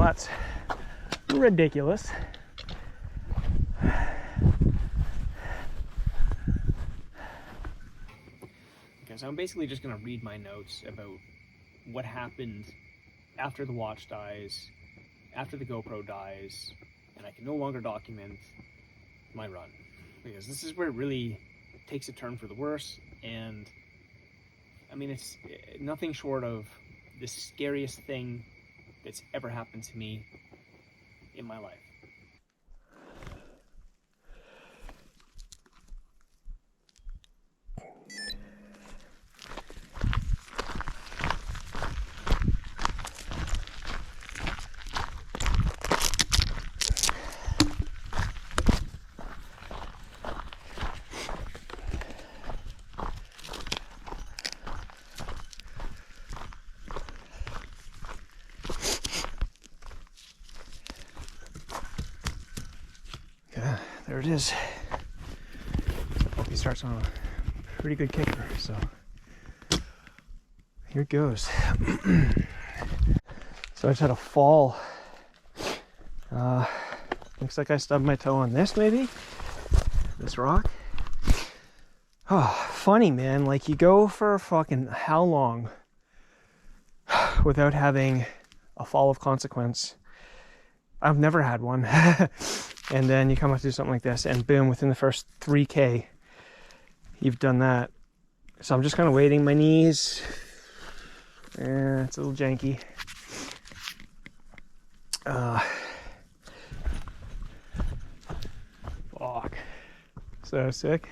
that's ridiculous. Okay, so I'm basically just gonna read my notes about what happened after the watch dies, after the GoPro dies, and I can no longer document my run. Because this is where it really takes a turn for the worse, and I mean, it's nothing short of the scariest thing that's ever happened to me in my life. There it is. Hope he starts on a pretty good kicker, so here it goes. So I just had a fall. Looks like I stubbed my toe on this, maybe? This rock. Oh, funny, man. Like, you go for fucking how long without having a fall of consequence? I've never had one. And then you come up to do something like this, and boom, within the first 3K, you've done that. So I'm just kind of waiting. My knees, it's a little janky. Fuck. So sick.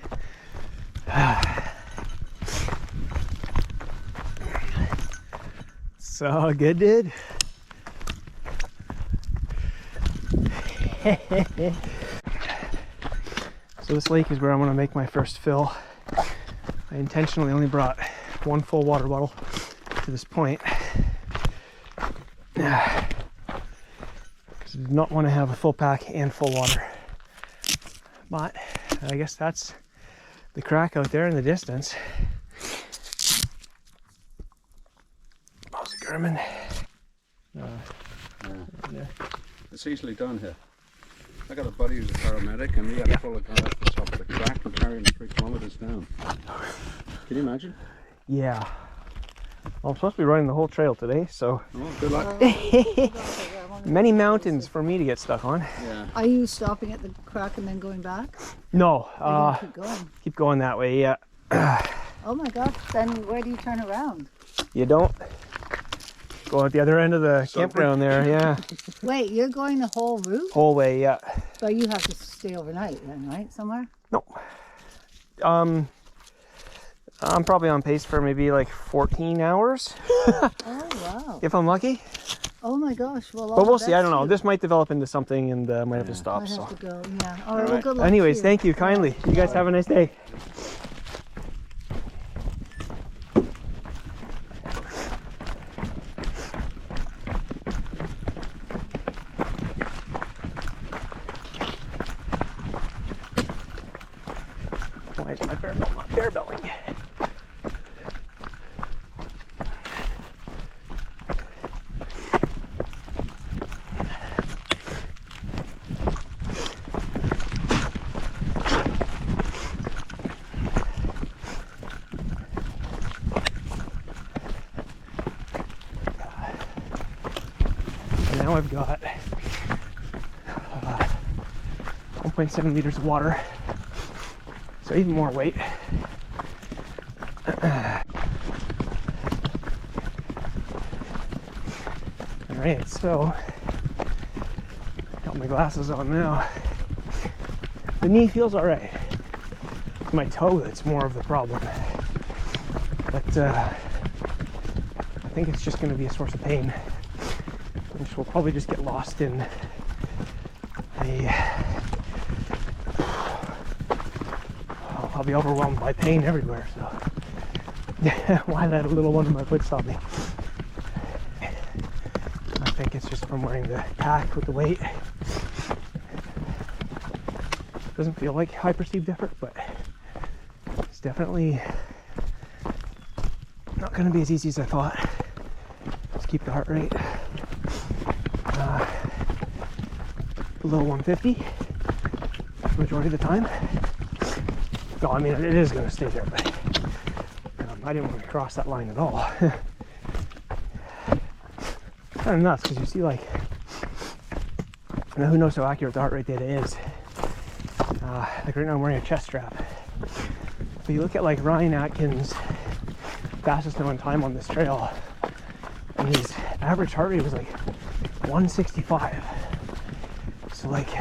So good, dude. So this lake is where I'm going to make my first fill. I intentionally only brought one full water bottle to this point because I did not want to have a full pack and full water. But I guess that's the crack out there in the distance. How's it, Garmin? Yeah. It's easily done here. I got a buddy who's a paramedic, and we had to pull a guy off the top of the crack and carry him 3 kilometres down. Can you imagine? Yeah. Well, I'm supposed to be running the whole trail today, so... Oh, good luck. Many mountains for me to get stuck on. Yeah. Are you stopping at the crack and then going back? No. Keep going. Keep going that way, yeah. Oh my God, then where do you turn around? You don't go at the other end of the campground there, yeah. Wait, you're going the whole route? Whole way, yeah. So you have to stay overnight then, right? Somewhere? No. I'm probably on pace for maybe like 14 hours. Oh, wow. If I'm lucky. Oh my gosh. Well, but we'll see, I don't know. This might develop into something, and I might have to stop. I have so. to go, yeah. All right, well, good luck. Anyways, thank you kindly. You guys have a nice day. Why is my bear belt not bear belling? Now I've got 1.7 liters of water, so even more weight. Alright, so got my glasses on now. The knee feels alright. It's my toe that's more of the problem. But I think it's just going to be a source of pain, which will probably just get lost in I'll be overwhelmed by pain everywhere, so why let a little one in my foot stop me? I think it's just from wearing the pack with the weight. Doesn't feel like high perceived effort, but it's definitely not going to be as easy as I thought. Just keep the heart rate. below 150 majority of the time. No, I mean, it is going to stay there, but I didn't want to cross that line at all. Kind of nuts, because you see, like, who knows how accurate the heart rate data is. Like right now I'm wearing a chest strap. But you look at like Ryan Atkins' fastest known time on this trail, and his average heart rate was like 165. So like,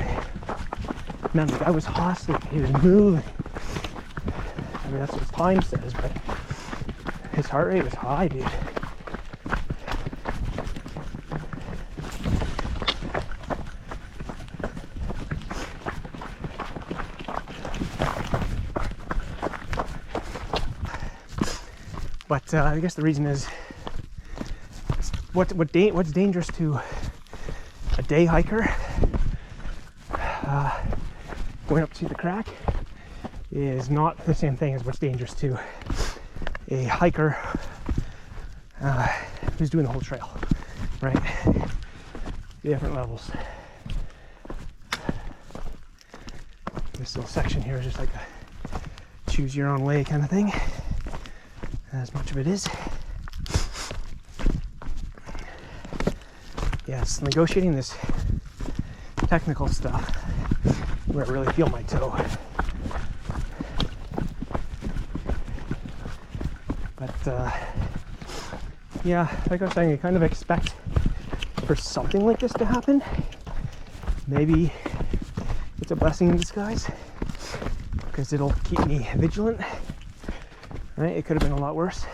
man, the guy was hustling, he was moving. I mean, that's what his time says, but his heart rate was high, dude. But I guess the reason is, what's dangerous to a day hiker going up to the crack is not the same thing as what's dangerous to a hiker who's doing the whole trail, right? Different levels. This little section here is just like a choose your own way kind of thing. As much of it is. Yeah, it's negotiating this technical stuff where I really feel my toe. But yeah, like I was saying, I kind of expect for something like this to happen. Maybe it's a blessing in disguise, because it'll keep me vigilant. Right? It could have been a lot worse.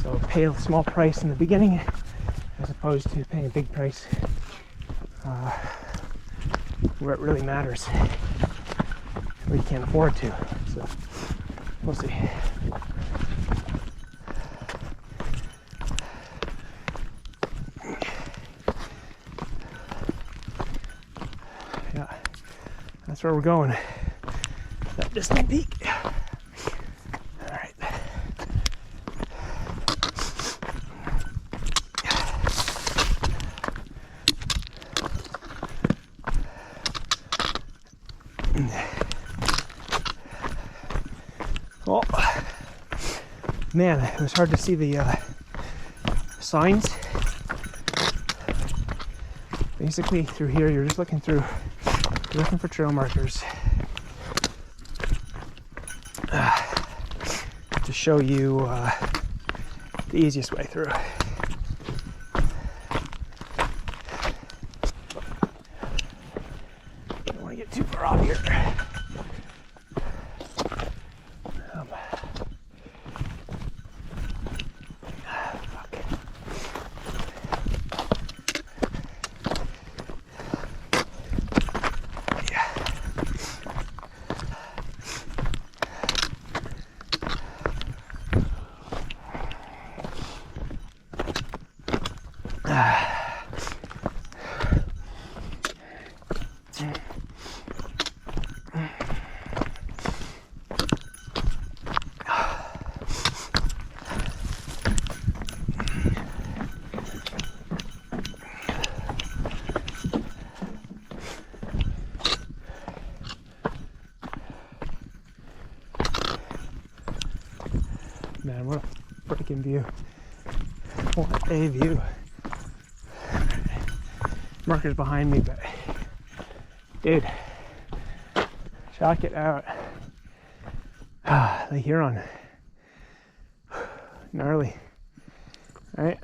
So pay a small price in the beginning as opposed to paying a big price where it really matters, where you can't afford to. So we'll see. Yeah, that's where we're going. That distant peak. All right. Oh, man, it was hard to see the signs. Basically, through here, you're just looking through. You're looking for trail markers to show you the easiest way through. Don't want to get too far off here. Man, what a freaking view. What a view. Marker's behind me, but dude, check it out. The Huron. Gnarly. Alright.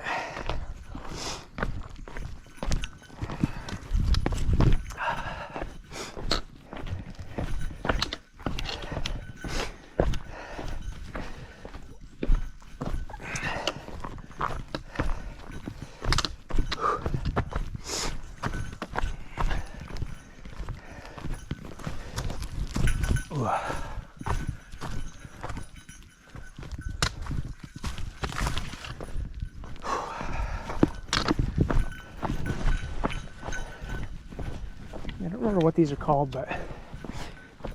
I don't remember what these are called, but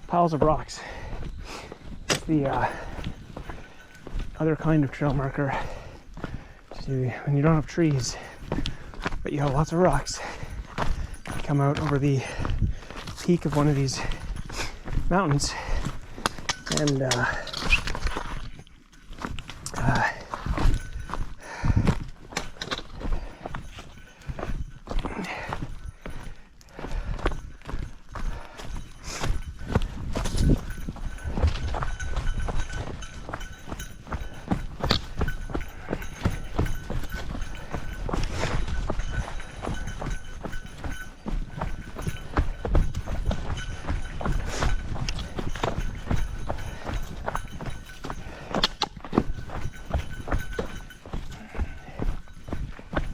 piles of rocks. It's the other kind of trail marker. So when you don't have trees, but you have lots of rocks. You come out over the peak of one of these mountains, and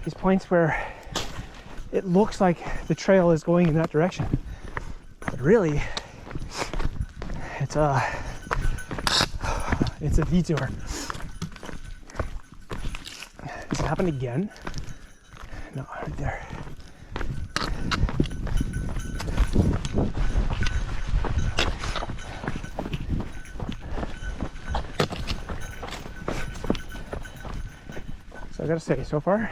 these points where it looks like the trail is going in that direction, but really it's a detour. Does it happen again? No, right there. So I gotta say, so far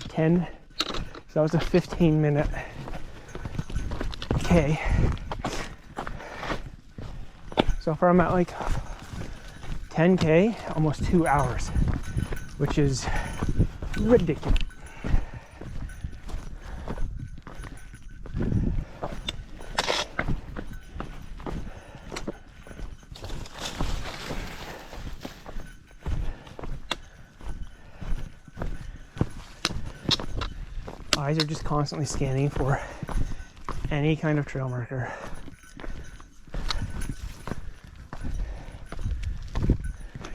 10, so that was a 15-minute K. So far I'm at like 10K, almost 2 hours, which is ridiculous. Eyes are just constantly scanning for any kind of trail marker.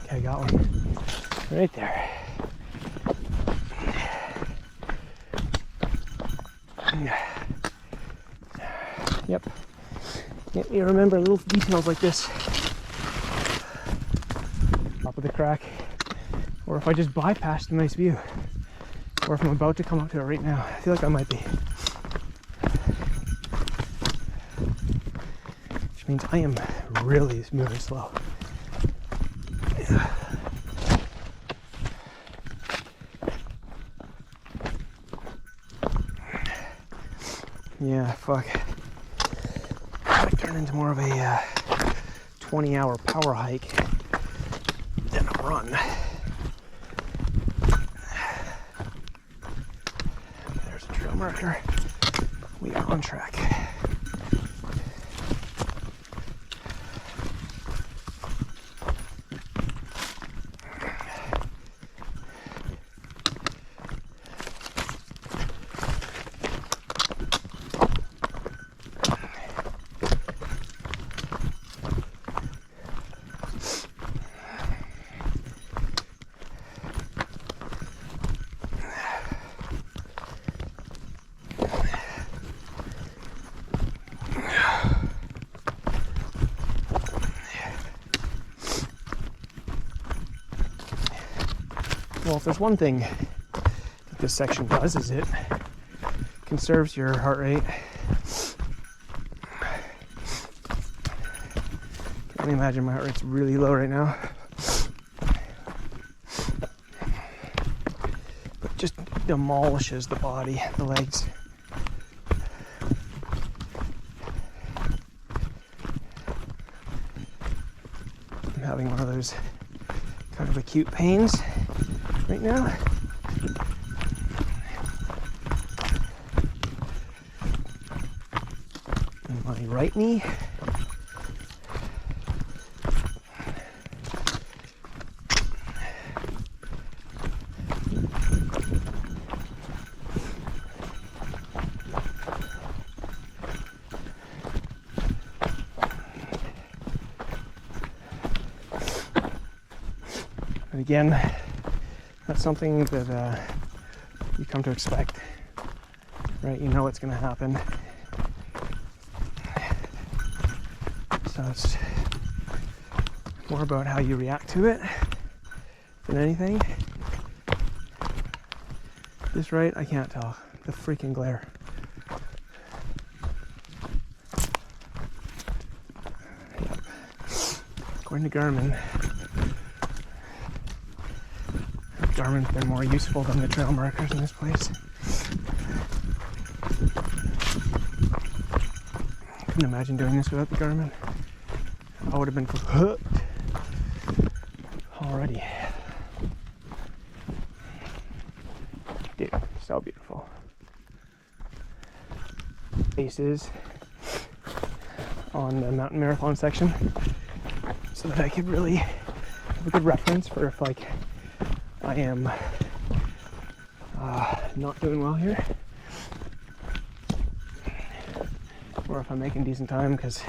Okay, I got one right there. Yep. You remember little details like this. Top of the crack. Or if I just bypassed a nice view. Or if I'm about to come up to it right now. I feel like I might be. Which means I am really moving slow. Yeah, fuck. Might turn into more of a 20-hour power hike than a run. There's a trail marker. We are on track. Well, if there's one thing that this section does, is it conserves your heart rate. Can only imagine my heart rate's really low right now. But just demolishes the body, the legs. I'm having one of those kind of acute pains right now. In my right knee. And again, that's something that you come to expect, right? You know what's going to happen. So it's more about how you react to it than anything. This right, I can't tell. The freaking glare. Yep. According to Garmin, Garmin's been more useful than the trail markers in this place. Couldn't imagine doing this without the Garmin. I would have been hooked already. Dude, so beautiful. Bases on the mountain marathon section, so that I could really have a good reference for if like I am not doing well here, or if I'm making decent time, because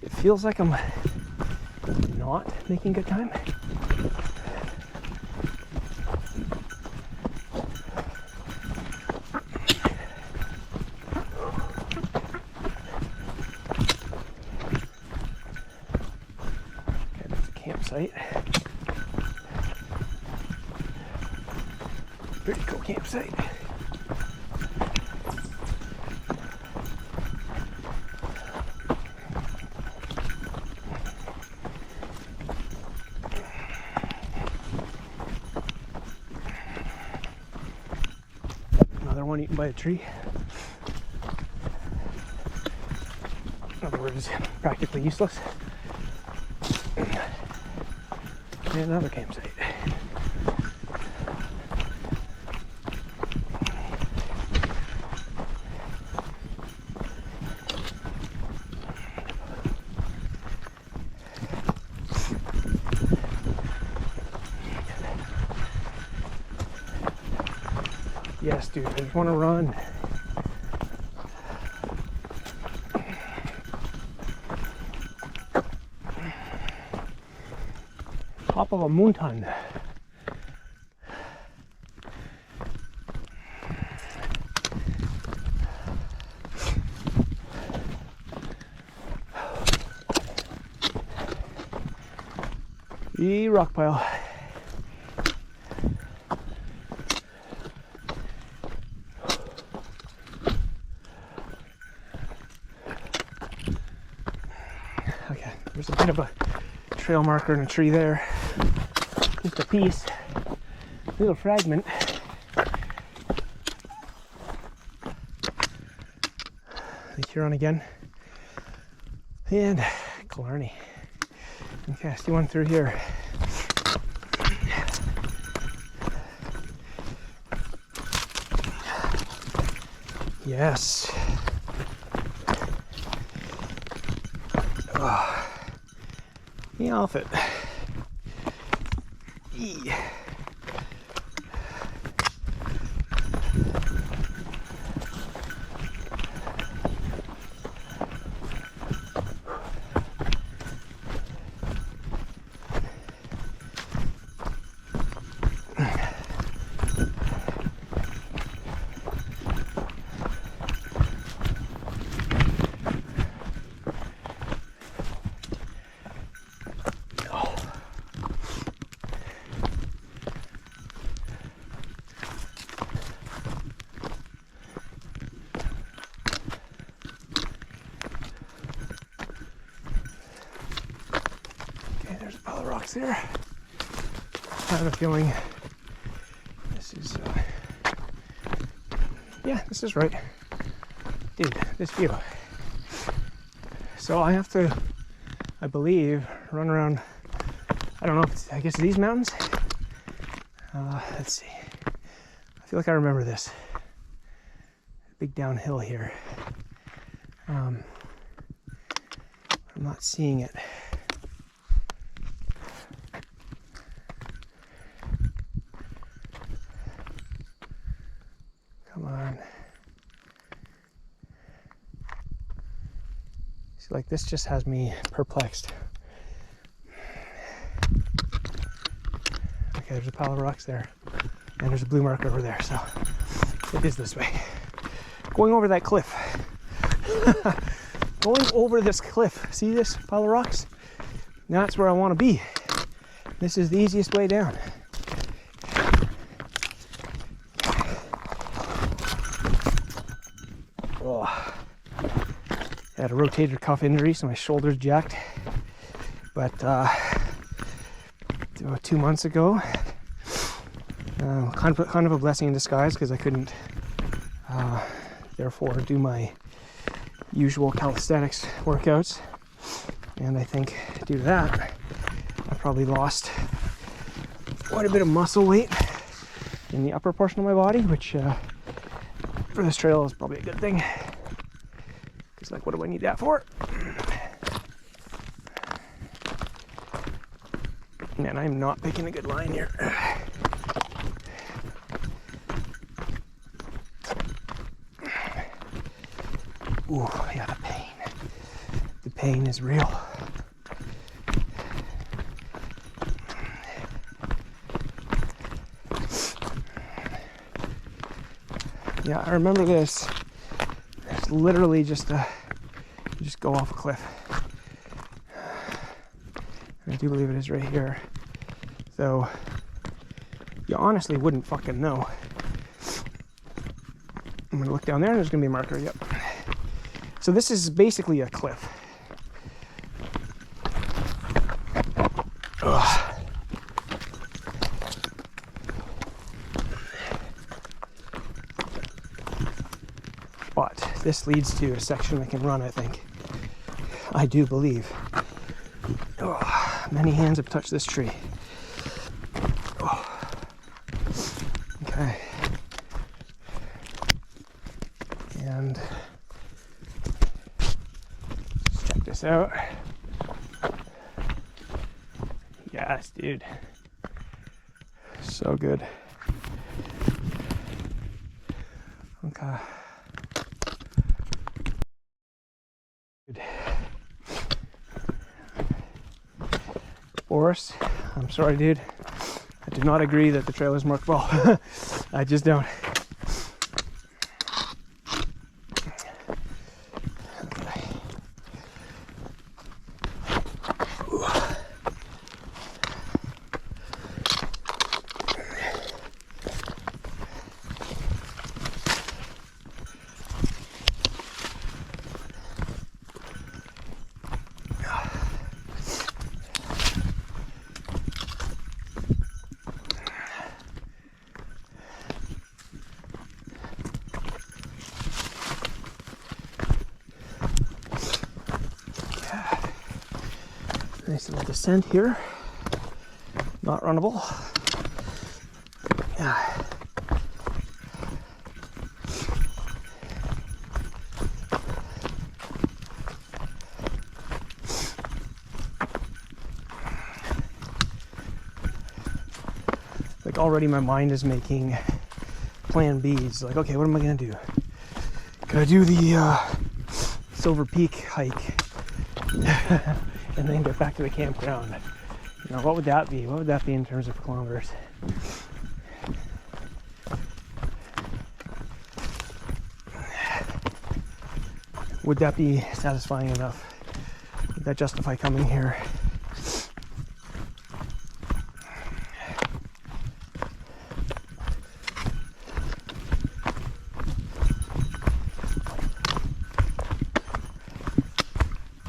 it feels like I'm not making good time. Okay, there's a campsite. Pretty cool campsite. Another one eaten by a tree. In other words, practically useless. And another campsite. Yes, dude, I just want to run. Top of a mountain. The rock pile. Okay, there's a bit of a trail marker in a tree there. Just a piece, little fragment. The Huron again, and Killarney. Okay, I see one through here. Yes. Oh, the outfit. Eee. There's a pile of rocks there. I have a feeling this is, yeah, this is right. Dude, this view. So I have to, I believe, run around, I don't know if it's, I guess these mountains? Let's see. I feel like I remember this. Big downhill here. I'm not seeing it. Come on. See, like this just has me perplexed. Okay, there's a pile of rocks there. And there's a blue mark over there, so it is this way. Going over that cliff. Going over this cliff. See this pile of rocks? That's where I want to be. This is the easiest way down. Oh. I had a rotator cuff injury, so my shoulder's jacked. But about 2 months ago, Kind of a blessing in disguise because I couldn't therefore do my usual calisthenics workouts, and I think due to that I probably lost quite a bit of muscle weight in the upper portion of my body, which for this trail is probably a good thing, because like, what do I need that for? Man, I'm not picking a good line here. Ooh, yeah, the pain. The pain is real. Yeah, I remember this. It's literally just you just go off a cliff. And I do believe it is right here. So you honestly wouldn't fucking know. I'm gonna look down there and there's gonna be a marker, yep. So this is basically a cliff. Ugh. But this leads to a section I can run, I think. I do believe. Ugh. Many hands have touched this tree. Ugh. Okay. And check this out. Yes, dude. So good. Okay. Good. Boris, I'm sorry, dude. I do not agree that the trail is marked well. I just don't. Nice little descent here. Not runnable. Yeah. Like already my mind is making plan Bs. Like, okay, what am I gonna do? Gotta do the Silver Peak hike. And then get back to the campground. You know, what would that be? What would that be in terms of kilometers? Would that be satisfying enough? Would that justify coming here?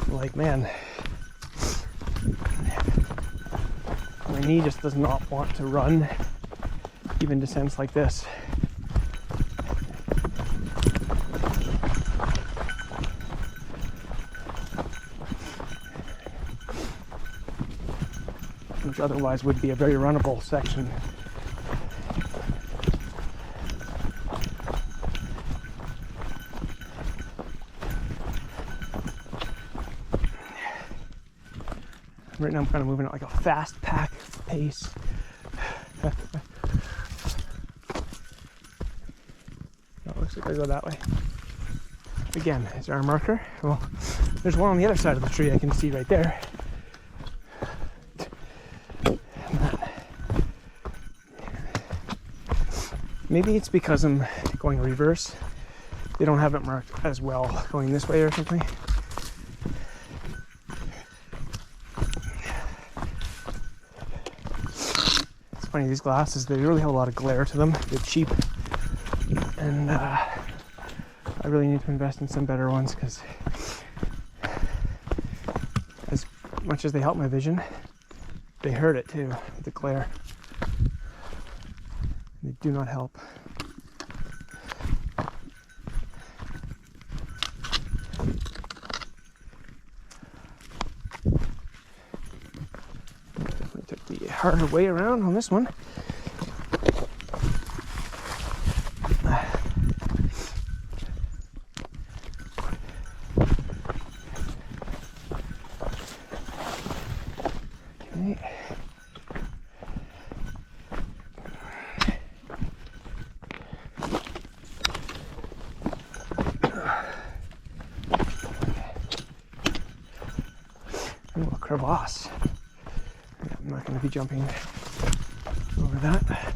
Like, man, my knee just does not want to run even descents like this. Which otherwise would be a very runnable section. Right now I'm kind of moving at like a fast pack pace. Oh, looks like I go that way. Again, is there a marker? Well, there's one on the other side of the tree I can see right there. Maybe it's because I'm going reverse. They don't have it marked as well going this way or something. Funny, these glasses, they really have a lot of glare to them. They're cheap, and I really need to invest in some better ones, because as much as they help my vision, they hurt it too, the glare. do not help. Definitely took the harder way around on this one. Crevasse. Yeah, I'm not going to be jumping over that.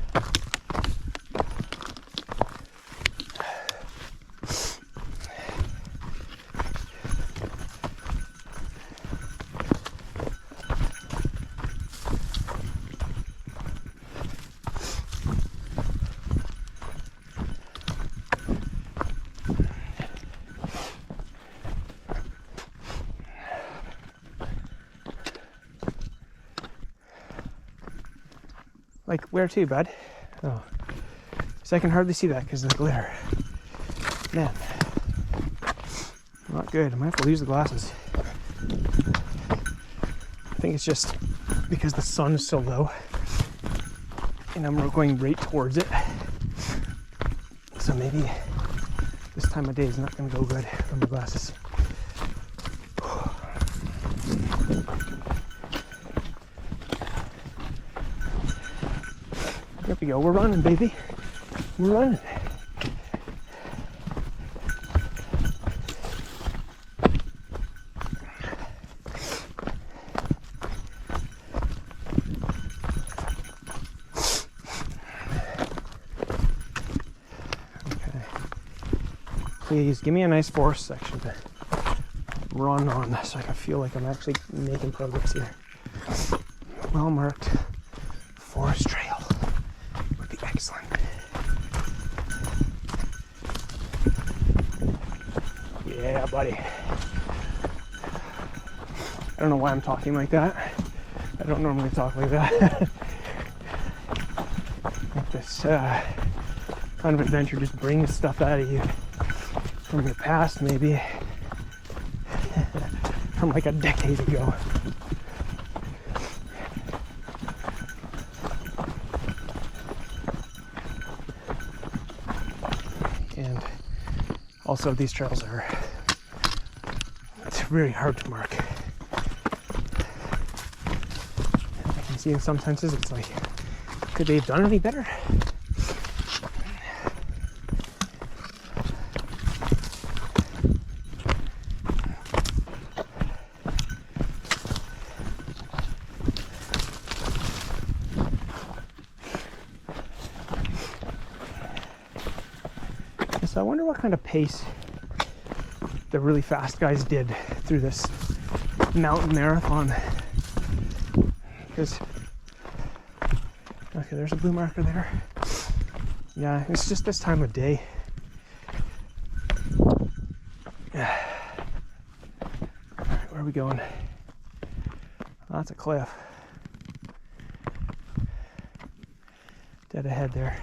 Like, where to, bud? Oh. So I can hardly see that because of the glare. Man. Not good. I might have to lose the glasses. I think it's just because the sun is so low. And I'm going right towards it. So maybe this time of day is not going to go good for my glasses. There we go, we're running, baby. We're running. Okay. Please give me a nice forest section to run on so I can feel like I'm actually making progress here. Well marked forest trail. Excellent. Yeah, buddy. I don't know why I'm talking like that. I don't normally talk like that. Like this kind of adventure just brings stuff out of you from your past, maybe. From like a decade ago. And also these trails it's very hard to mark. I can see in some senses it's like, could they have done any better? So I wonder what kind of pace the really fast guys did through this mountain marathon. Because, okay, there's a blue marker there. Yeah, it's just this time of day. Yeah. All right, where are we going? Oh, that's a cliff. Dead ahead there.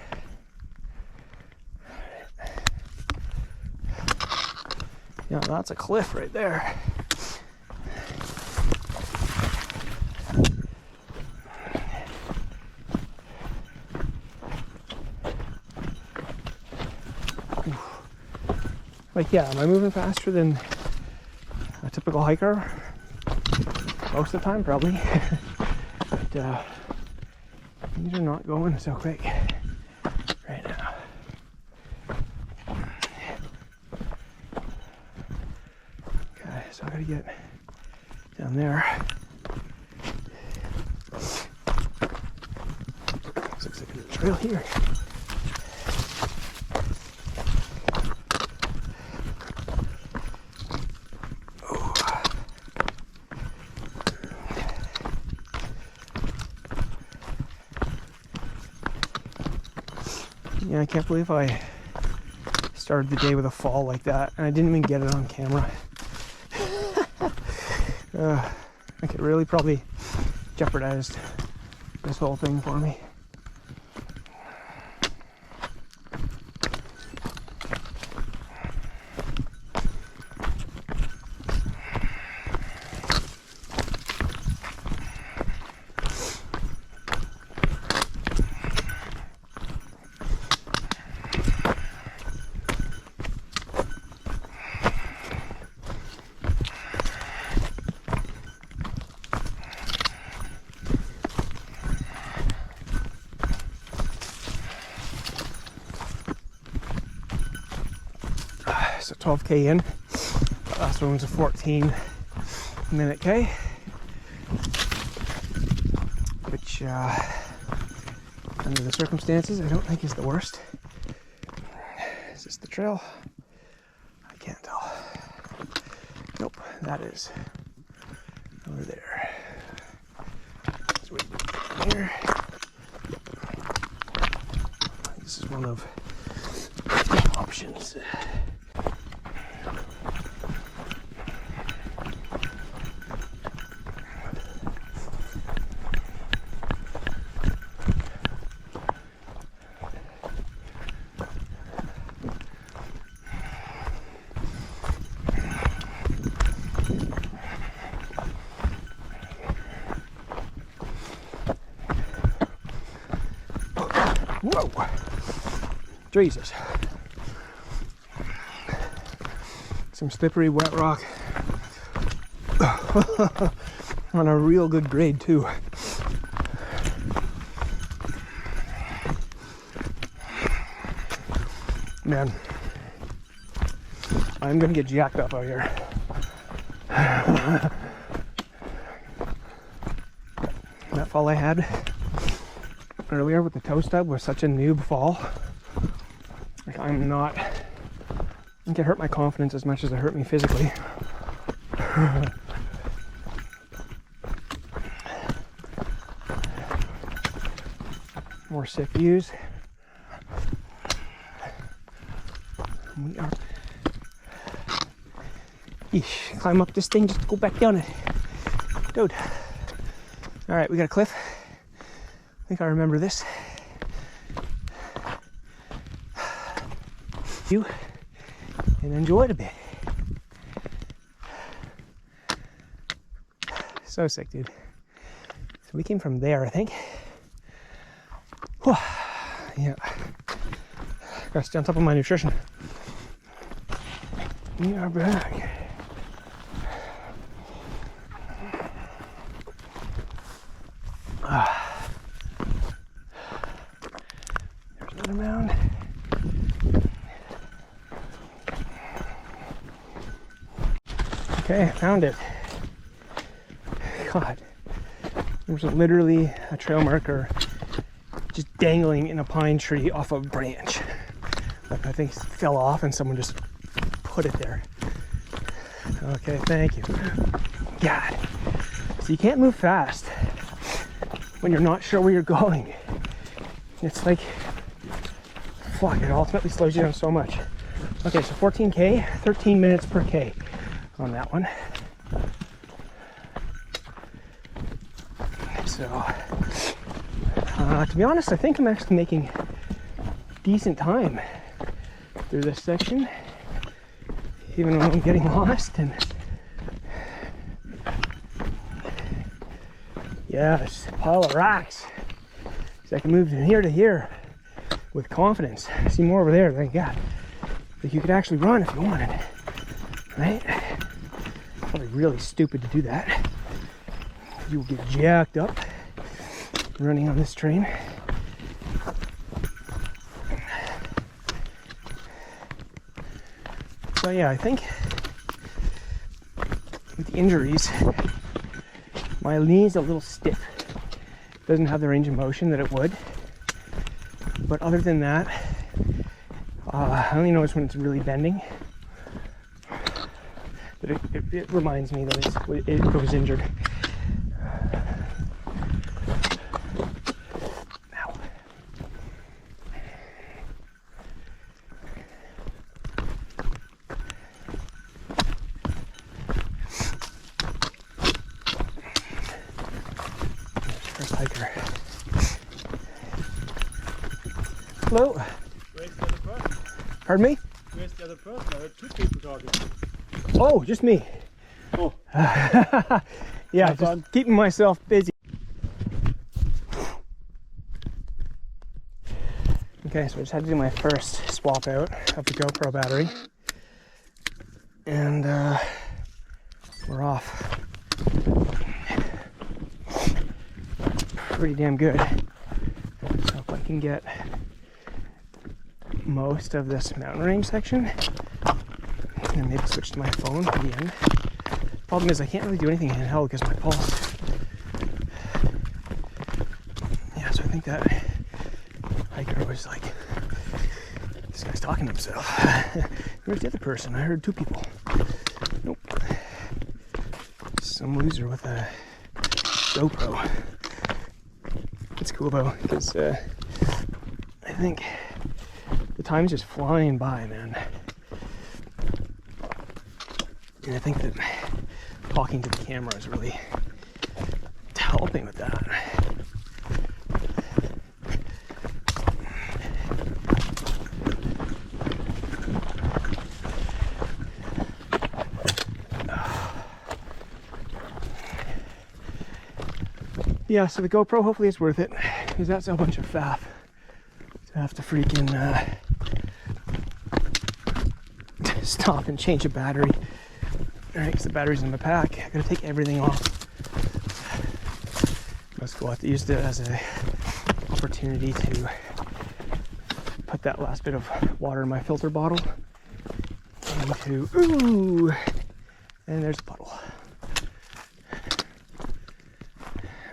Yeah, that's a cliff right there. Like, yeah, am I moving faster than a typical hiker? Most of the time, probably. But these are not going so quick right now. Okay, so I gotta get down there. This looks like a trail here. Yeah, I can't believe I started the day with a fall like that, and I didn't even get it on camera. Like, it really probably jeopardized this whole thing for me. So 12k in. The last one was a 14-minute K, which under the circumstances I don't think is the worst. Is this the trail? I can't tell. Nope, that is over there. Let's wait here. This is one of the options. Whoa! Jesus. Some slippery wet rock. On a real good grade too. Man, I'm gonna get jacked up out here. That fall I had earlier with the toe stub was such a noob fall. Like, I think it hurt my confidence as much as it hurt me physically. More sick views. We are. Eesh, climb up this thing just to go back down it. Dude. Alright, we got a cliff. I think I remember this. You and enjoy it a bit. So sick, dude. So we came from there, I think. Whew. Yeah. Gotta stay on top of my nutrition. We are back. There's another mound. Okay, found it. God, there was literally a trail marker just dangling in a pine tree off a branch. Like, I think it fell off and someone just put it there. Okay, thank you. God. So you can't move fast when you're not sure where you're going. It's like, fuck, it ultimately slows you down so much. Okay, so 14K, 13 minutes per K on that one. So, to be honest, I think I'm actually making decent time through this section, even though I'm getting lost. And yeah, there's a pile of rocks, so I can move from here to here with confidence. I see more over there than I got. Like, you could actually run if you wanted, right? Probably really stupid to do that. You will get jacked up running on this train. So yeah, I think with the injuries, my knee's a little stiff. It doesn't have the range of motion that it would. But other than that, I only notice when it's really bending. But it reminds me that it was injured. Now. First hiker. Hello. Where's the other person? Pardon me? Where's the other person? I heard two people talking. Oh, just me. Oh. Yeah, Have just fun. keeping myself busy. Okay, so I just had to do my first swap out of the GoPro battery. And we're off. Pretty damn good. So if I can get most of this mountain range section, And maybe switch to my phone at the end. Problem is I can't really do anything handheld because my pulse. Yeah, so I think that hiker was like, this guy's talking to himself. Where's the other person? I heard two people. Nope. Some loser with a GoPro. It's cool though, because I think the time's just flying by, man. And I think that talking to the camera is really helping with that. Yeah, so the GoPro hopefully is worth it, because that's a bunch of faff to have to freaking stop and change a battery. Alright, because the battery's in my pack. I gotta take everything off. That's cool. I used it as an opportunity to put that last bit of water in my filter bottle into, ooh, and there's a puddle.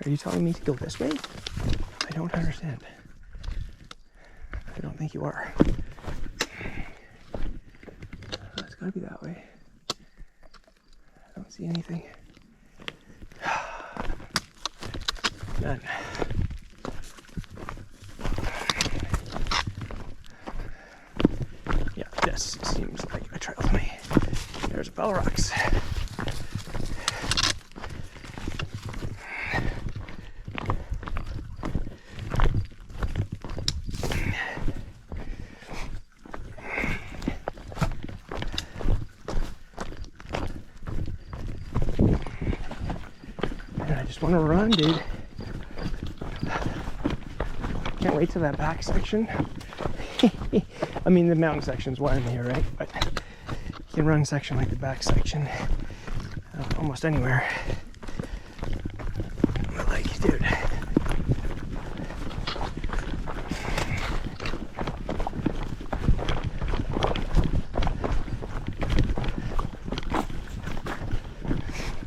Are you telling me to go this way? I don't understand. I don't think you are. It's gotta be that way. I don't see anything. None. Yeah, this seems like a trail to me. There's a Bell Rocks. Want to run, dude. Can't wait to that back section. I mean, the mountain section's why I'm here, right? But you can run a section like the back section almost anywhere. But like, dude.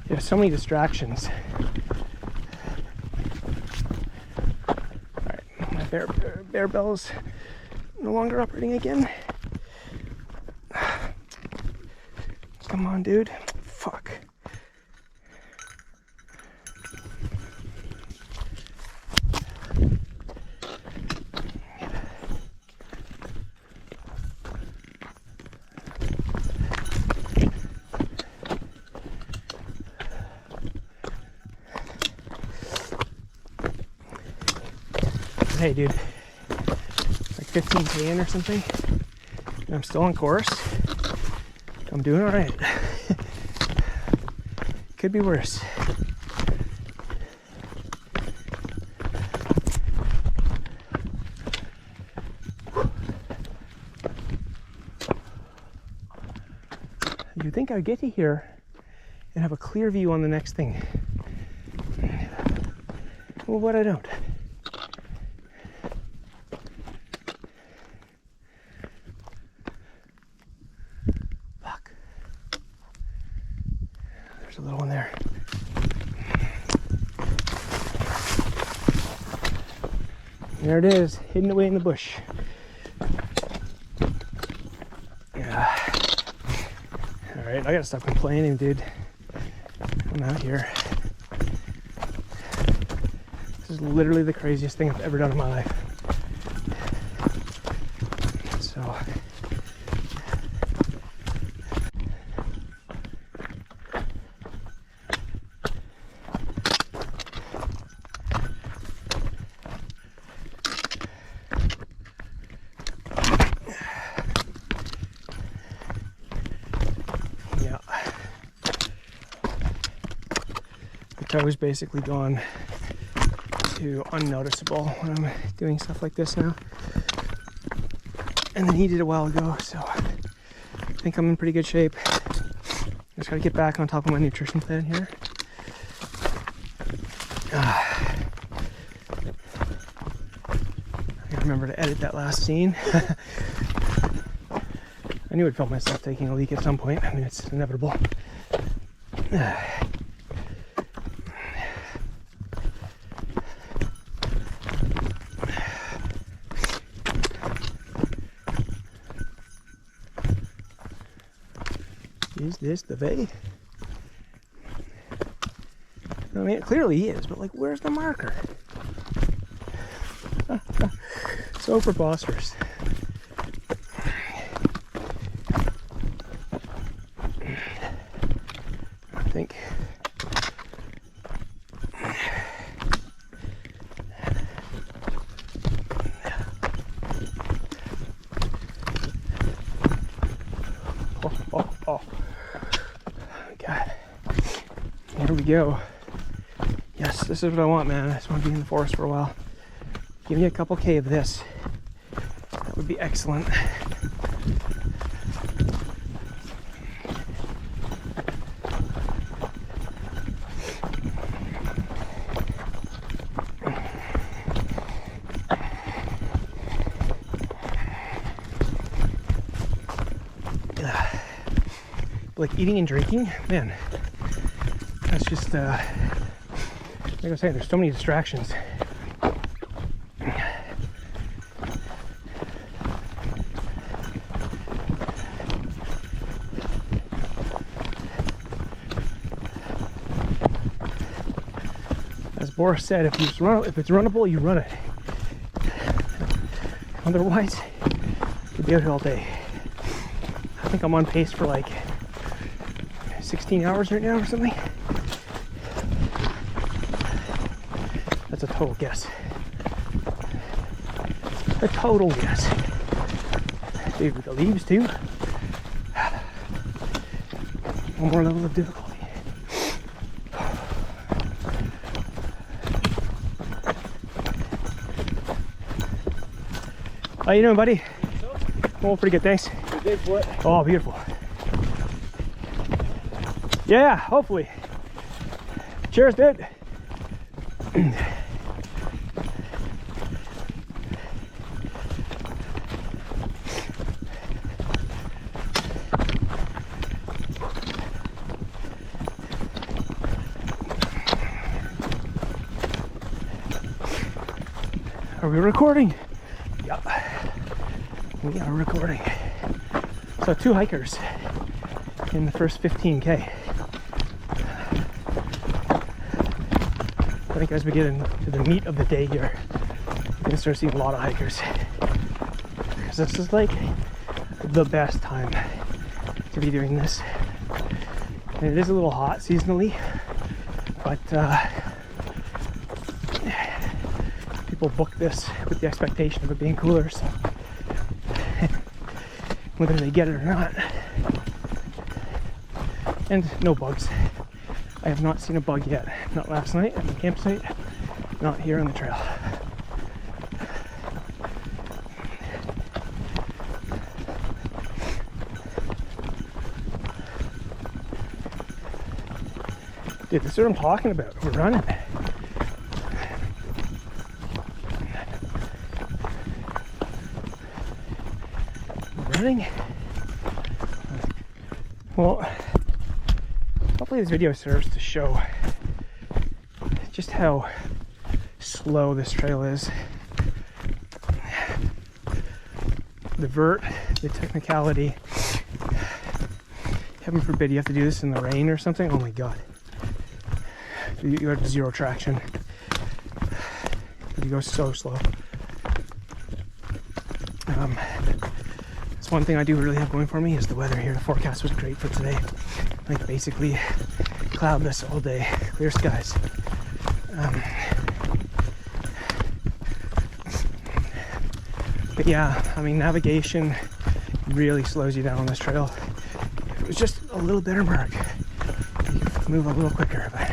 There's so many distractions. Bear bells no longer operating again. Come on, dude. Fuck. Hey, dude. 15k in or something, and I'm still on course. I'm doing all right. Could be worse. You'd think I'd get to here and have a clear view on the next thing. Well, but I don't. There's a little one there. There it is, hidden away in the bush. Yeah. Alright, I gotta stop complaining, dude. I'm out here. This is literally the craziest thing I've ever done in my life. So... I was basically gone to unnoticeable when I'm doing stuff like this now. And then he did a while ago, so I think I'm in pretty good shape. Just gotta get back on top of my nutrition plan here. I gotta remember to edit that last scene. I knew I'd felt myself taking a leak at some point. I mean, it's inevitable. Is this the way? I mean, it clearly is, but like, where's the marker? So preposterous. I think. Oh. God. Here we go. Yes, this is what I want, man. I just want to be in the forest for a while. Give me a couple K of this. That would be excellent. Like eating and drinking, man, that's just like I was saying, there's so many distractions. As Boris said, if it's runnable, you run it. Otherwise, you'll be out here all day. I think I'm on pace for like 16 hours right now or something. That's a total guess. A total guess. Dude, with the leaves too. One more level of difficulty. How you doing, buddy? Oh, pretty good, thanks. Oh, beautiful. Yeah, hopefully. Cheers, dude. Are we recording? Yep. We are recording. So 2 hikers in the first 15K. I think as we get into the meat of the day here, we're gonna start seeing a lot of hikers. Because this is like the best time to be doing this. And it is a little hot seasonally, but people book this with the expectation of it being cooler, so whether they get it or not. And no bugs. I have not seen a bug yet. Not last night at the campsite, not here on the trail. Dude, this is what I'm talking about. We're running. Well, hopefully this video serves to show just how slow this trail is. The vert, the technicality. Heaven forbid you have to do this in the rain or something. Oh my god. You have 0 traction. You go so slow. That's one thing I do really have going for me is the weather here. The forecast was great for today. Like basically cloudless all day, clear skies. But yeah, I mean, navigation really slows you down on this trail. If it was just a little better mark, you could move a little quicker. But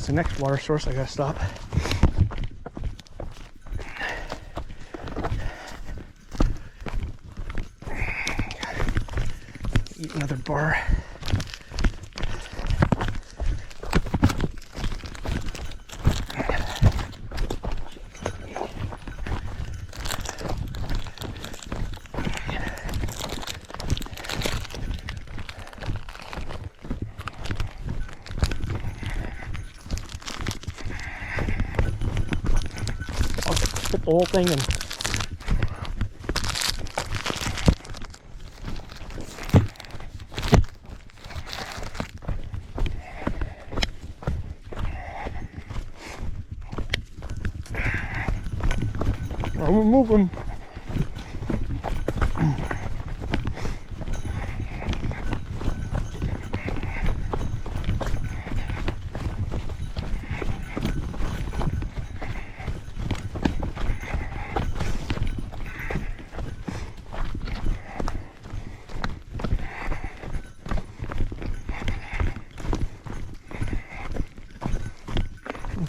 the next water source I gotta stop. Eat another bar. Hit the whole thing and we're moving.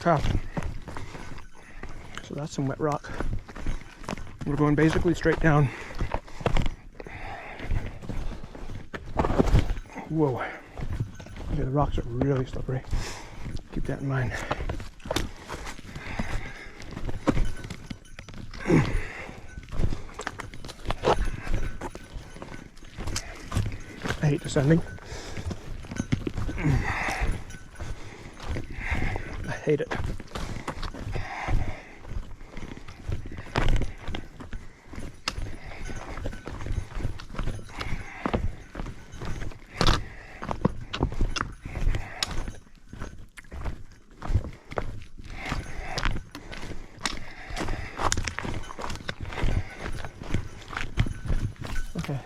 Okay, so that's some wet rock. We're going basically straight down. Whoa. Okay, the rocks are really slippery. Keep that in mind. I hate descending. I hate it. Okay.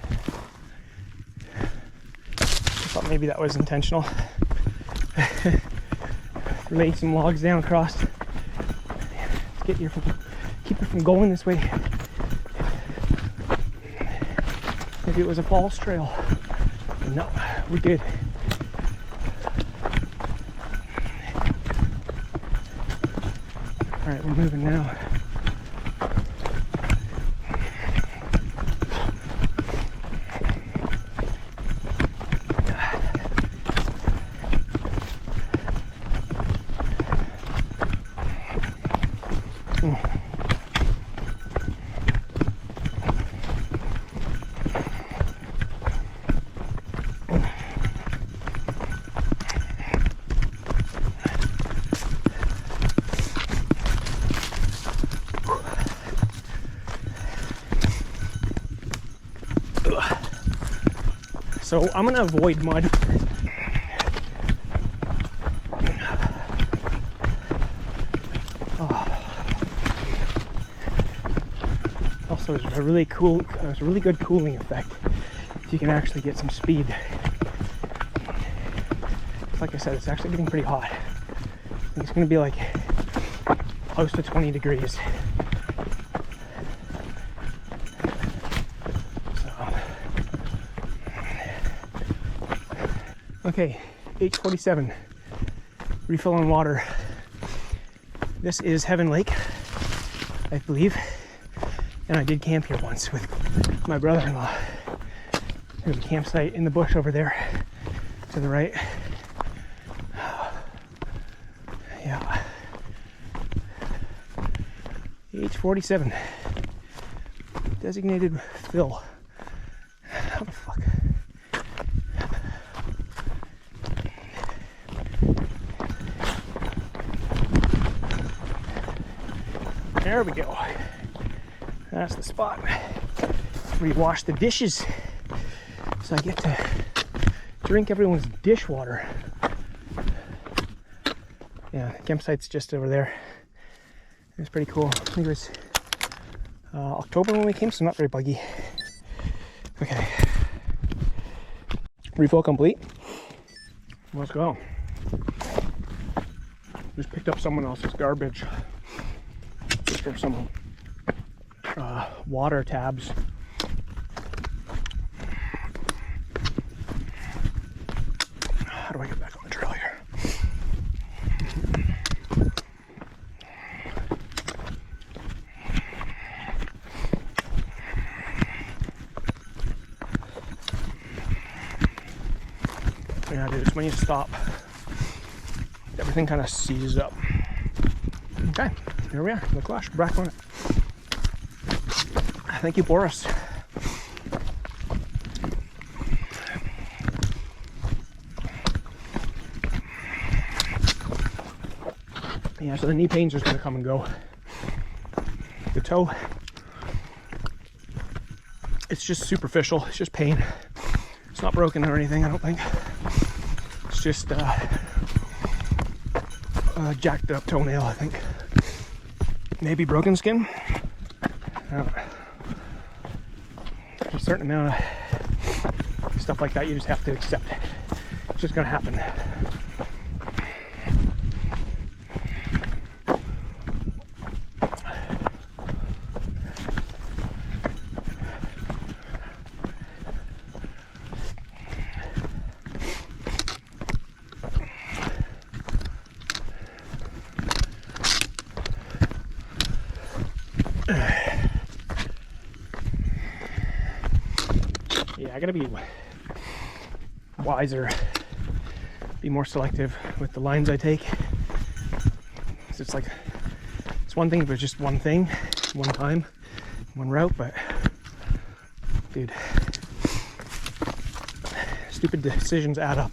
I thought maybe that was intentional. Laid some logs down across to get you from, keep it from going this way. Maybe it was a false trail. No, we did. All right, we're moving now. So I'm gonna avoid mud. Also, it's a really cool, it's a really good cooling effect if you can actually get some speed. Like I said, it's actually getting pretty hot. It's gonna be like close to 20 degrees. Okay, 8:47, refill on water. This is Heaven Lake, I believe, and I did camp here once with my brother-in-law. There's a campsite in the bush over there to the right. Yeah, 8:47, designated fill. How the fuck? There we go. That's the spot where you wash the dishes. So I get to drink everyone's dishwater. Yeah, the campsite's just over there. It was pretty cool. I think it was October when we came, so not very buggy. Okay. Refill complete. Let's go. Just picked up someone else's garbage. Just for some water tabs. How do I get back on the trail here? Yeah, dude, it's when you stop, everything kind of seizes up. Okay, here we are, the Cloche, back on it. Thank you, Boris. Yeah, so the knee pain's just gonna come and go. The toe, it's just superficial, it's just pain. It's not broken or anything, I don't think. It's just jacked up toenail, I think. Maybe broken skin. There's a certain amount of stuff like that you just have to accept. It's just gonna happen. Yeah, I gotta be wiser, be more selective with the lines I take. It's like, it's one thing if it's just one thing, one time, one route, but dude, stupid decisions add up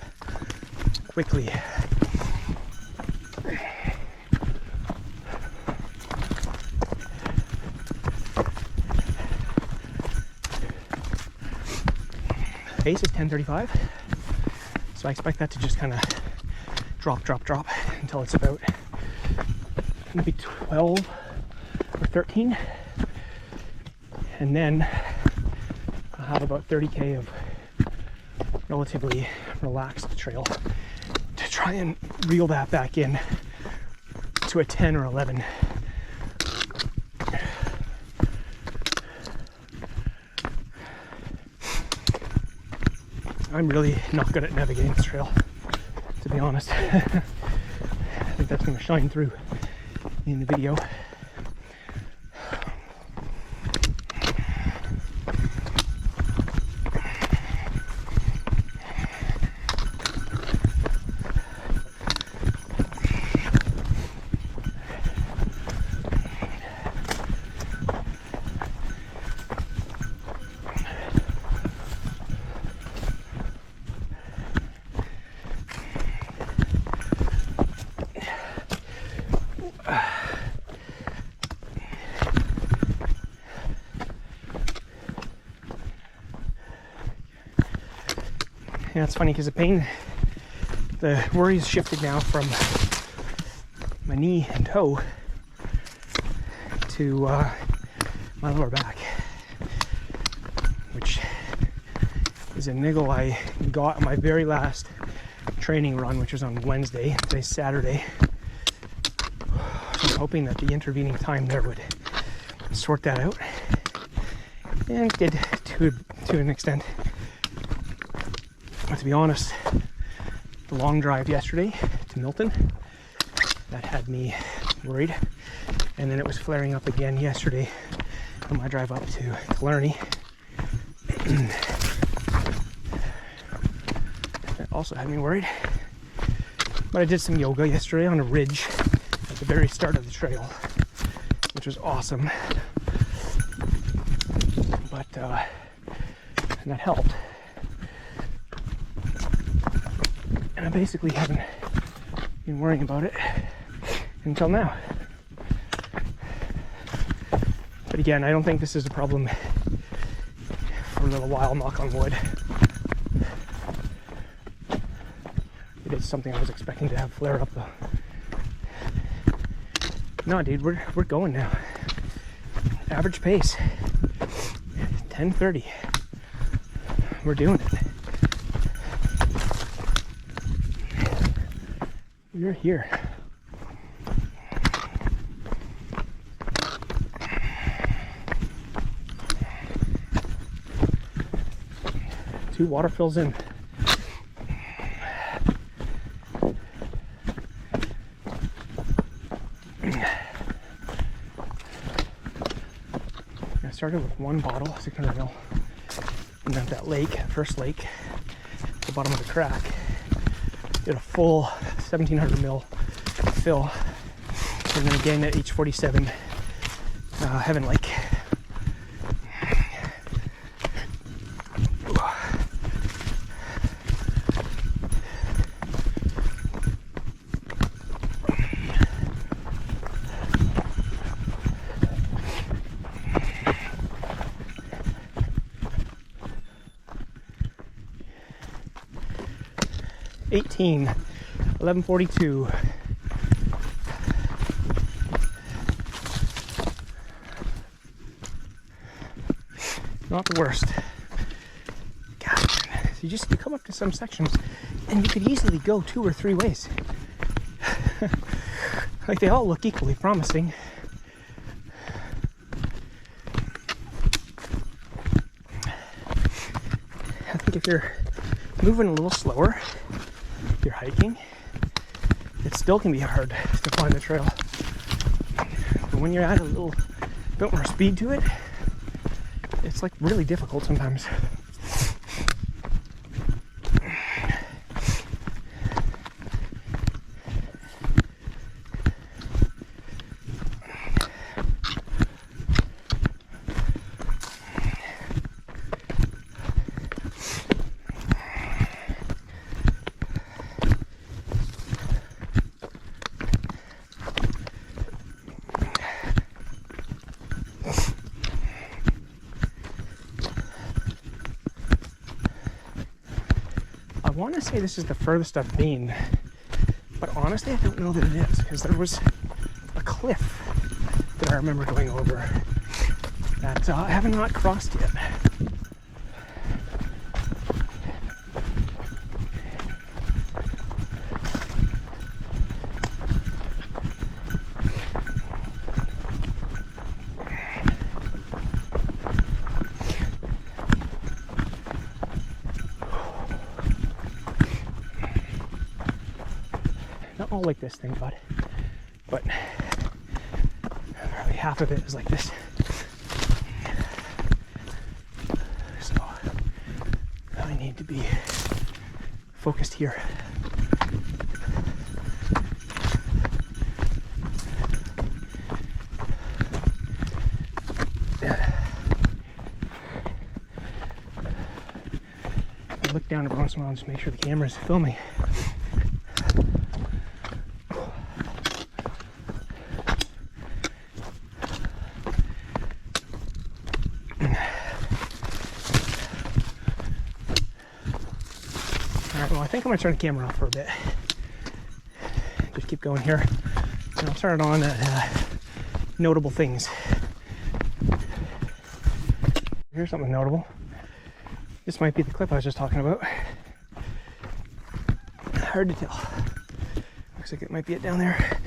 quickly. Pace is 10:35, so I expect that to just kind of drop until it's about maybe 12 or 13, and then I'll have about 30k of relatively relaxed trail to try and reel that back in to a 10 or 11. I'm really not good at navigating this trail, to be honest. I think that's going to shine through in the video. Yeah, it's funny because the worries shifted now from my knee and toe to my lower back, which is a niggle I got on my very last training run, which was on Wednesday. Today's Saturday. So I'm hoping that the intervening time there would sort that out, and it did to an extent. But to be honest, the long drive yesterday to Milton, that had me worried. And then it was flaring up again yesterday on my drive up to Killarney. That also had me worried. But I did some yoga yesterday on a ridge at the very start of the trail, which was awesome. But and that helped. And I basically haven't been worrying about it until now. But again, I don't think this is a problem for a little while, knock on wood. It is something I was expecting to have flare up though. No, dude, we're going now. Average pace, 10:30. We're doing it. We're here. Two water fills in. I started with one bottle, 600 ml, and then that lake, first lake, at the bottom of the crack. Did a full 1700 mil fill, and then again at H47 Heaven Lake. $18, $11.42. Not the worst. God, so you come up to some sections and you could easily go 2 or 3 ways. Like they all look equally promising. I think if you're moving a little slower, if you're hiking, it still can be hard to find the trail. But when you're at a little bit more speed to it, it's like really difficult sometimes. I want to say this is the furthest I've been, but honestly I don't know that it is, because there was a cliff that I remember going over that I have not crossed yet. Not all like this, thank God, but probably half of it is like this. So I need to be focused here. I look down every once in a while and just make sure the camera's filming. Well, I think I'm going to turn the camera off for a bit. Just keep going here. And I'll turn it on at notable things. Here's something notable. This might be the clip I was just talking about. Hard to tell. Looks like it might be it down there.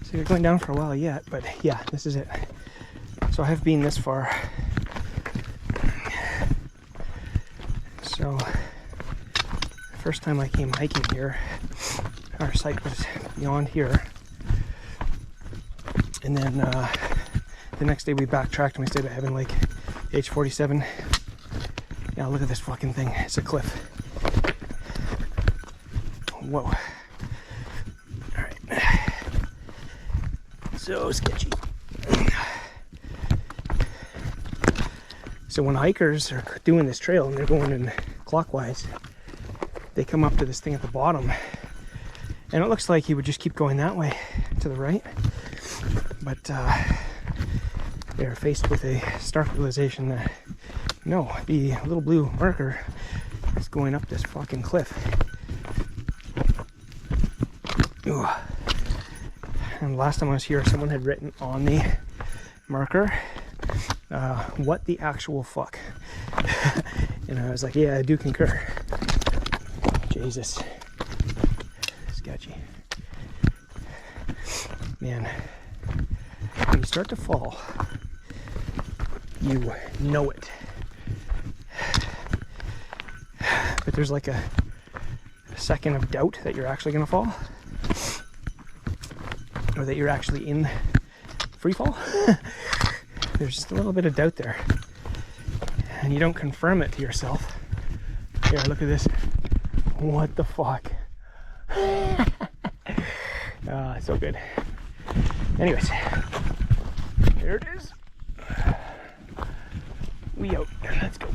So you're going down for a while yet, but yeah, this is it. So I have been this far. So, the first time I came hiking here, our site was beyond here. And then the next day we backtracked and we stayed at Heaven Lake, H47. Yeah, look at this fucking thing. It's a cliff. Whoa. Alright. So sketchy. So when hikers are doing this trail and they're going in clockwise, they come up to this thing at the bottom, and it looks like he would just keep going that way to the right, but they're faced with a stark realization that no, the little blue marker is going up this fucking cliff. Ooh. And last time I was here, someone had written on the marker, what the actual fuck? And I was like, yeah, I do concur. Jesus. Sketchy. Man, when you start to fall, you know it. But there's like a second of doubt that you're actually going to fall. Or that you're actually in free fall. There's just a little bit of doubt there. And you don't confirm it to yourself. Here, look at this. What the fuck? So good. Anyways, there it is. We out. Let's go.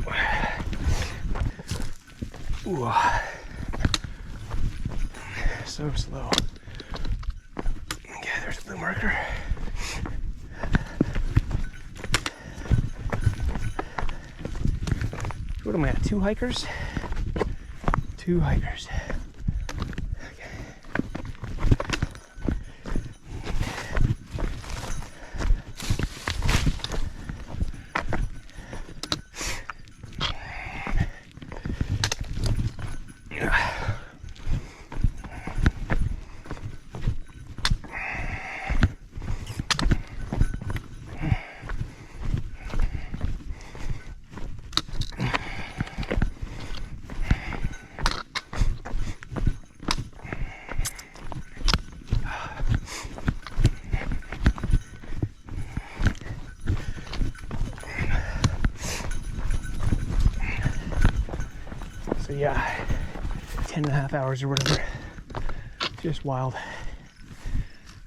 Ooh. So slow. Okay, there's a blue marker. What am I at? 2 hikers? 2 hikers. Okay. So yeah, 10.5 hours or whatever. Just wild.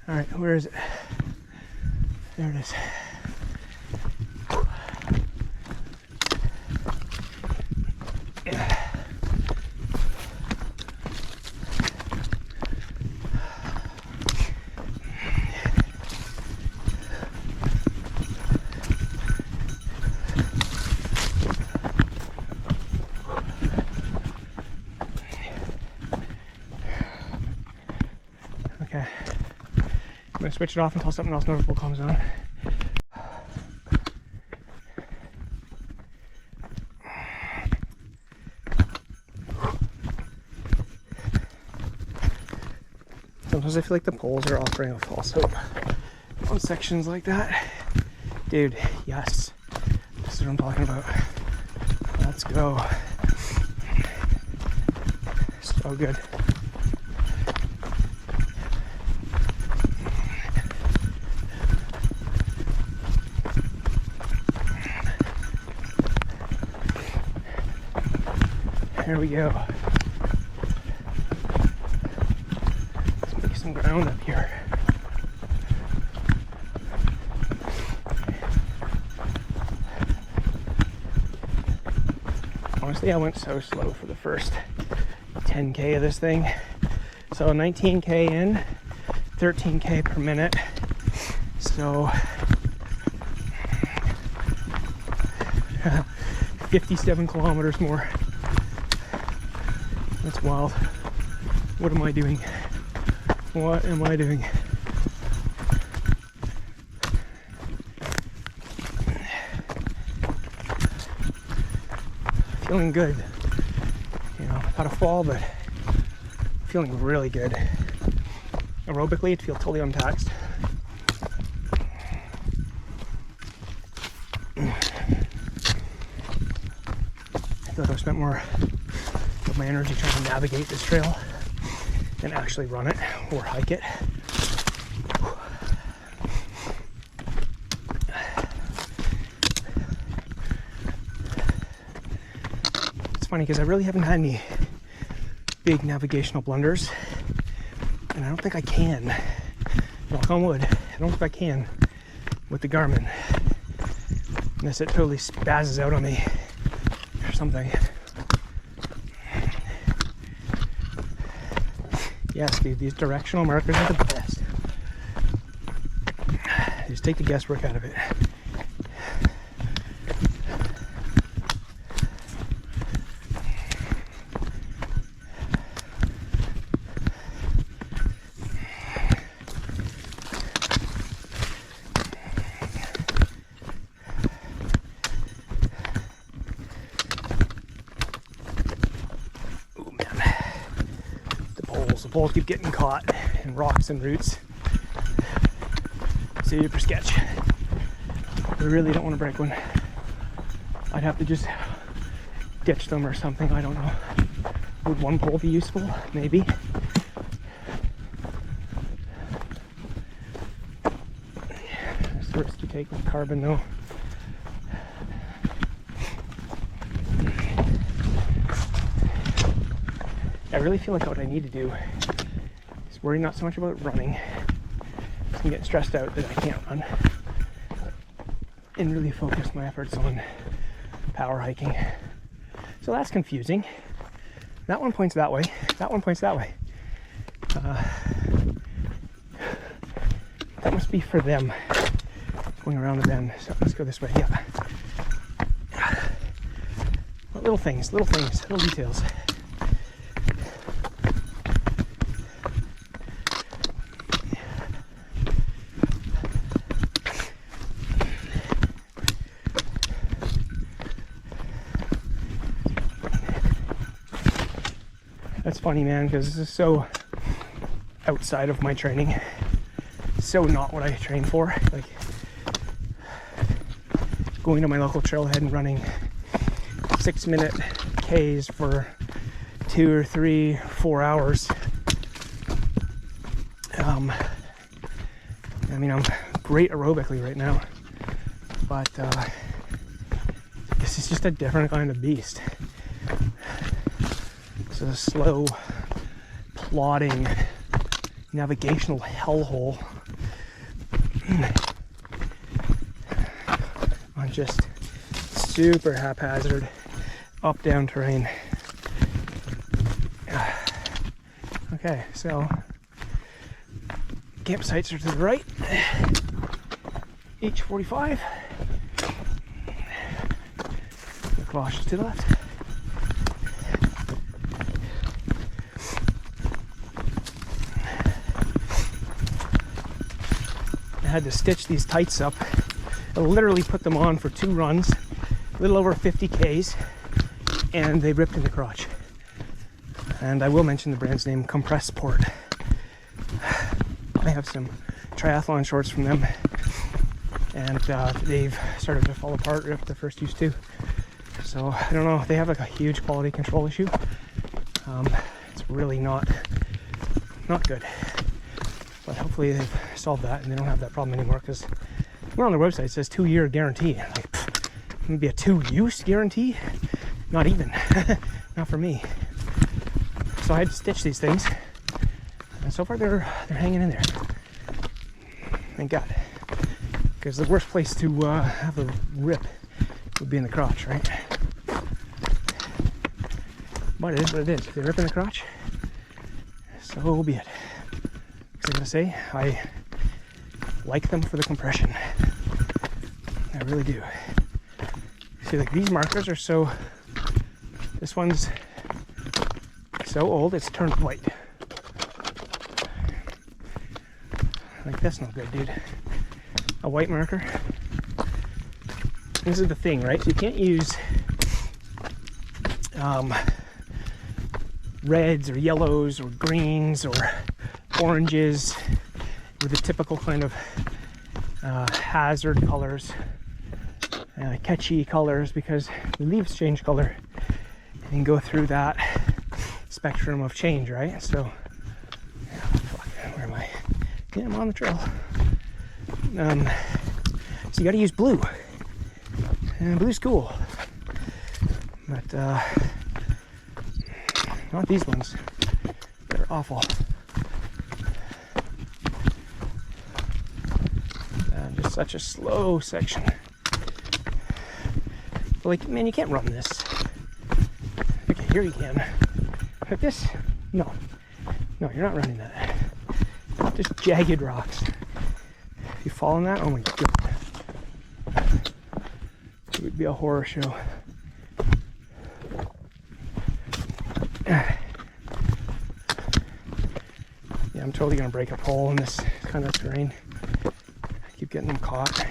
All right, where is it? There it is. Okay, I'm gonna switch it off until something else noticeable comes on. Sometimes I feel like the poles are offering a false hope on sections like that. Dude, yes, this is what I'm talking about. Let's go. So good. There we go. Let's make some ground up here. Honestly, I went so slow for the first 10K of this thing. So 19K in, 13K per minute. So 57 kilometers more. That's wild. What am I doing? What am I doing? Feeling good. You know, I've had a fall, but feeling really good. Aerobically, it feels totally untaxed. I feel like I've spent more of my energy trying to navigate this trail than actually run it or hike it. It's funny because I really haven't had any big navigational blunders, and I don't think I can. Knock on wood, I don't think I can with the Garmin, unless it totally spazzes out on me or something. Yes, dude, these directional markers are the best. Just take the guesswork out of it. The poles keep getting caught in rocks and roots. Super sketch. We really don't want to break one. I'd have to just ditch them or something, I don't know. Would one pole be useful? Maybe. It's the risk you take with carbon though. I really feel like what I need to do is worry not so much about running. I'm getting stressed out that I can't run, and really focus my efforts on power hiking. So that's confusing. That one points that way. That one points that way. That must be for them going around the bend. So let's go this way. Yeah. Little things, little details. That's funny, man, because this is so outside of my training. So not what I train for. Like going to my local trailhead and running 6-minute Ks for 2 or 3, 4 hours. I mean, I'm great aerobically right now, but this is just a different kind of beast. It's a slow, plodding, navigational hellhole on just super haphazard up-down terrain. Okay, so campsites are to the right, each 45. The Cloche is to the left. I had to stitch these tights up. I literally put them on for 2 runs, a little over 50 Ks, and they ripped in the crotch. And I will mention the brand's name, Compressport. I have some triathlon shorts from them, and they've started to fall apart after the first use too. So I don't know, they have like a huge quality control issue. It's really not good. But hopefully they've solved that and they don't have that problem anymore, because we're on their website, it says 2-year guarantee. Like, maybe a 2-use guarantee? Not even. Not for me. So I had to stitch these things, and so far they're hanging in there. Thank God. Because the worst place to have a rip would be in the crotch, right? But it is what it is. If they rip in the crotch, so be it. Because I gotta say, I like them for the compression. I really do. See, like these markers are so... This one's so old, it's turned white. Like, that's not good, dude. A white marker. This is the thing, right? So you can't use reds or yellows or greens or oranges with the typical kind of hazard colors, catchy colors, because the leaves change color and go through that spectrum of change, right? So, fuck, where am I? Yeah, I'm on the trail. So you got to use blue, and blue's cool, but not these ones. They're awful. And just such a slow section. But like, man, you can't run this. Okay, here you can. Like this? No, you're not running that. Just jagged rocks. If you fall in that, oh my god, it would be a horror show. Yeah, I'm totally gonna break a pole in this kind of terrain. I keep getting them caught.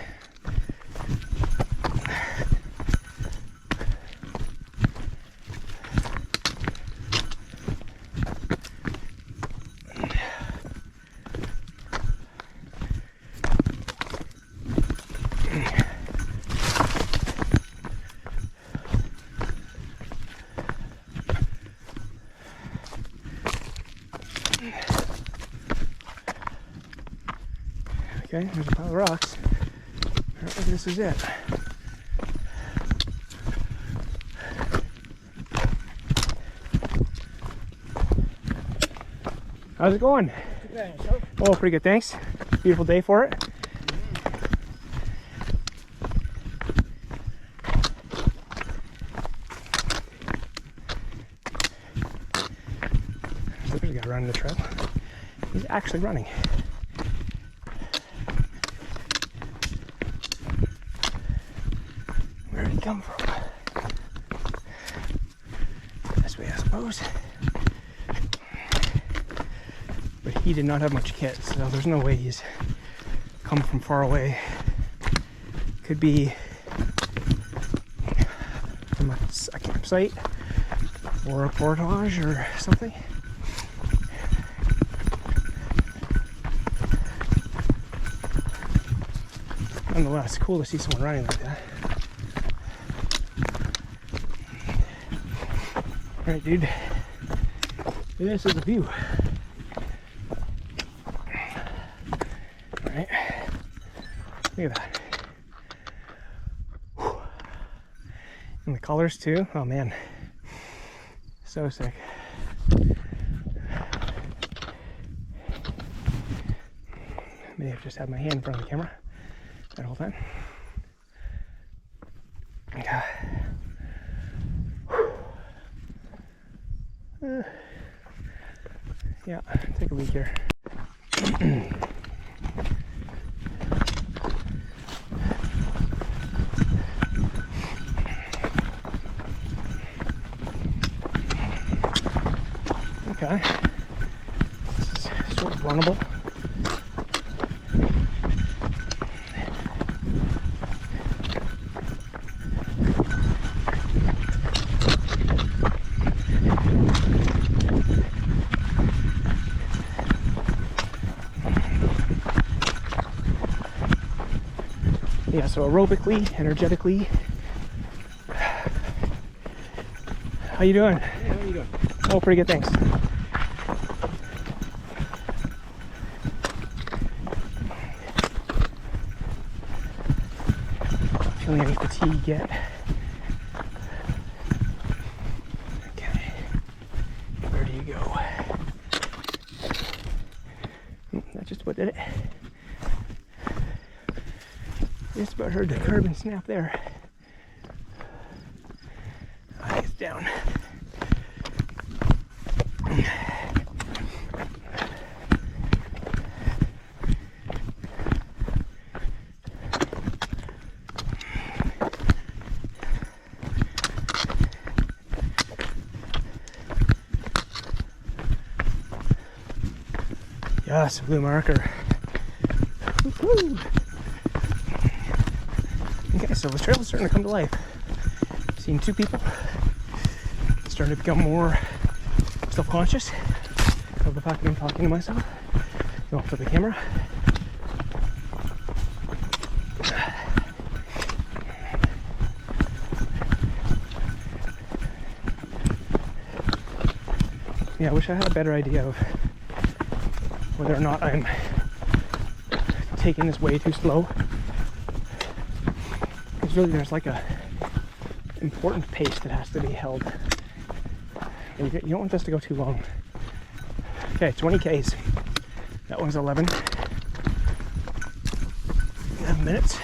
Okay, there's a pile of rocks. Apparently this is it. How's it going? Oh, pretty good, thanks. Beautiful day for it. So there's a guy running the trail. He's actually running. Where did he come from? This way, I suppose. But he did not have much kit, so there's no way he's come from far away. Could be from a campsite or a portage or something. Nonetheless, cool to see someone running like that. Alright, dude. This is the view. Alright. Look at that. Whew. And the colors too. Oh man. So sick. May have just had my hand in front of the camera that whole time. Okay. Yeah, take a week here. Okay. This is sort of runnable. Yeah, so aerobically, energetically. How you doing? Hey, how you doing? Oh, pretty good, thanks. Feeling any fatigue yet? Okay. Where do you go? That's just what did it. Just about heard the curb and snap there. I think it's down. Yes, blue marker. Woo-hoo. Okay, so the trail is starting to come to life. Seeing two people. Starting to become more self-conscious of the fact that I'm talking to myself. Go up to the camera. Yeah, I wish I had a better idea of whether or not I'm taking this way too slow. Because really there's like a important pace that has to be held. And you don't want this to go too long. Okay, 20 Ks. That one's 11 minutes.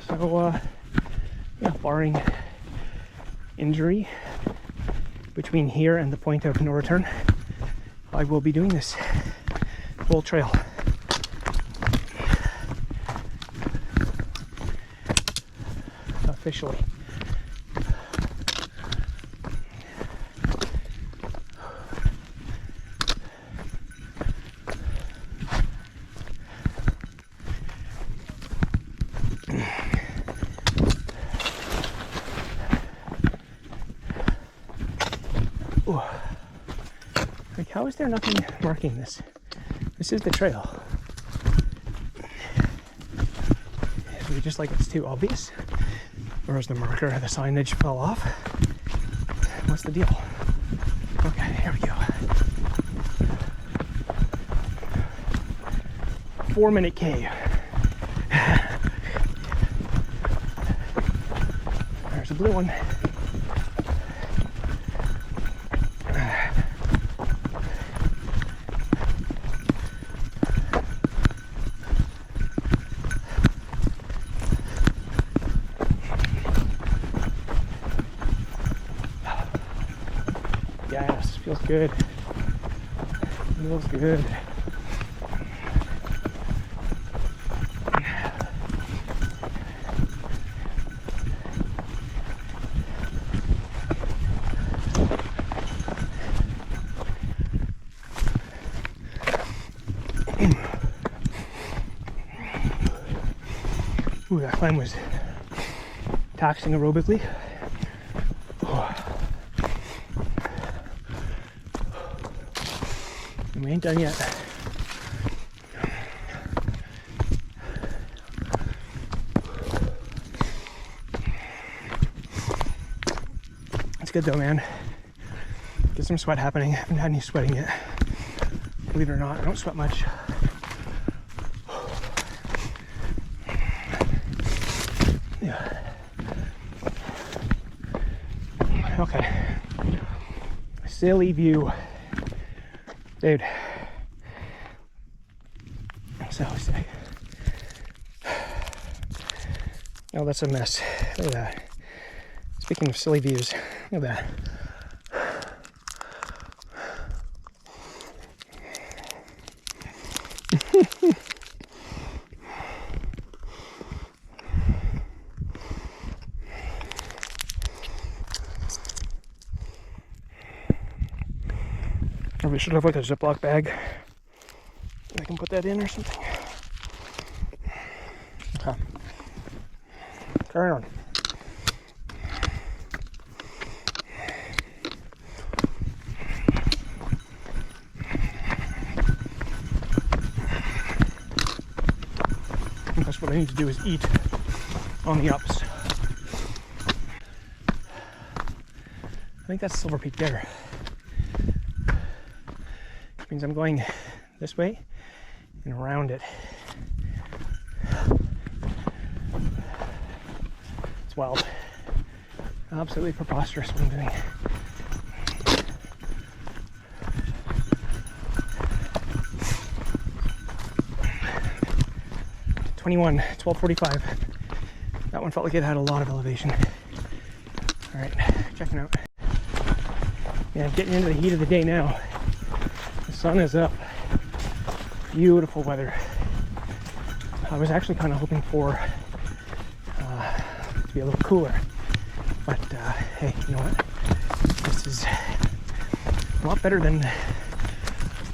So, yeah, barring injury between here and the point of no return, I will be doing this full trail. Officially. Like, how is there nothing marking this? This is the trail. Is it just like it's too obvious? Or is the marker, the signage fell off? What's the deal? Okay, here we go. 4 minute K. blue one. Yes, feels good. Feels good. Ooh, that climb was taxing aerobically. And we ain't done yet. It's good though, man. Get some sweat happening. I haven't had any sweating yet. Believe it or not, I don't sweat much. Yeah. Okay. Silly view. Dude. So sick. Oh, that's a mess. Look at that. Speaking of silly views, look at that. Probably should have like a Ziploc bag. I can put that in or something. Okay. Carry on. I guess what I need to do is eat on the ups. I think that's Silver Peak there. Means I'm going this way and around it. It's wild. Absolutely preposterous what I'm doing. $12.45. That one felt like it had a lot of elevation. Alright, checking out. Yeah, getting into the heat of the day now. The sun is up. Beautiful weather. I was actually kind of hoping for to be a little cooler, but hey, you know what? This is a lot better than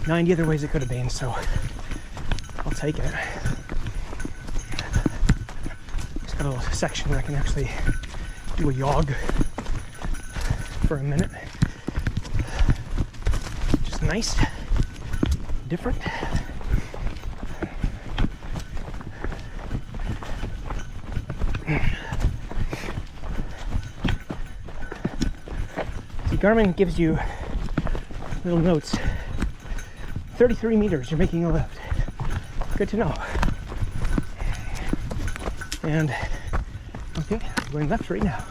90 other ways it could have been, so I'll take it. It's got a little section where I can actually do a jog for a minute. Just nice. Different. See, Garmin gives you little notes. 33 meters, you're making a left. Good to know. And okay, I'm going left right now.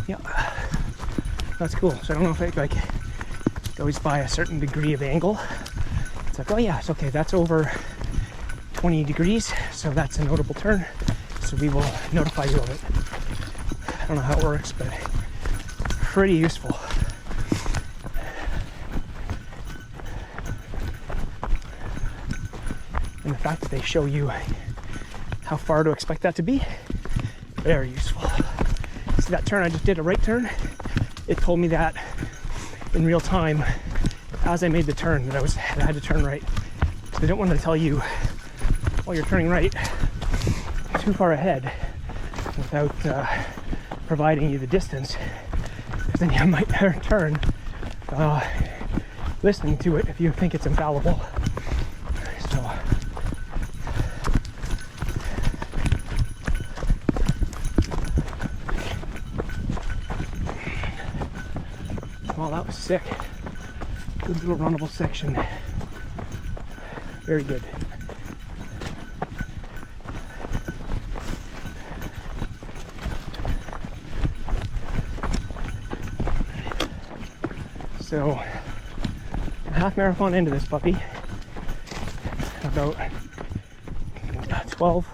Yeah, that's cool. So I don't know if it like goes by a certain degree of angle. It's like, oh yeah, it's okay, that's over 20 degrees, so that's a notable turn, so we will notify you of it. I don't know how it works, but pretty useful. And the fact that they show you how far to expect that to be, very useful. See that turn I just did, a right turn? It told me that in real time as I made the turn that I had to turn right. So they don't want to tell you while you're turning right too far ahead without providing you the distance, because then you might turn listening to it if you think it's infallible. So well, that was sick. Good little runnable section. Very good. So, a half marathon into this puppy, about 12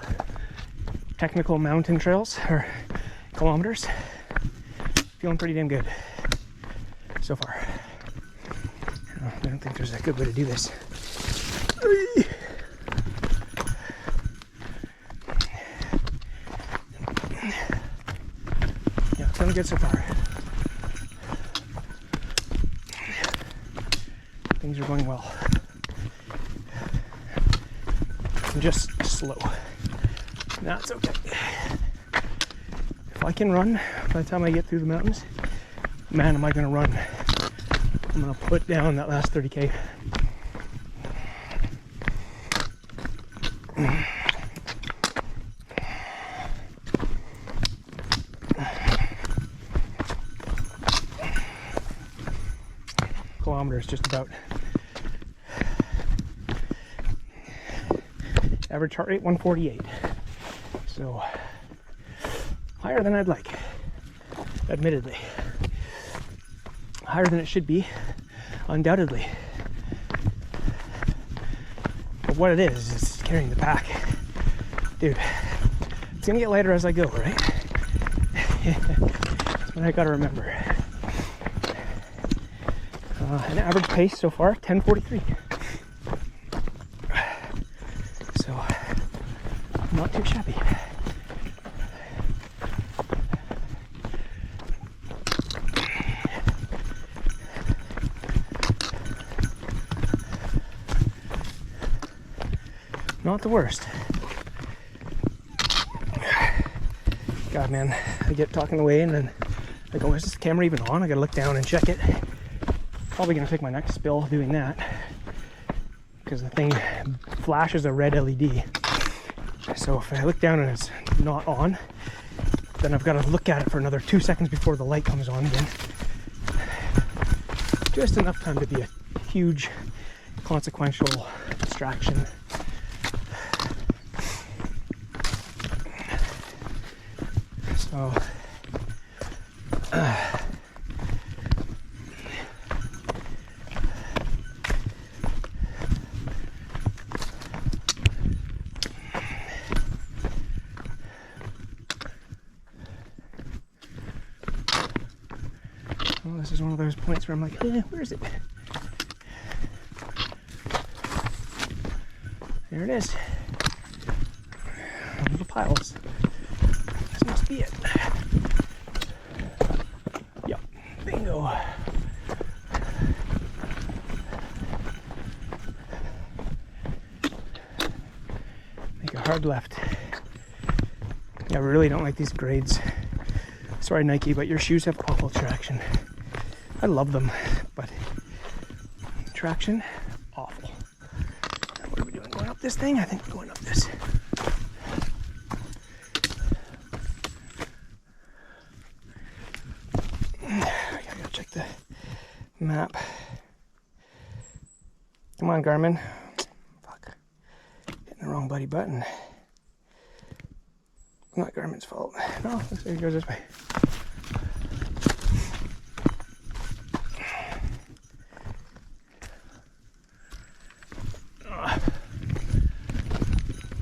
technical mountain trails, or kilometers. Feeling pretty damn good so far. I don't think there's a good way to do this. Yeah, feeling good so far. Things are going well. I'm just slow. That's okay. If I can run by the time I get through the mountains, man, am I gonna run. I'm gonna put down that last 30K. Kilometers, just about. Average heart rate 148. So higher than I'd like, admittedly. Higher than it should be, undoubtedly. But what it is carrying the pack. Dude, it's gonna get lighter as I go, right? That's what I gotta remember. An average pace so far, 10:43. So, not too shabby. Not the worst. God, man, I get talking away and then I go, is this camera even on? I gotta look down and check it. Probably gonna take my next spill doing that because the thing flashes a red LED. So if I look down and it's not on, then I've got to look at it for another 2 seconds before the light comes on again. Just enough time to be a huge consequential distraction. So well, this is one of those points where I'm like, where is it? There it is. Little piles. This must be it. Yep. Bingo. Make a hard left. Yeah, I really don't like these grades. Sorry, Nike, but your shoes have awful traction. I love them, but traction, awful. What are we doing? Going up this thing? I think we're going up this. I gotta check the map. Come on, Garmin. Fuck. Hitting the wrong bloody button. Not Garmin's fault. No, looks like it goes this way.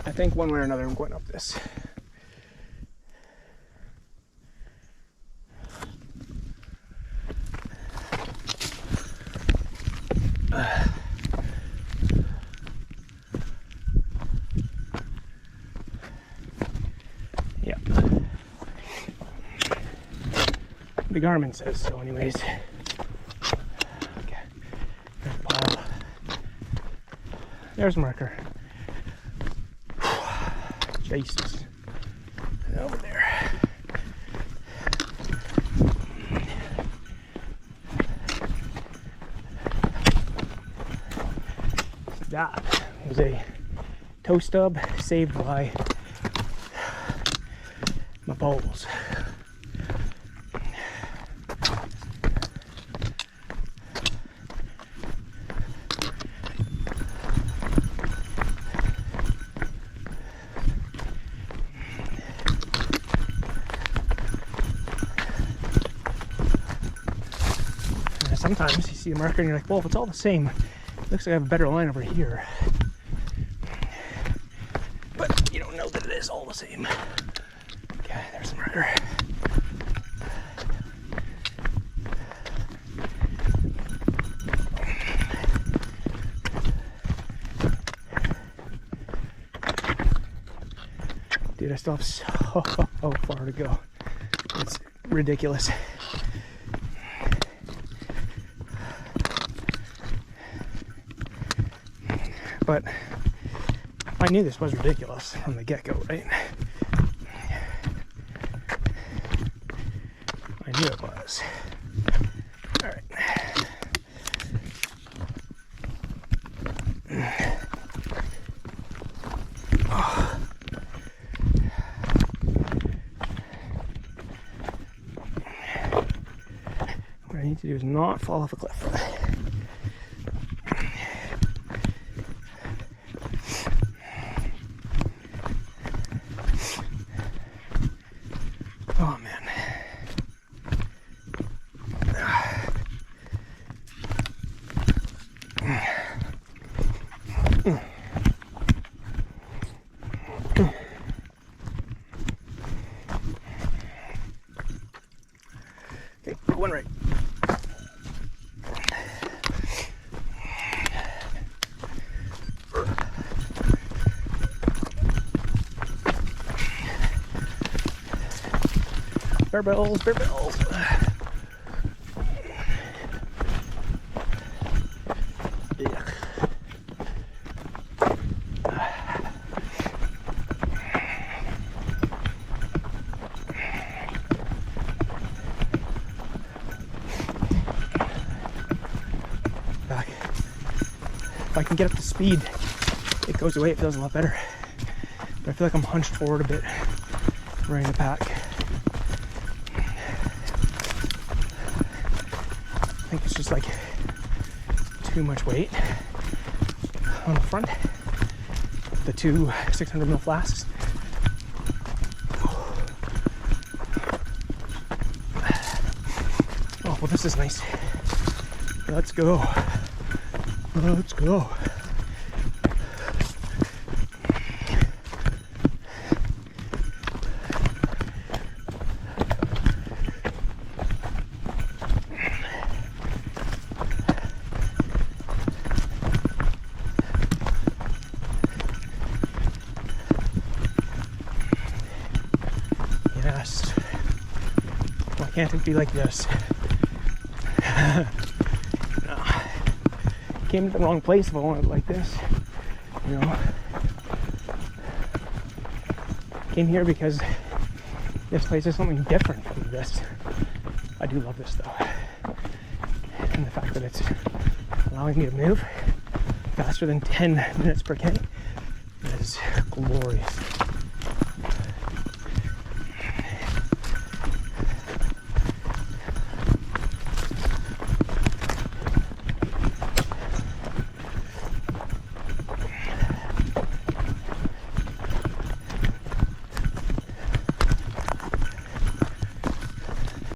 I think one way or another I'm going up this. Yeah. The Garmin says so anyways. Okay. There's a pile. There's a marker. Jesus. Over there. That was a toe stub saved by my balls. sometimes you see a marker and you're like, well, if it's all the same, it looks like I have a better line over here. But you don't know that it is all the same. Okay, there's the marker. Dude, I still have so far to go. It's ridiculous. But I knew this was ridiculous from the get-go, right? I knew it was. All right. Oh. What I need to do is not fall off a cliff. Oh man. Okay, one right. Barbells, barbells. Yeah. Back. If I can get up to speed, it goes away, it feels a lot better. But I feel like I'm hunched forward a bit, running the pack. I think it's just like too much weight on the front. The two 600 ml flasks. Oh, well, this is nice. Let's go. Let's go. Yes. Why can't it be like this? No. Came to the wrong place if I wanted it like this. You know. Came here because this place is something different from this. I do love this though. And the fact that it's allowing me to move faster than 10 minutes per K is glorious.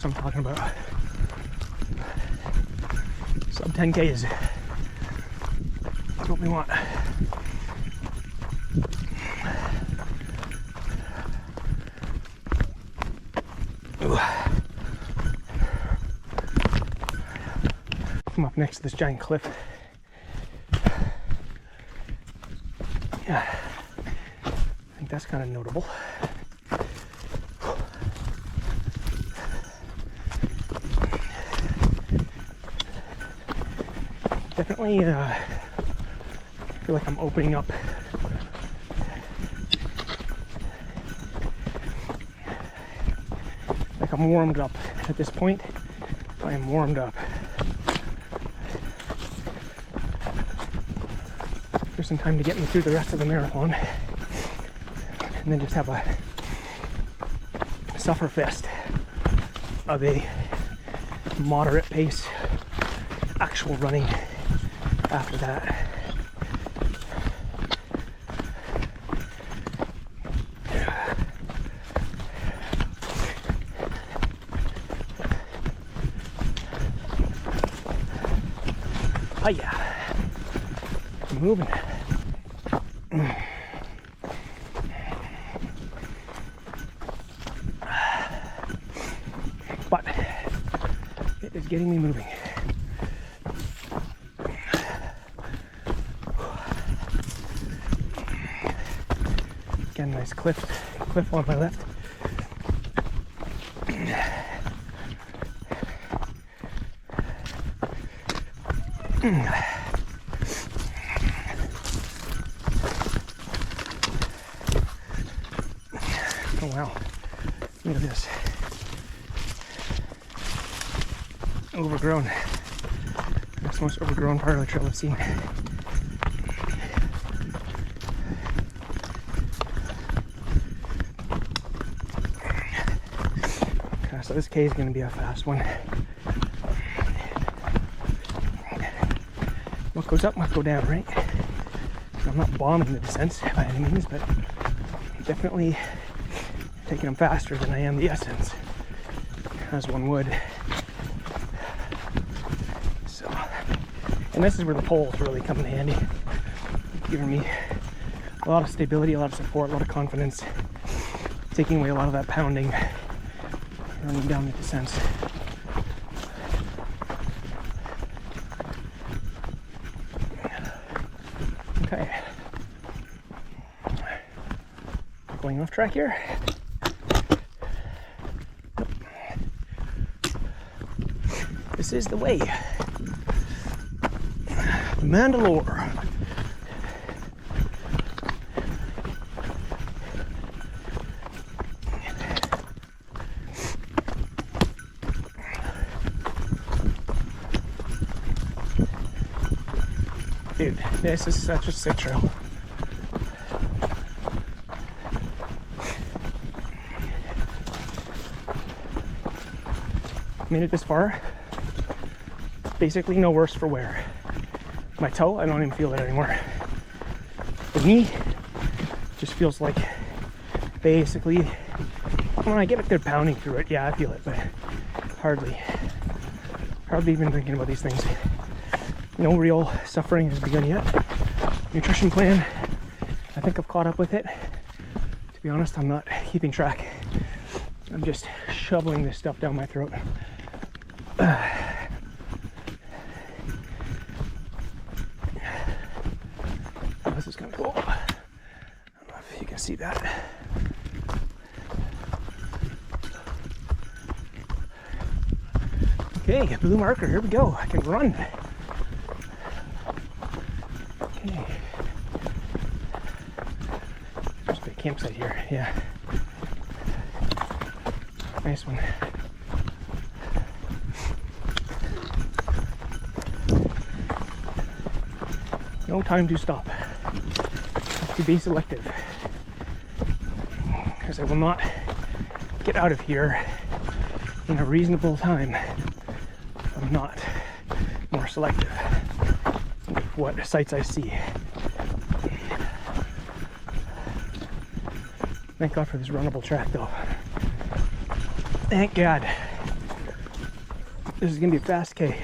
I'm talking about sub 10K is what we want. Ooh. I'm up next to this giant cliff. Yeah, I think that's kind of notable. Definitely feel like I'm opening up. Like I'm warmed up at this point. I am warmed up. There's some time to get me through the rest of the marathon. And then just have a suffer fest of a moderate pace actual running after that. Oh yeah. I'm moving. But it is getting me moving. Again, nice cliff on my left. Oh wow, look at this. Overgrown. That's the most overgrown part of the trail I've seen. Okay, so this K is going to be a fast one. What goes up must go down, right? I'm not bombing the descents by any means, but definitely taking them faster than I am the ascents, as one would. So, and this is where the poles really come in handy, giving me a lot of stability, a lot of support, a lot of confidence, taking away a lot of that pounding, running down the descents. Okay, going off track here. This is the way. Mandalore. Dude, this is such a sick trail. Made it this far. Basically no worse for wear. My toe, I don't even feel it anymore. The knee just feels like basically, when I get a good pounding through it, yeah, I feel it, but hardly even thinking about these things. No real suffering has begun yet. Nutrition plan, I think I've caught up with it. To be honest, I'm not keeping track. I'm just shoveling this stuff down my throat. This is kind of cool. I don't know if you can see that. Okay, blue marker, here we go. I can run. Okay. There's a campsite here, yeah. Nice one. No time to stop. Have to be selective, because I will not get out of here in a reasonable time. I'm not more selective with what sights I see. Thank God for this runnable track though. Thank God. This is gonna be a fast K.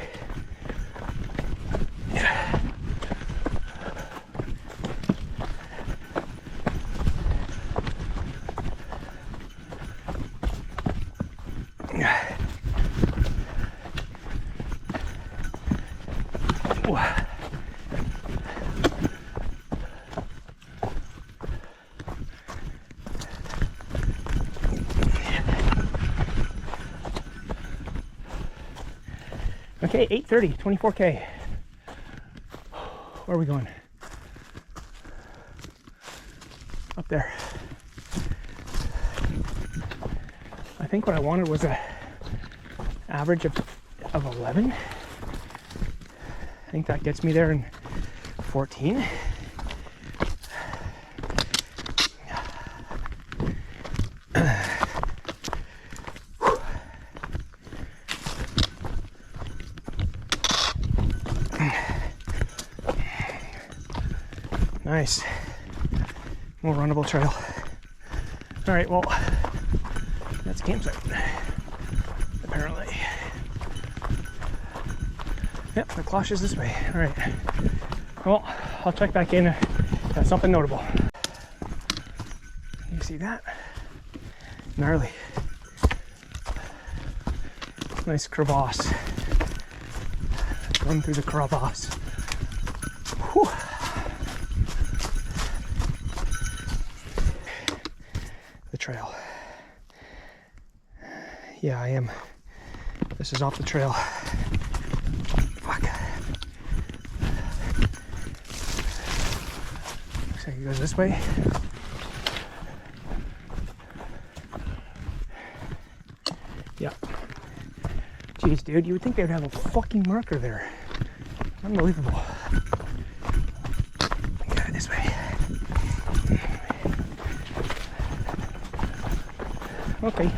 Okay, 8:30, 24K. Where are we going? Up there. I think what I wanted was a average of 11. I think that gets me there in 14. Nice. More runnable trail. All right, well, that's campsite, apparently. Yep, the Cloche is this way. All right. Well, I'll check back in. That's something notable. You see that? Gnarly. Nice crevasse. Run through the crevasse. Whew. The trail. Yeah, I am. This is off the trail. Fuck. Looks like it goes this way. Yeah. Jeez, dude, you would think they would have a fucking marker there. Unbelievable. Go this way. Okay.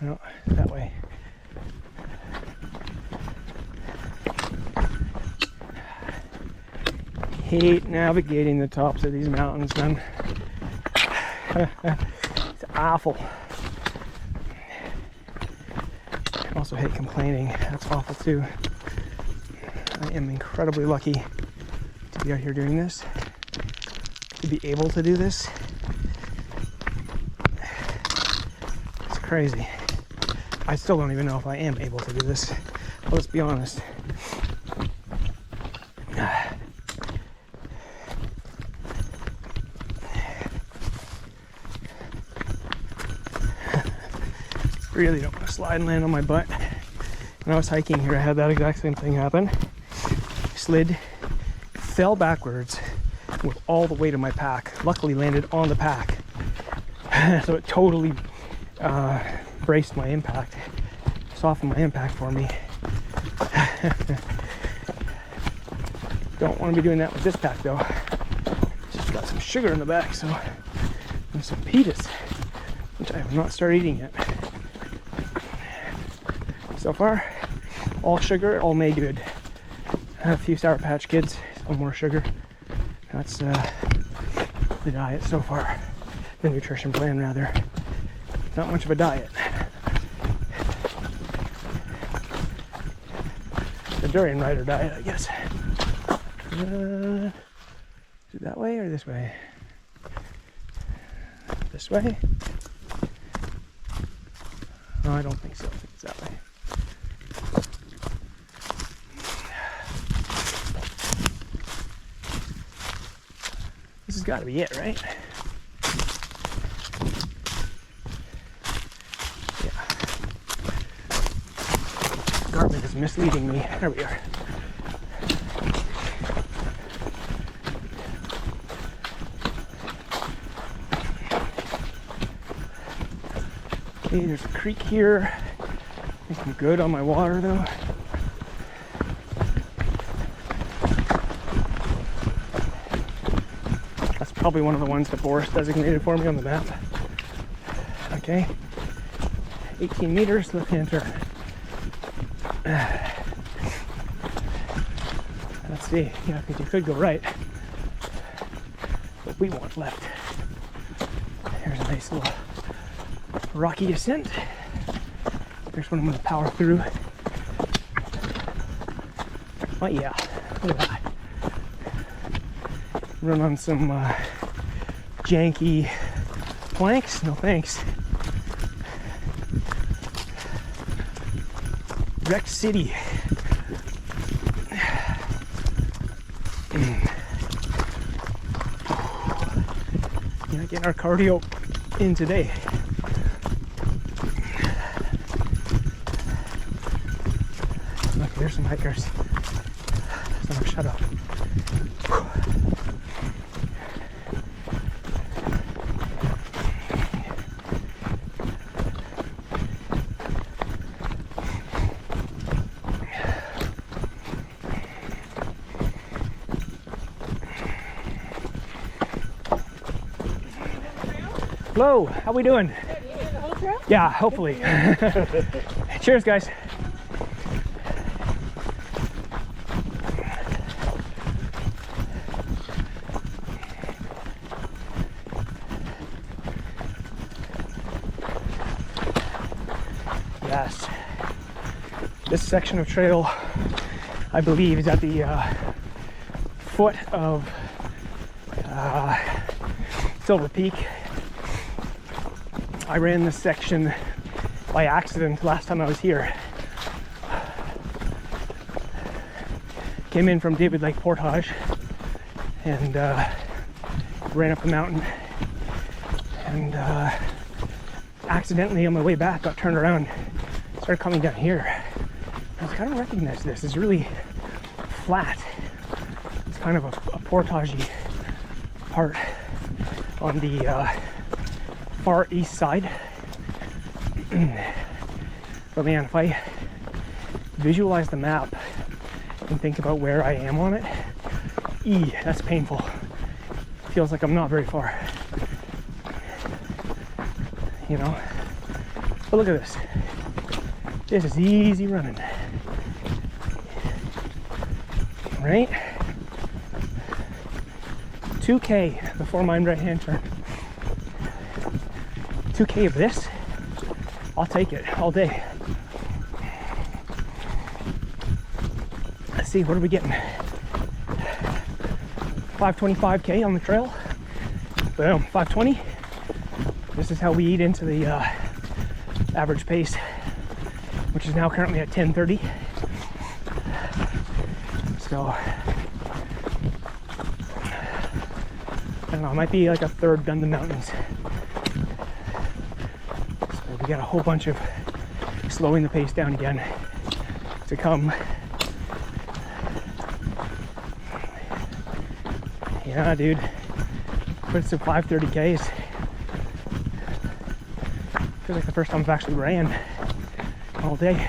No, that way. Hate navigating the tops of these mountains, man. It's awful. I also hate complaining. That's awful too. I am incredibly lucky to be out here doing this, to be able to do this. It's crazy. I still don't even know if I am able to do this. Let's be honest. Really don't want to slide and land on my butt. When I was hiking here, I had that exact same thing happen. Slid, fell backwards with all the weight of my pack. Luckily landed on the pack. So it totally braced my impact, softened my impact for me. Don't want to be doing that with this pack though. Just got some sugar in the back, so, and some pitas, which I have not started eating yet. So far, all sugar, all made good. A few Sour Patch Kids, some more sugar. That's the diet so far. The nutrition plan, rather. Not much of a diet. The Durian Rider diet, I guess. Is it that way or this way? This way? No, I don't think so. I think it's that way. This has got to be it, right? Yeah. Garmin is misleading me. There we are. Okay, there's a creek here. I think I'm good on my water though. That's probably one of the ones that Boris designated for me on the map. Okay. 18 meters, left-hand turn. Let's see. Yeah, because you could go right. But we want left. Here's a nice little rocky ascent. There's one I'm going to power through. Oh yeah, look at that. Run on some janky planks? No thanks. Wreck City. Yeah, getting our cardio in today. Look, there's some hikers. So shut up. Hello, how we doing? Yeah, hopefully. Cheers, guys. Yes. This section of trail, I believe, is at the foot of Silver Peak. I ran this section by accident last time I was here. Came in from David Lake Portage and ran up the mountain, and accidentally on my way back got turned around, started coming down here. I was like, I don't recognize this. It's really flat. It's kind of a portagey part on the far east side. But man, if I visualize the map and think about where I am on it, that's painful. Feels like I'm not very far, you know. But look at this. This is easy running, right? 2K before my right hand turn. 2K of this, I'll take it all day. Let's see, what are we getting? 525K on the trail. Boom, 520. This is how we eat into the average pace, which is now currently at 10:30. So, I don't know, it might be like a third done the mountains. We got a whole bunch of slowing the pace down again to come. Yeah, dude. But it's at 530Ks. Feels like the first time I've actually ran all day.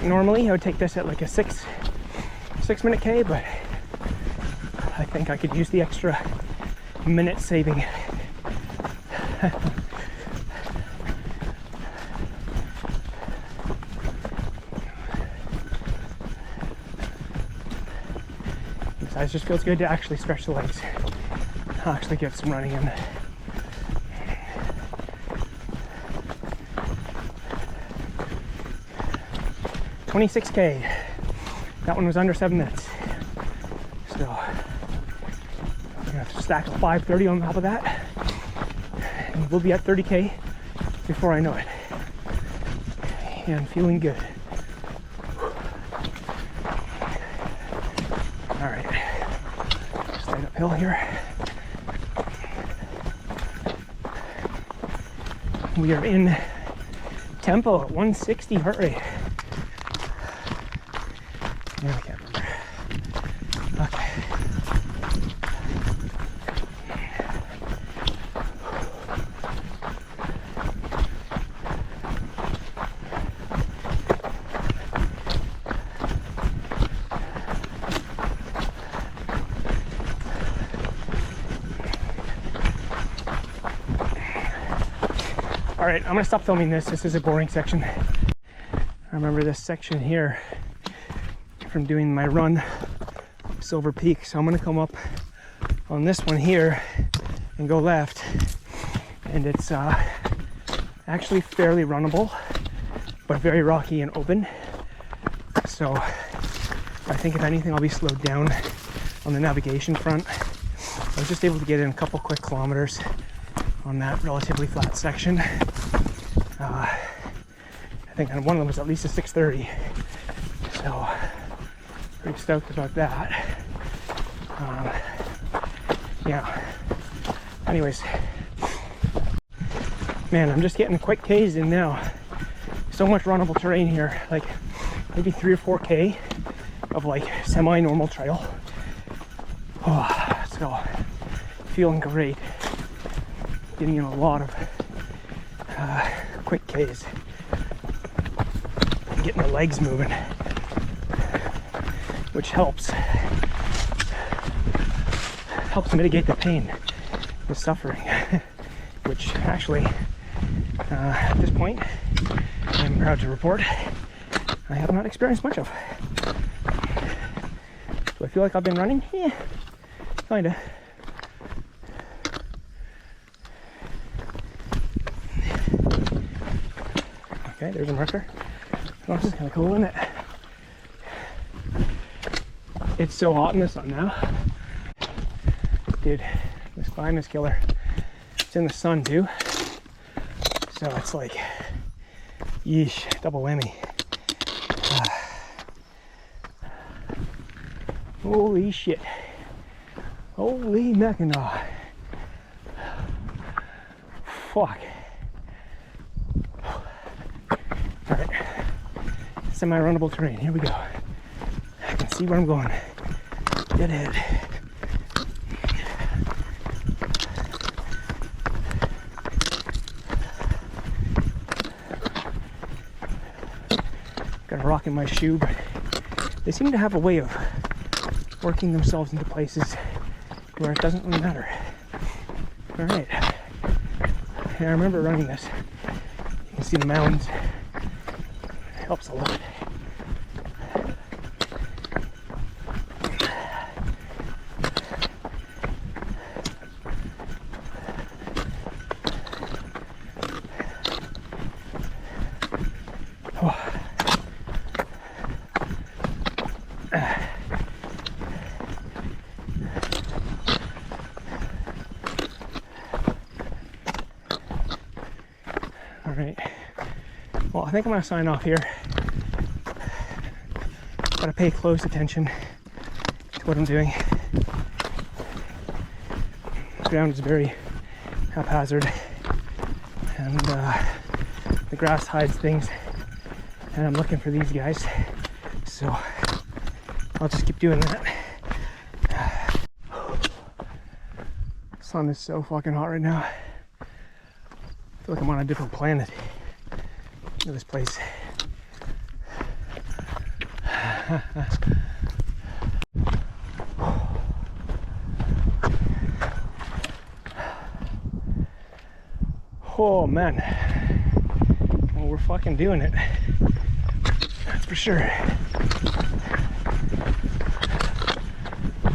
Normally I would take this at like a 6 minute K, but I think I could use the extra minute saving. Besides, it just feels good to actually stretch the legs, actually get some running in. 26K. That one was under 7 minutes. So I'm gonna have to stack a 5:30 on top of that, and we'll be at 30K before I know it. And feeling good. All right, straight uphill here. We are in tempo at 160 heart rate. Yeah, I can't remember. Okay. All right, I'm gonna stop filming this. This is a boring section. I remember this section here from doing my run Silver Peak, so I'm gonna come up on this one here and go left, and it's actually fairly runnable but very rocky and open, so I think if anything I'll be slowed down on the navigation front. I was just able to get in a couple quick kilometers on that relatively flat section. I think one of them was at least a 6:30, so pretty stoked about that. Yeah. Anyways, Man, I'm just getting a quick K's in now. So much runnable terrain here, like maybe 3 or 4K of like semi-normal trail. Oh, let's go. Feeling great. Getting in a lot of quick K's. Getting the legs moving, which helps mitigate the pain, the suffering, which actually at this point I'm proud to report I have not experienced much of. Do I feel like I've been running? Yeah, kinda. Okay, there's a marker. Oh, this is kind of cool, isn't it? It's so hot in the sun now. Dude, this climb is killer. It's in the sun too. So it's like, yeesh, double whammy. Holy shit. Holy Mackinaw. Fuck. Alright. Semi-runnable terrain. Here we go. I can see where I'm going. Dead ahead. Got a rock in my shoe, but they seem to have a way of working themselves into places where it doesn't really matter. Alright. I remember running this. You can see the mountains. It helps a lot. Alright, well, I think I'm going to sign off here. Got to pay close attention to what I'm doing. The ground is very haphazard, and the grass hides things, and I'm looking for these guys, so I'll just keep doing that. The sun is so fucking hot right now. I feel like I'm on a different planet. Look at this place. Oh man. Well, we're fucking doing it. That's for sure.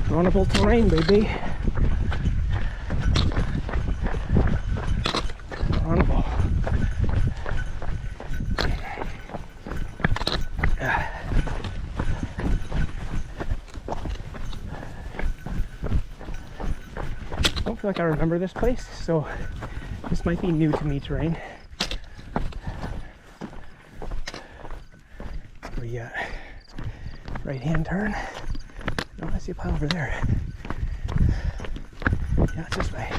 Runnable terrain, baby. Runnable. I don't feel like I remember this place, so this might be new to me terrain. We right hand turn. Oh, I see a pile over there. Yeah, it's this way.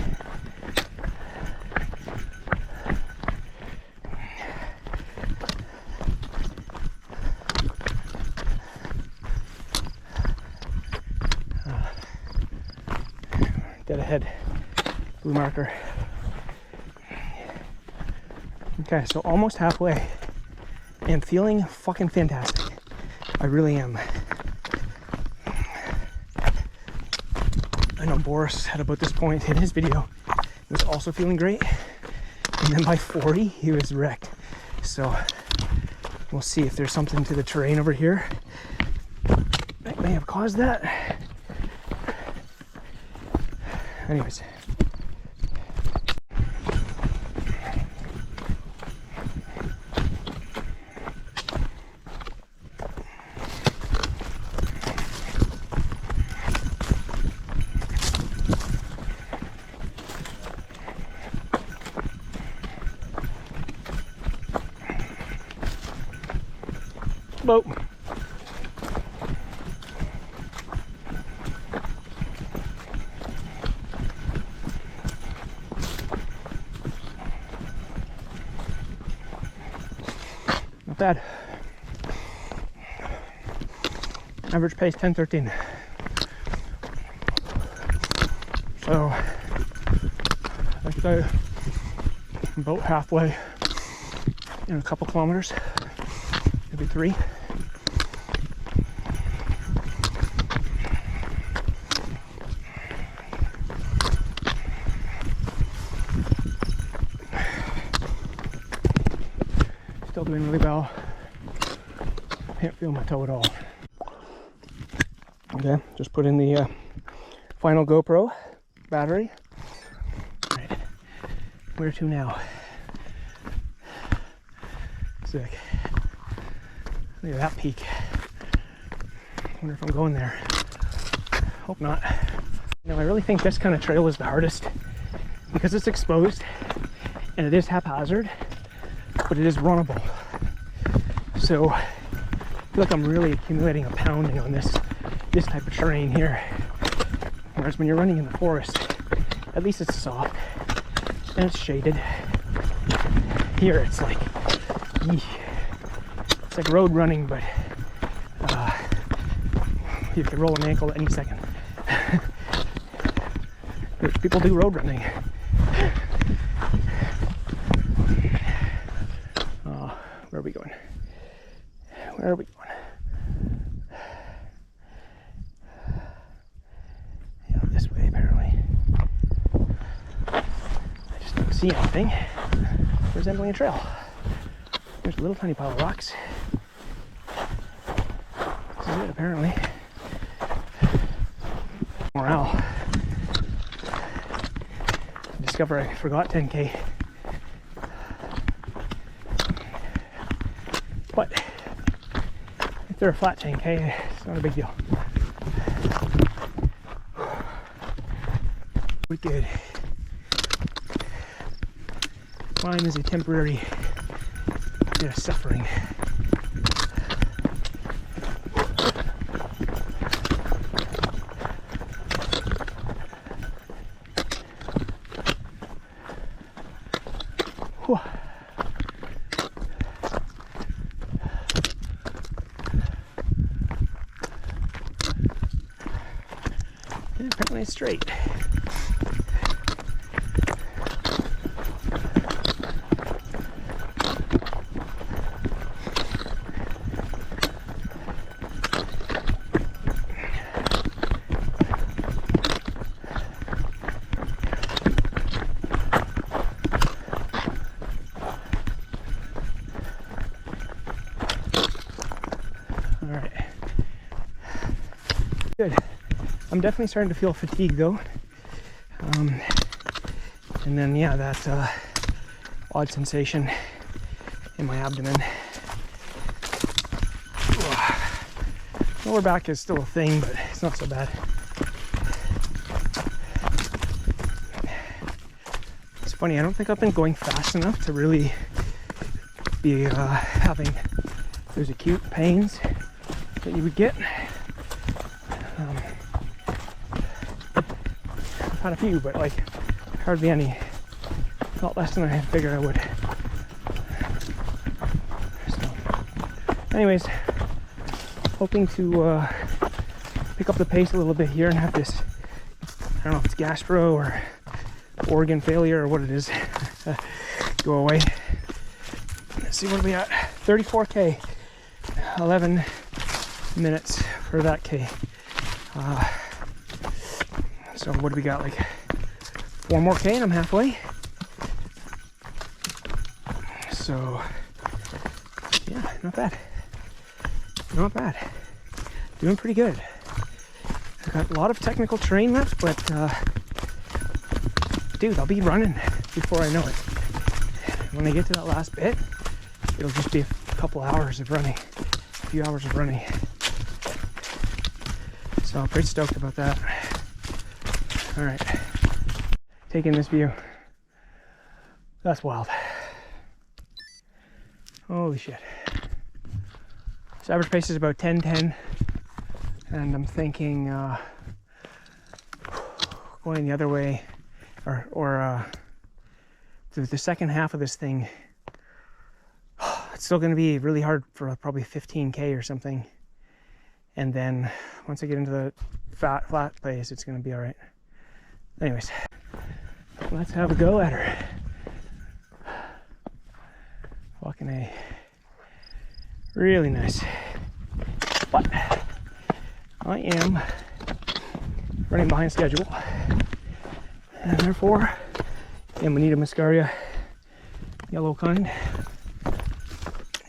Dead ahead. Blue marker. Okay, so almost halfway. And feeling fucking fantastic. I really am. I know Boris had about this point in his video. He was also feeling great. And then by 40, he was wrecked. So we'll see if there's something to the terrain over here that may have caused that. Anyways. Boat. bad. Average pace 10:13. So like about halfway in a couple kilometers, maybe 3. Still doing really well. Can't feel my toe at all. Okay, just put in the final GoPro battery. All right, where to now? Sick. Look at that peak. Wonder if I'm going there. Hope not. You know, I really think this kind of trail is the hardest because it's exposed and it is haphazard, but it is runnable. So I feel like I'm really accumulating a pounding on this type of terrain here. Whereas when you're running in the forest, at least it's soft and it's shaded. Here it's like, it's like road running, but you could roll an ankle at any second. Which people do road running. Where are we going? Where are we going? Yeah, this way apparently. I just don't see anything resembling a trail. There's a little tiny pile of rocks. This is it apparently. Morale. Discover I forgot 10K. But if they're a flat 10K, it's not a big deal. We're good. Climb is a temporary bit of suffering. Whew. And apparently it's straight. Good. I'm definitely starting to feel fatigue though. And then yeah, that odd sensation in my abdomen. Lower back is still a thing, but it's not so bad. It's funny, I don't think I've been going fast enough to really be having those acute pains that you would get. I've had a few, but like hardly any. A lot less than I figured I would. So, anyways, hoping to pick up the pace a little bit here and have this, I don't know if it's gastro or organ failure or what it is, go away. Let's see, what are we at? 34K, 11 minutes for that K. So what do we got, like 4 more K and I'm halfway. So yeah, not bad. Not bad. Doing pretty good. I've got a lot of technical terrain left, but dude, I'll be running before I know it. When I get to that last bit, it'll just be a couple hours of running, a few hours of running. So I'm pretty stoked about that. All right, taking this view. That's wild. Holy shit. So average pace is about 10:10, and I'm thinking going the other way, or the second half of this thing. it's still going to be really hard for probably 15K or something. And then once I get into the flat place, it's going to be all right. Anyways, let's have a go at her. Fucking A. Really nice. But I am running behind schedule. And therefore, Amanita muscaria, yellow kind.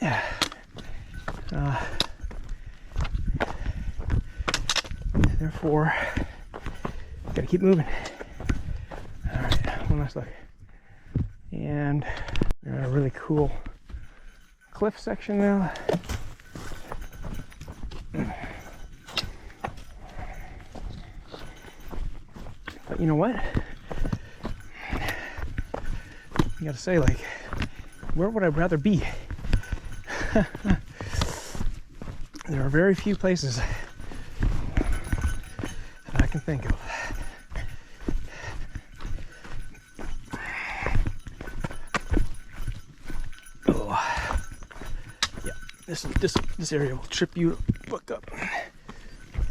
Yeah. Therefore, gotta keep moving. Alright, one last look. And we're at a really cool cliff section now. But you know what? You gotta say, like, where would I rather be? There are very few places that I can think of. Oh, yeah, this area will trip you the fuck up.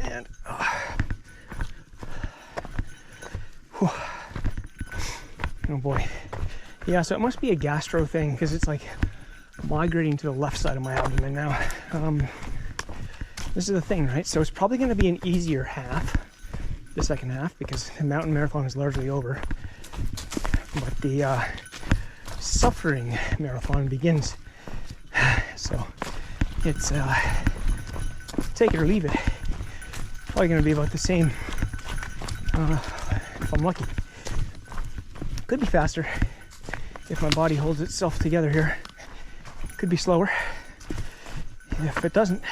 And oh boy. Yeah, so it must be a gastro thing because it's like migrating to the left side of my abdomen now. This is the thing, right? So it's probably going to be an easier half, the second half, because the mountain marathon is largely over. But the suffering marathon begins. So it's take it or leave it. Probably going to be about the same if I'm lucky. Could be faster if my body holds itself together here. Could be slower if it doesn't,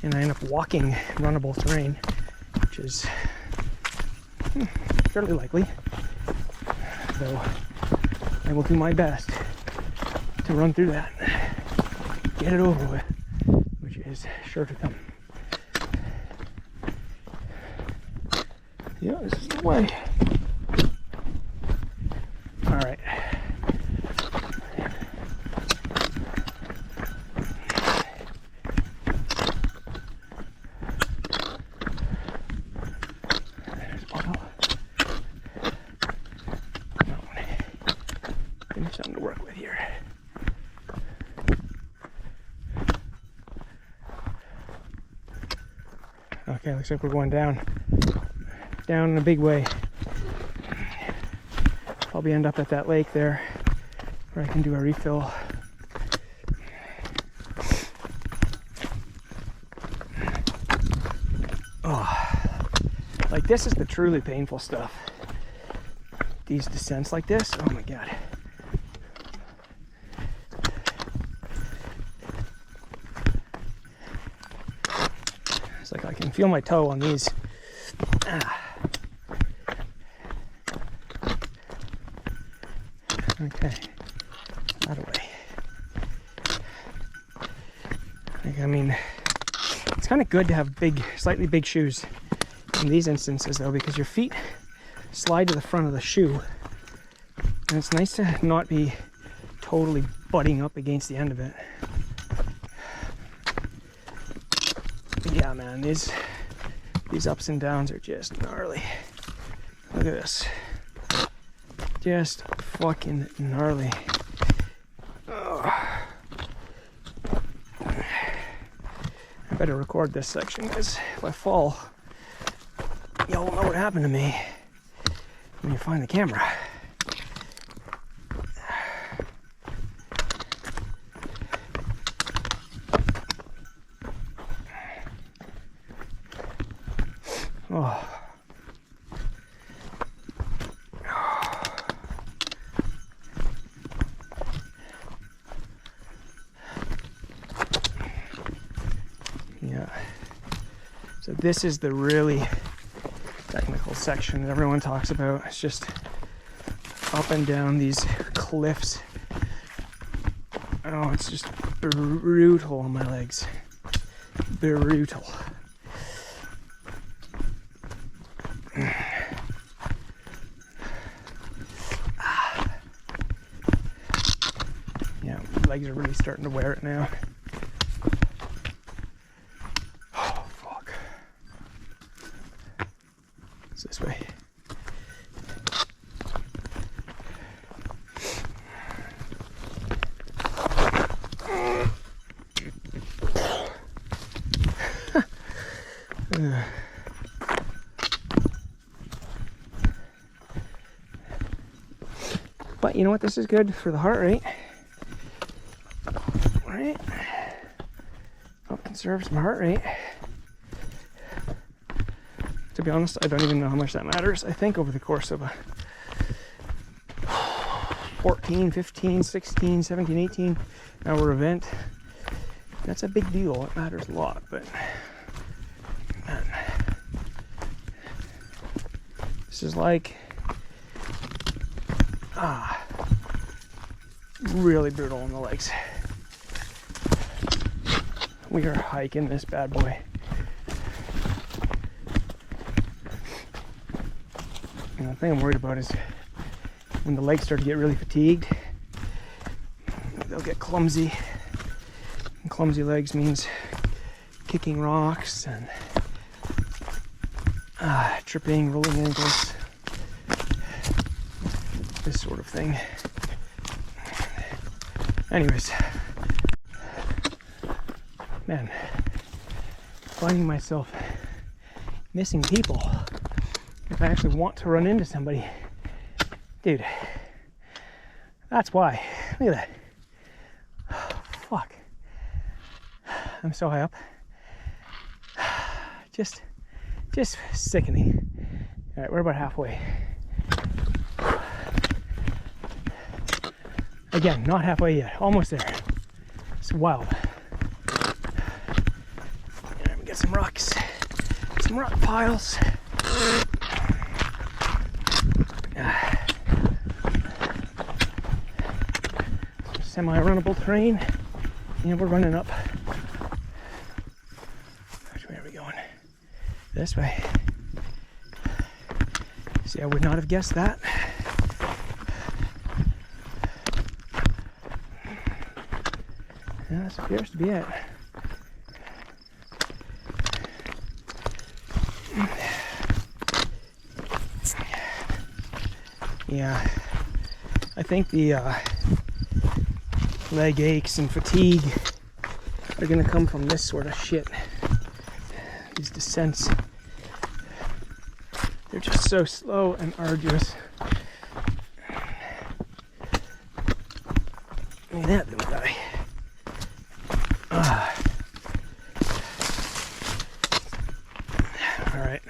and I end up walking runnable terrain, which is fairly likely, though I will do my best to run through that, get it over with, which is sure to come. Yeah, this is the way. All right. There's Bono. Give me something to work with here. Okay, looks like we're going down in a big way. Probably end up at that lake there where I can do a refill. Oh, like this is the truly painful stuff. These descents like this, oh my god. It's like I can feel my toe on these. Okay, out of the way. Like, I mean, it's kind of good to have slightly big shoes in these instances though, because your feet slide to the front of the shoe, and it's nice to not be totally butting up against the end of it. But yeah, man, these ups and downs are just gnarly. Look at this. Just fucking gnarly. Oh. I better record this section because if I fall, y'all will know what happened to me when you find the camera. Oh. So this is the really technical section that everyone talks about. It's just up and down these cliffs. Oh, it's just brutal on my legs. Brutal. legs are really starting to wear it now. Oh, fuck. It's this way. But you know what? This is good for the heart rate. Right? Help conserve some heart rate. To be honest, I don't even know how much that matters. I think over the course of a 14, 15, 16, 17, 18 hour event, that's a big deal. It matters a lot, but man, this is like really brutal on the legs. We are hiking this bad boy. And the thing I'm worried about is when the legs start to get really fatigued, they'll get clumsy. And clumsy legs means kicking rocks and tripping, rolling ankles, this sort of thing. Anyways, man, finding myself missing people if I actually want to run into somebody. Dude, that's why. Look at that. Fuck. I'm so high up. Just sickening. All right, we're about halfway. Again, not halfway yet. Almost there. It's wild. Let me get some rocks. Some rock piles. Semi-runnable terrain. And we're running up. Which way are we going? This way. See, I would not have guessed that. Yeah, this appears to be it. Yeah, I think the leg aches and fatigue are gonna come from this sort of shit. These descents, they're just so slow and arduous. Look at that little guy. All right.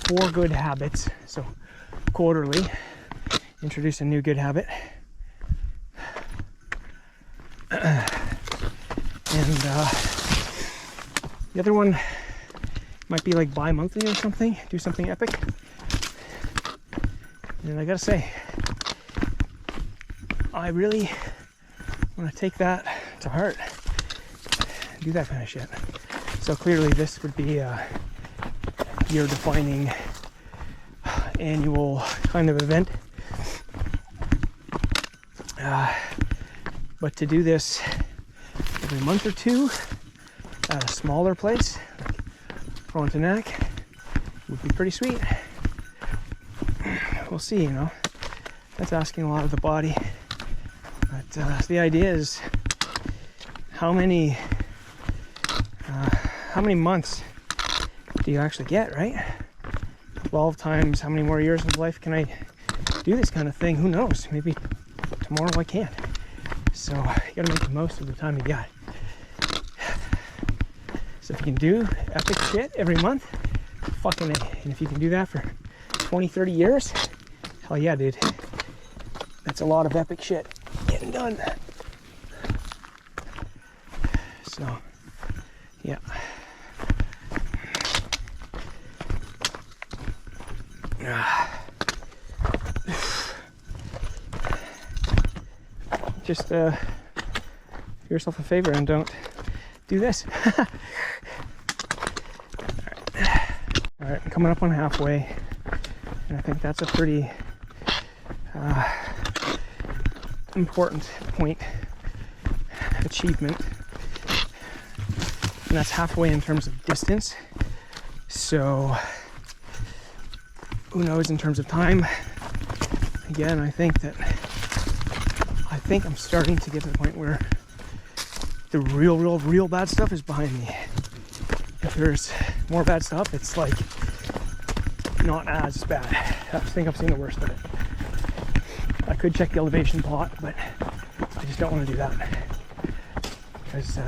Four good habits. So quarterly, introduce a new good habit. And the other one might be like bi-monthly or something. Do something epic. And I gotta say, I really want to take that to heart. Do that kind of shit. So clearly this would be a year-defining annual kind of event. But to do this every month or two at a smaller place, like Frontenac, would be pretty sweet. We'll see, you know. That's asking a lot of the body. But the idea is how many months do you actually get, right? 12 times how many more years of life can I do this kind of thing? Who knows? Maybe tomorrow I can. So you gotta make the most of the time you got. So if you can do epic shit every month, fucking A. And if you can do that for 20, 30 years, hell yeah, dude. That's a lot of epic shit getting done. So, yeah. Just do yourself a favor and don't do this. All right, I'm coming up on halfway, and I think that's a pretty important point achievement, and that's halfway in terms of distance. So who knows in terms of time. Again, I think I'm starting to get to the point where the real bad stuff is behind me. If there's more bad stuff, it's like not as bad. I think I've seen the worst of it. I could check the elevation plot, but I just don't want to do that, because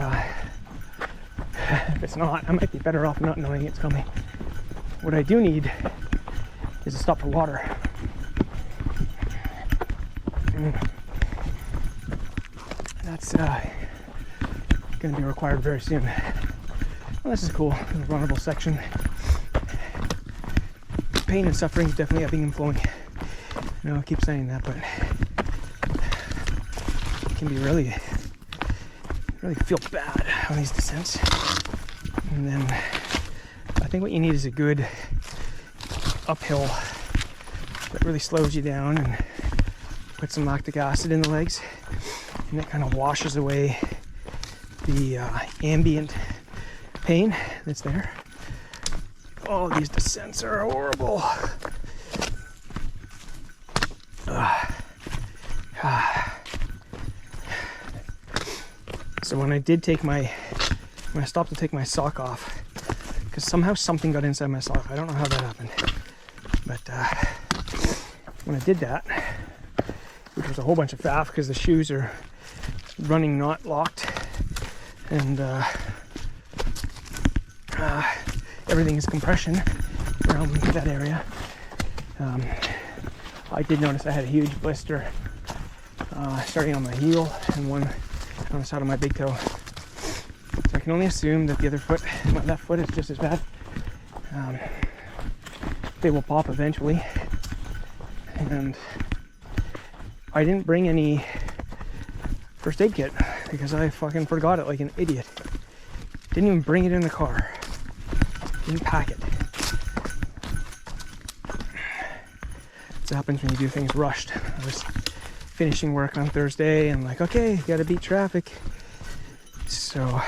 if it's not, I might be better off not knowing it's coming. What I do need is a stop for water. That's going to be required very soon. Well, this is cool, runnable section. Pain and suffering is definitely ebbing and flowing. You know, I keep saying that, but it can be really feel bad on these descents. And then I think what you need is a good uphill that really slows you down and puts some lactic acid in the legs, and it kind of washes away the ambient pain that's there. Oh, these descents are horrible. So when I stopped to take my sock off, because somehow something got inside my sock. I don't know how that happened, but when I did that, which was a whole bunch of faff because the shoes are running not locked, and everything is compression around that area. I did notice I had a huge blister starting on my heel and one on the side of my big toe. So I can only assume that the other foot, my left foot, is just as bad. They will pop eventually. And I didn't bring any first aid kit because I fucking forgot it like an idiot. Didn't even bring it in the car. Didn't pack it. That's what happens when you do things rushed. I was finishing work on Thursday and like, okay, gotta beat traffic. So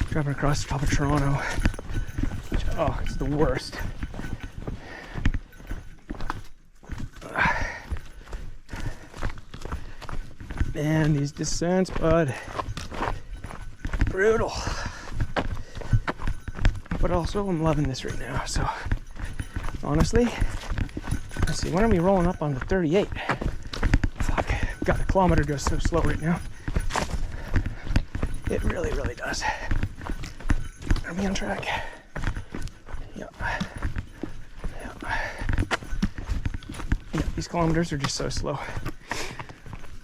driving across the top of Toronto, which, oh, it's the worst. Man, these descents, bud, brutal. But also, I'm loving this right now. So, honestly, let's see, when are we rolling up on the 38? Fuck, got the kilometer goes so slow right now. It really, really does. Are we on track? Yep. These kilometers are just so slow.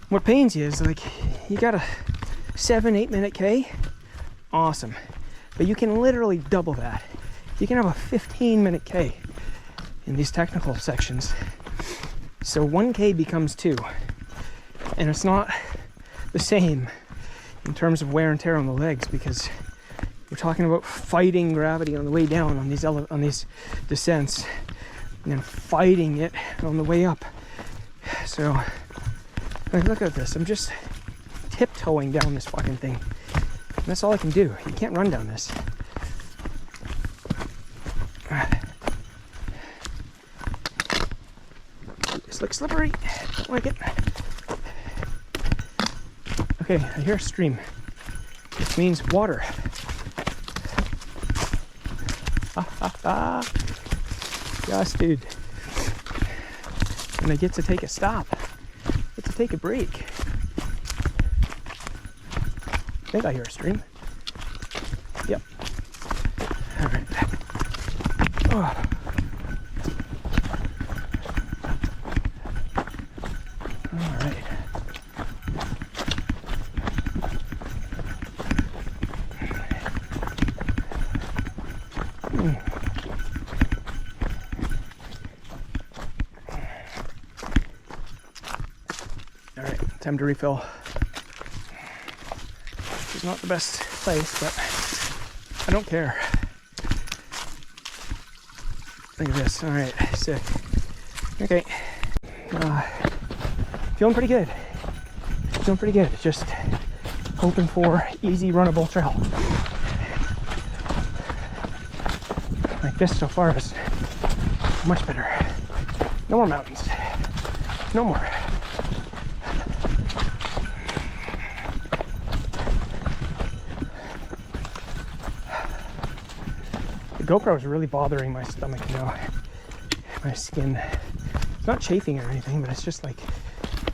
What pains you is like, you got a 7-8 minute K, awesome. But you can literally double that. You can have a 15-minute K in these technical sections. So 1K becomes 2. And it's not the same in terms of wear and tear on the legs, because we're talking about fighting gravity on the way down on these descents, and then fighting it on the way up. So, like, look at this. I'm just tiptoeing down this fucking thing. And that's all I can do. You can't run down this. It's like slippery. Don't like it. Okay, I hear a stream, which means water. Yes, dude. And I get to take a stop. Get to take a break. I think I hear a stream. Yep. All right. Oh. All right. All right, time to refill. It's not the best place, but I don't care. Look at this. All right, sick. Okay, Feeling pretty good. Feeling pretty good. Just hoping for easy runnable trail. Like this so far is much better. No more mountains. No more. The GoPro is really bothering my stomach now. My skin. It's not chafing or anything, but it's just like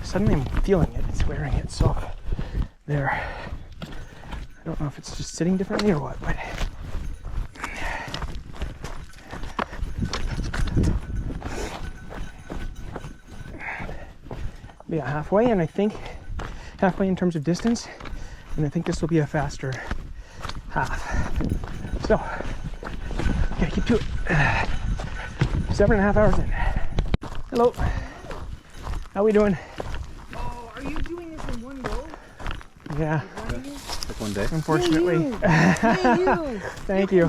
suddenly I'm feeling it. It's wearing it. So there. I don't know if it's just sitting differently or what, but yeah, halfway, and I think halfway in terms of distance, and I think this will be a faster half. So, gotta keep to it. 7.5 hours in. Hello. How we doing? Oh, are you doing this in one go? Yeah, Like one day. unfortunately. You. Thank you.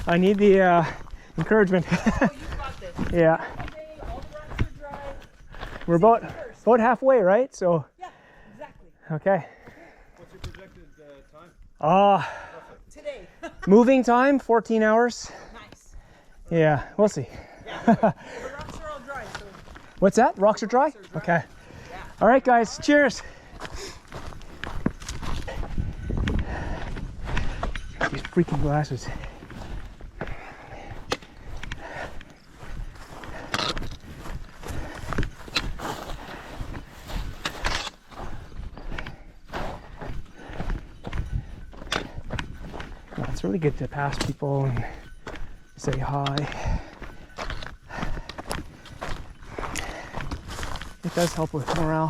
I need the encouragement. Oh, you got this. Yeah, Okay, all the rocks are dry. we're about halfway, right? So, Yeah, exactly. okay. What's your projected time? Today. Moving time, 14 hours. Nice. Yeah, we'll see. The rocks are all dry, so What's that? Rocks are dry? Okay. All right, guys. Cheers. These freaking glasses. Well, it's really good to pass people and say hi. It does help with morale,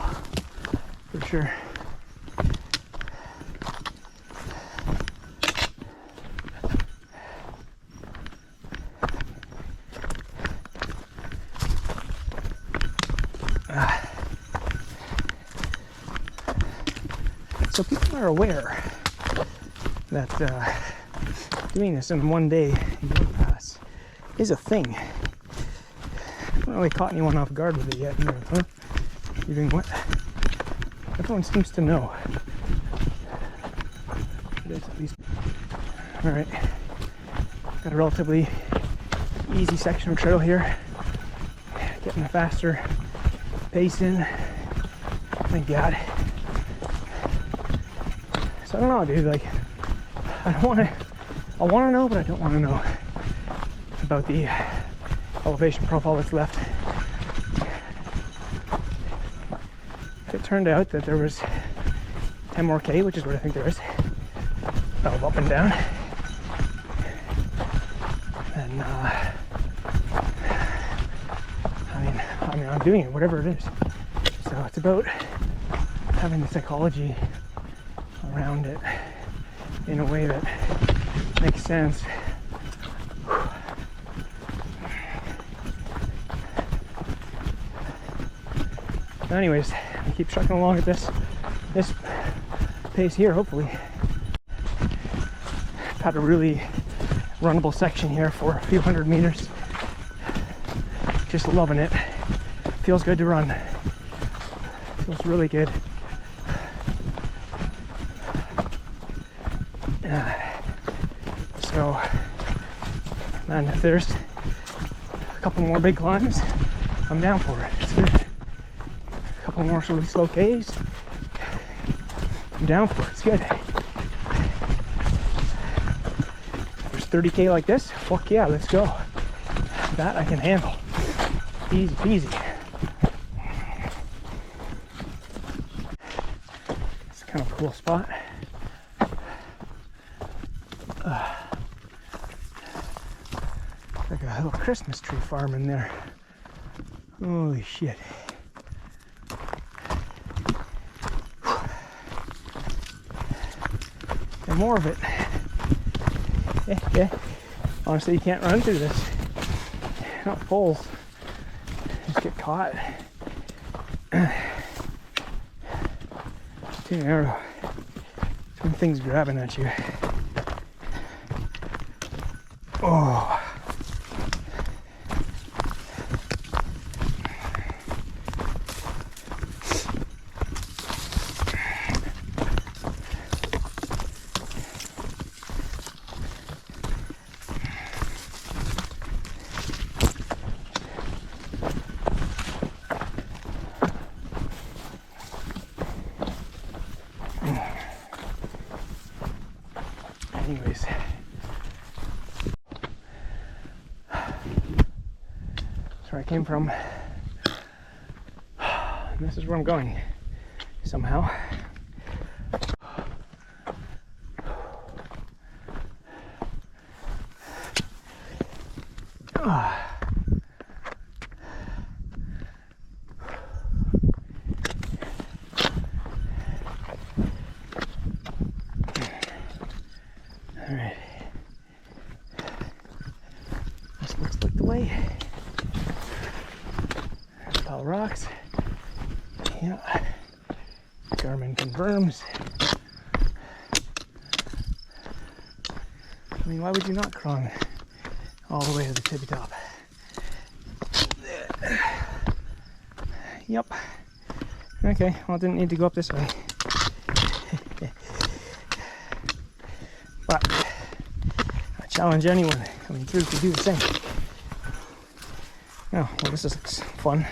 for sure. So people are aware that doing this in one day in Road Pass is a thing. I haven't really caught anyone off guard with it yet. Huh? You're doing what? Everyone seems to know. It is at least. All right. Got a relatively easy section of trail here. Getting a faster pace in. Thank God. So I don't know, dude. Like, I want to know, but I don't want to know about the elevation profile that's left. If it turned out that there was 10 more K, which is what I think there is, of up and down, then I mean, I'm doing it, whatever it is. So it's about having the psychology around it in a way that makes sense. Anyways, I keep trucking along at this pace here, hopefully. Had a really runnable section here for a few hundred meters. Just loving it. Feels good to run. Feels really good. So, man, if there's a couple more big climbs, I'm down for it. It's good. A couple more really slow Ks, I'm down for it. It's good. If there's 30K like this, fuck yeah, let's go. That I can handle. Easy peasy. It's kind of a cool spot. Like a little Christmas tree farm in there. Holy shit. And more of it. Yeah. Honestly, you can't run through this. Not poles. Just get caught. Too narrow. Some things grabbing at you. Oh. where I came from. And this is where I'm going, somehow. Alright. This looks like the way. There's a pile of rocks. Yeah. Garmin confirms. I mean, why would you not crawl all the way to the tippy top? Yep. Okay, well, I didn't need to go up this way. But I challenge anyone coming through to do the same. Oh, well, this looks fun.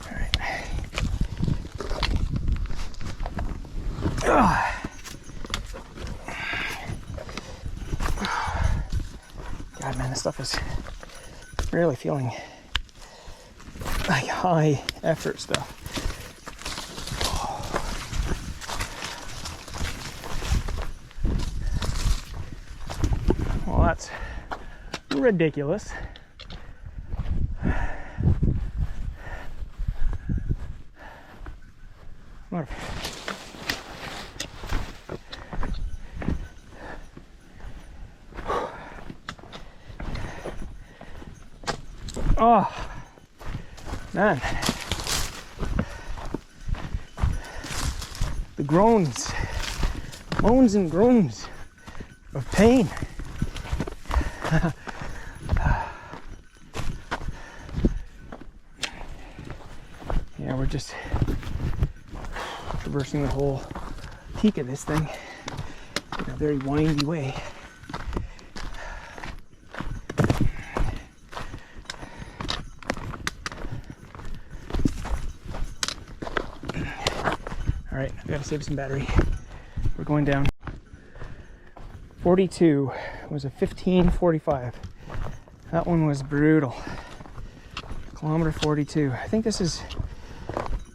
Alright. God, man, this stuff is really feeling like high effort stuff. Well, that's ridiculous. What oh, man. The groans, moans and groans of pain. Yeah, we're just traversing the whole peak of this thing in a very windy way. Alright, I've got to save some battery. We're going down. 42 was a 15:45. That one was brutal. Kilometer 42. I think this is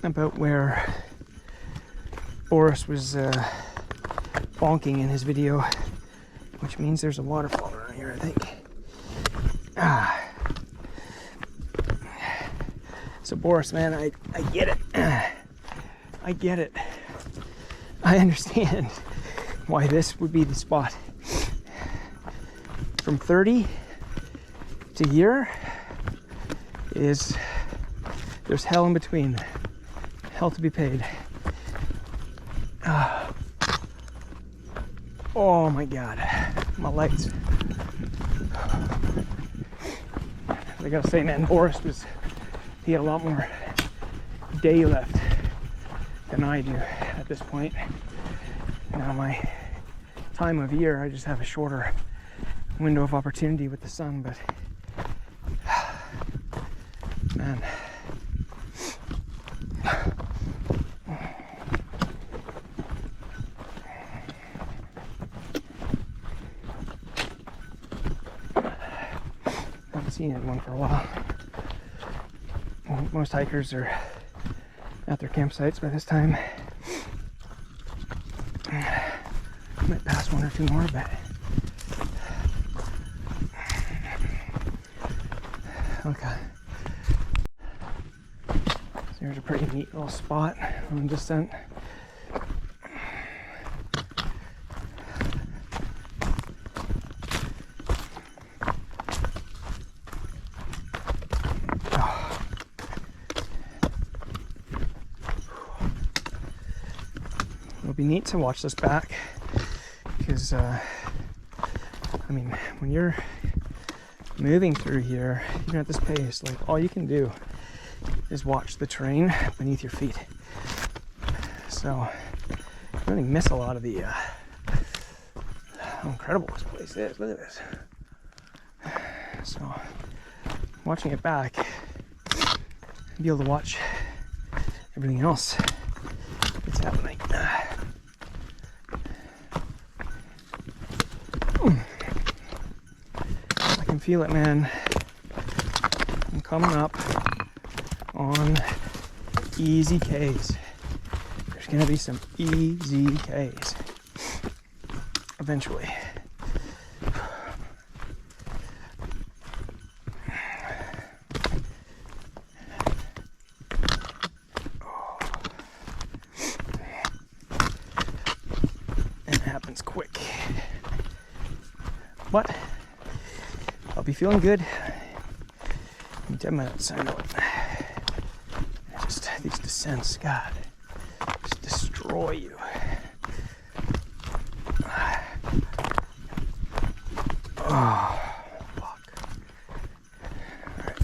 about where Boris was bonking in his video, which means there's a waterfall around here, I think. So Boris, man, I get it. I get it. I understand why this would be the spot. From 30 to here is, there's hell in between. Hell to be paid. Oh my God, my legs. I gotta say, man, Boris he had a lot more day left than I do at this point. Now my time of year, I just have a shorter window of opportunity with the sun, but man. Haven't seen anyone for a while. Most hikers are at their campsites by this time. I might pass one or two more, but okay. So here's a pretty neat little spot on the descent. It'll be neat to watch this back because I mean, when you're moving through here, even at this pace, like, all you can do is watch the terrain beneath your feet. So you really miss a lot of the how incredible this place is. Look at this. So watching it back, be able to watch everything else that's happening. I can feel it, man. I'm coming up on easy Ks. There's gonna be some easy Ks eventually. And it happens quick. But I'll be feeling good in 10 minutes, I know it. Just these descents, God, just destroy you. Oh, fuck. All right.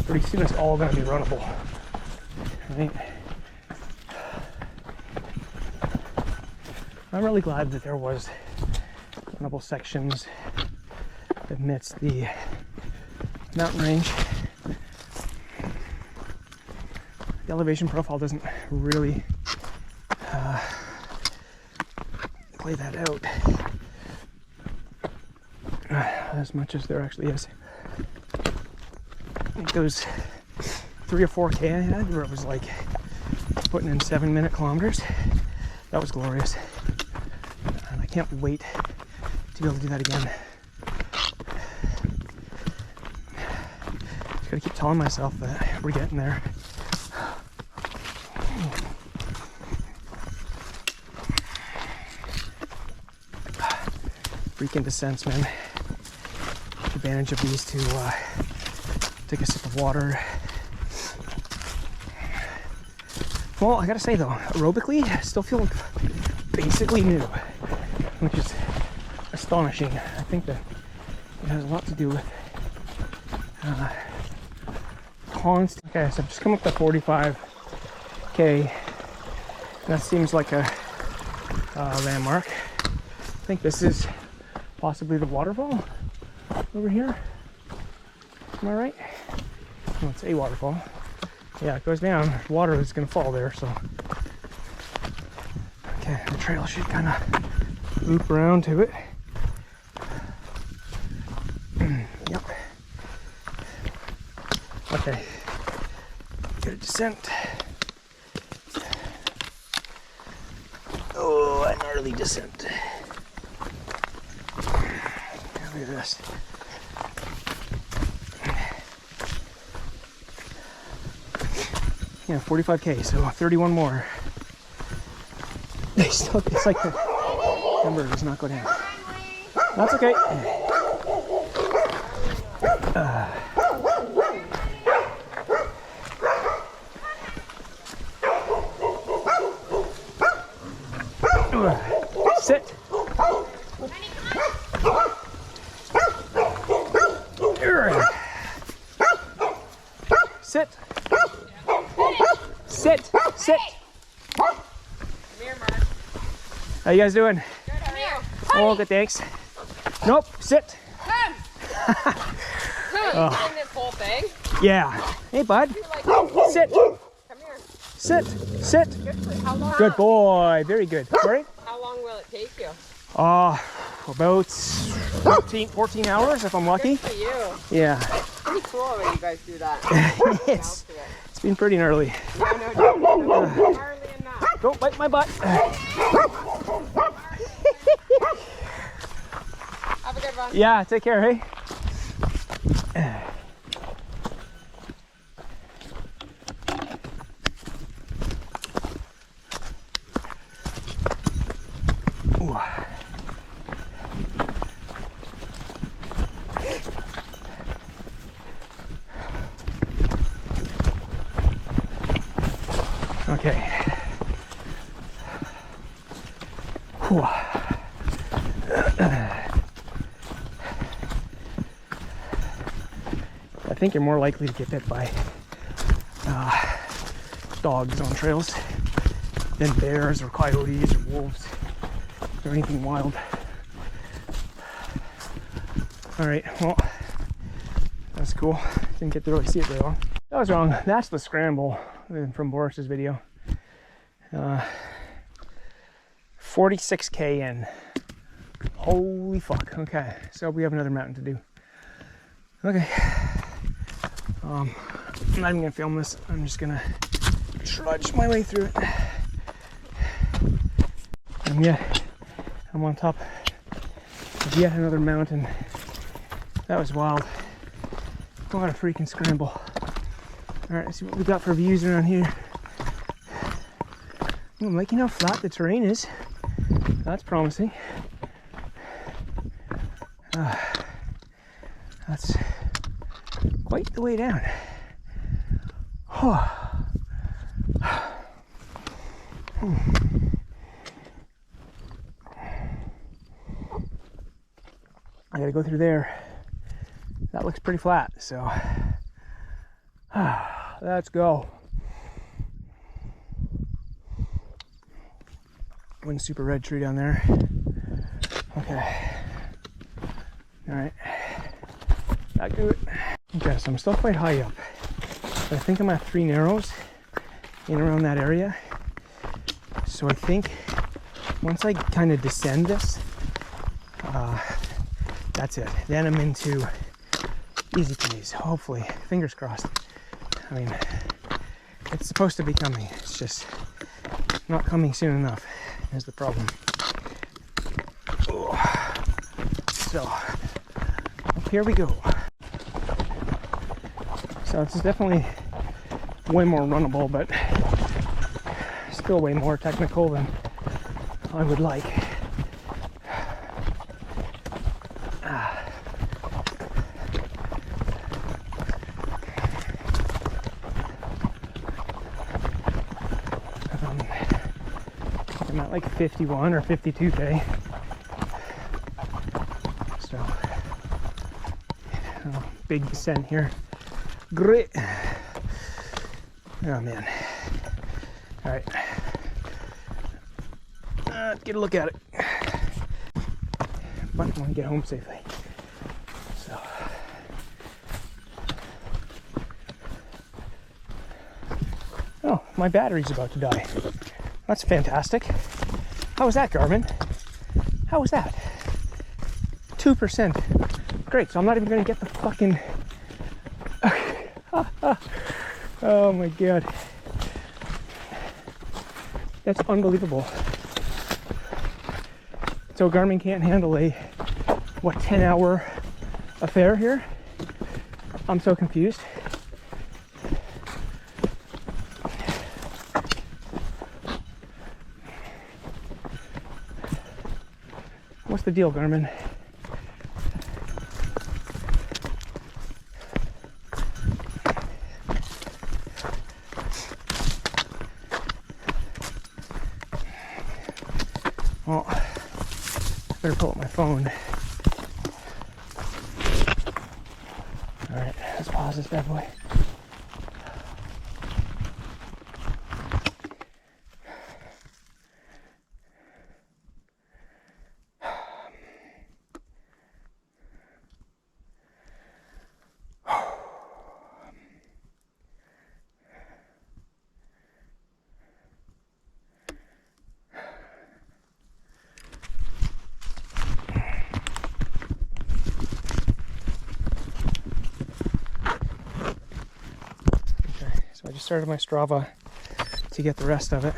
Pretty soon it's all going to be runnable, right? I'm really glad that there was runnable sections amidst the mountain range. The elevation profile doesn't really play that out as much as there actually is. I think those 3 or 4K I had where it was like putting in 7-minute kilometers, that was glorious. And I can't wait to be able to do that again. Just gotta keep telling myself that we're getting there. Freaking descents, man. Take advantage of these to take a sip of water. Well, I gotta say though, aerobically, I still feel basically new, which is astonishing. I think that it has a lot to do with constant. Okay, so I've just come up to 45K. That seems like a landmark. I think this is possibly the waterfall over here. Am I right? Oh, it's a waterfall. Yeah, it goes down. Water is going to fall there, so. Okay, the trail should kind of loop around to it. Yep. Okay. Get a descent. Oh, an early descent. Look at this. Yeah, 45K, so 31 more. They still, it's like the number does not go down. That's okay. Sit. Sit. Sit. Sit. Come here, Mark. How you guys doing? Good, come here. Oh, good, thanks. Nope, sit. Come. Come. You in this whole thing? Yeah. Hey, bud. Sit. Come here. Sit. Sit. Good for how long? Good boy. Very good. Sorry? How long will it take you? About 14 hours if I'm lucky. Good for you. Yeah. Pretty cool when you guys do that. It's been pretty gnarly. Yeah, no, gnarly enough. Don't bite my butt. Have a good one. Yeah, take care, hey? Ooh. Okay. Whew. I think you're more likely to get bit by dogs on trails than bears or coyotes or wolves or anything wild. All right, well, that's cool. Didn't get to really see it very well. That was wrong. That's the scramble from Boris's video. 46K in. Holy fuck. Okay, so we have another mountain to do. Okay. I'm not even gonna film this. I'm just gonna trudge my way through it. And yet, I'm on top of yet another mountain. That was wild. What a freaking scramble. Alright, let's see what we got for views around here. I'm liking how flat the terrain is. That's promising. That's quite the way down. I gotta go through there. That looks pretty flat, so let's go. One super red tree down there. Okay. Alright. Back to it. Okay, so I'm still quite high up. But I think I'm at 3 narrows in around that area. So I think once I kind of descend this, that's it. Then I'm into easy peas, hopefully. Fingers crossed. I mean, it's supposed to be coming. It's just not coming soon enough is the problem. So, up here we go. So this is definitely way more runnable, but still way more technical than I would like. I'm at like 51 or 52K. So, big descent here. Great. Oh man. All right. Let's get a look at it. But I want to get home safely. So. Oh, my battery's about to die. That's fantastic. How was that, Garmin? How was that? 2%. Great, so I'm not even going to get the fucking... Oh my god. That's unbelievable. So Garmin can't handle a, what, 10-hour affair here? I'm so confused. What's the deal, Garmin? Well, I better pull up my phone. Alright, let's pause this bad boy. So I just started my Strava to get the rest of it.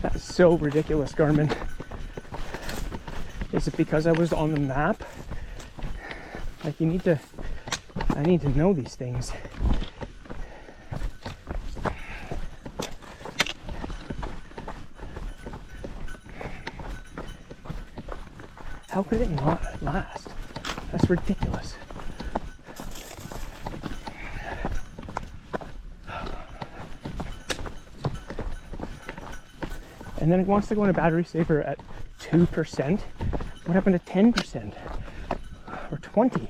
That's so ridiculous, Garmin. Is it because I was on the map? Like I need to know these things. How could it not last? That's ridiculous. And then it wants to go in a battery saver at 2%. What happened to 10%? Or 20?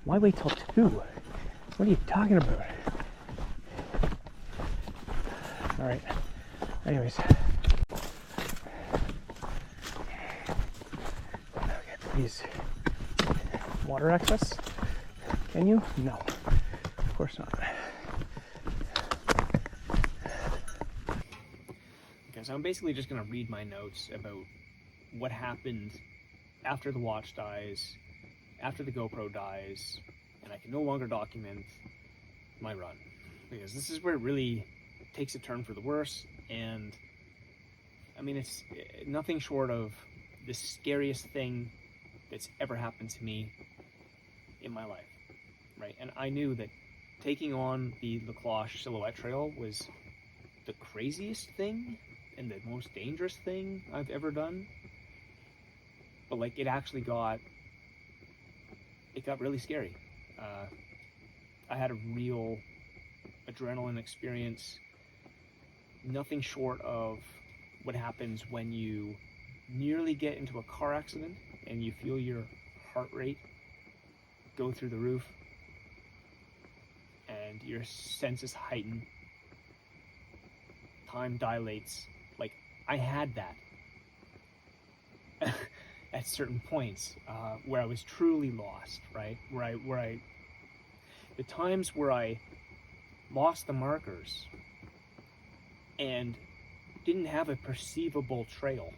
Why wait till 2? What are you talking about? Alright. Anyways. Jeez. Water access? Can you? No. Of course not. Okay, so I'm basically just going to read my notes about what happened after the watch dies, after the GoPro dies, and I can no longer document my run. Because this is where it really takes a turn for the worse, and I mean, it's nothing short of the scariest thing that's ever happened to me in my life, right? And I knew that taking on the Cloche Silhouette Trail was the craziest thing and the most dangerous thing I've ever done. But like, it actually got really scary. I had a real adrenaline experience, nothing short of what happens when you nearly get into a car accident and you feel your heart rate go through the roof and your senses heighten, time dilates. Like, I had that at certain points where I was truly lost, right? The times where I lost the markers and didn't have a perceivable trail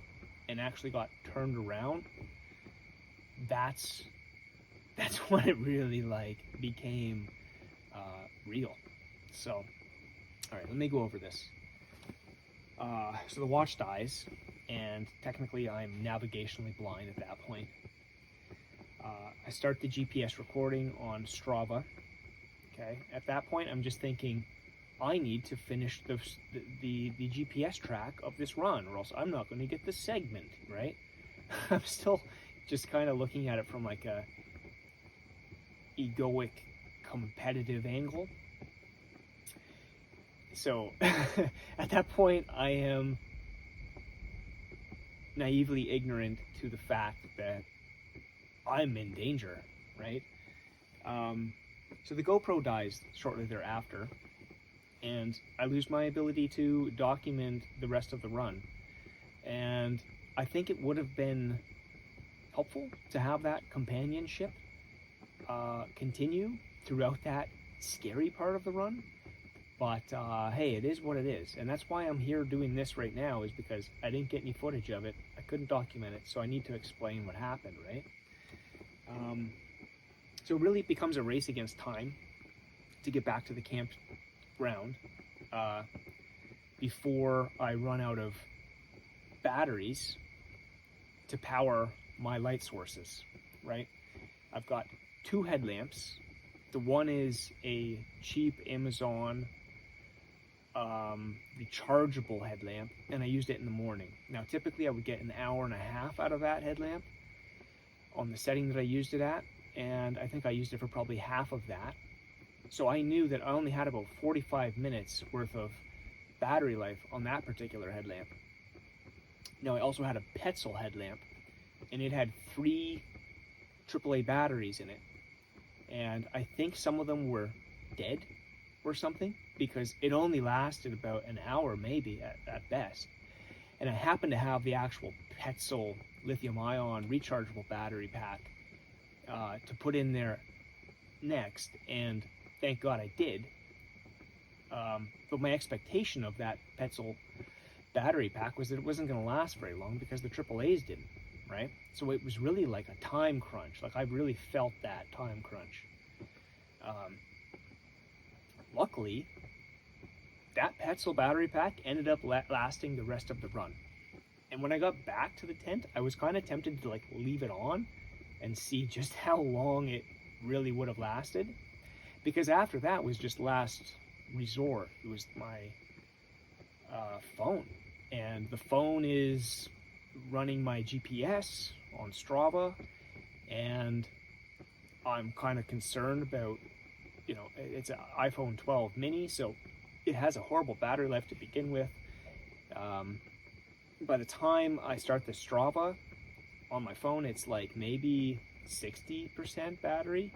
and actually got turned around, that's when it really like became real. So, all right, let me go over this. So the watch dies, and technically I'm navigationally blind at that point. I start the GPS recording on Strava. Okay, at that point I'm just thinking, I need to finish the GPS track of this run, or else I'm not going to get the segment, right? I'm still just kind of looking at it from like a egoic, competitive angle. So at that point, I am naively ignorant to the fact that I'm in danger, right? So the GoPro dies shortly thereafter, and I lose my ability to document the rest of the run. And I think it would have been helpful to have that companionship continue throughout that scary part of the run. But hey, it is what it is. And that's why I'm here doing this right now, is because I didn't get any footage of it. I couldn't document it, so I need to explain what happened, right? So it really becomes a race against time to get back to the campground before I run out of batteries to power my light sources, right? I've got 2 headlamps. The one is a cheap Amazon rechargeable headlamp, and I used it in the morning. Now typically I would get an hour and a half out of that headlamp on the setting that I used it at, and I think I used it for probably half of that. So I knew that I only had about 45 minutes worth of battery life on that particular headlamp. Now I also had a Petzl headlamp, and it had 3 AAA batteries in it, and I think some of them were dead or something, because it only lasted about an hour maybe at best. And I happened to have the actual Petzl lithium-ion rechargeable battery pack to put in there next, and thank God I did. But my expectation of that Petzl battery pack was that it wasn't going to last very long because the AAAs didn't, right? So it was really like a time crunch. Like, I really felt that time crunch. Luckily, that Petzl battery pack ended up lasting the rest of the run. And when I got back to the tent, I was kind of tempted to like leave it on and see just how long it really would have lasted, because after that was just last resort. It was my phone, and the phone is running my GPS on Strava, and I'm kind of concerned about, you know, it's an iPhone 12 mini, so it has a horrible battery life to begin with. By the time I start the Strava on my phone, it's like maybe 60% battery.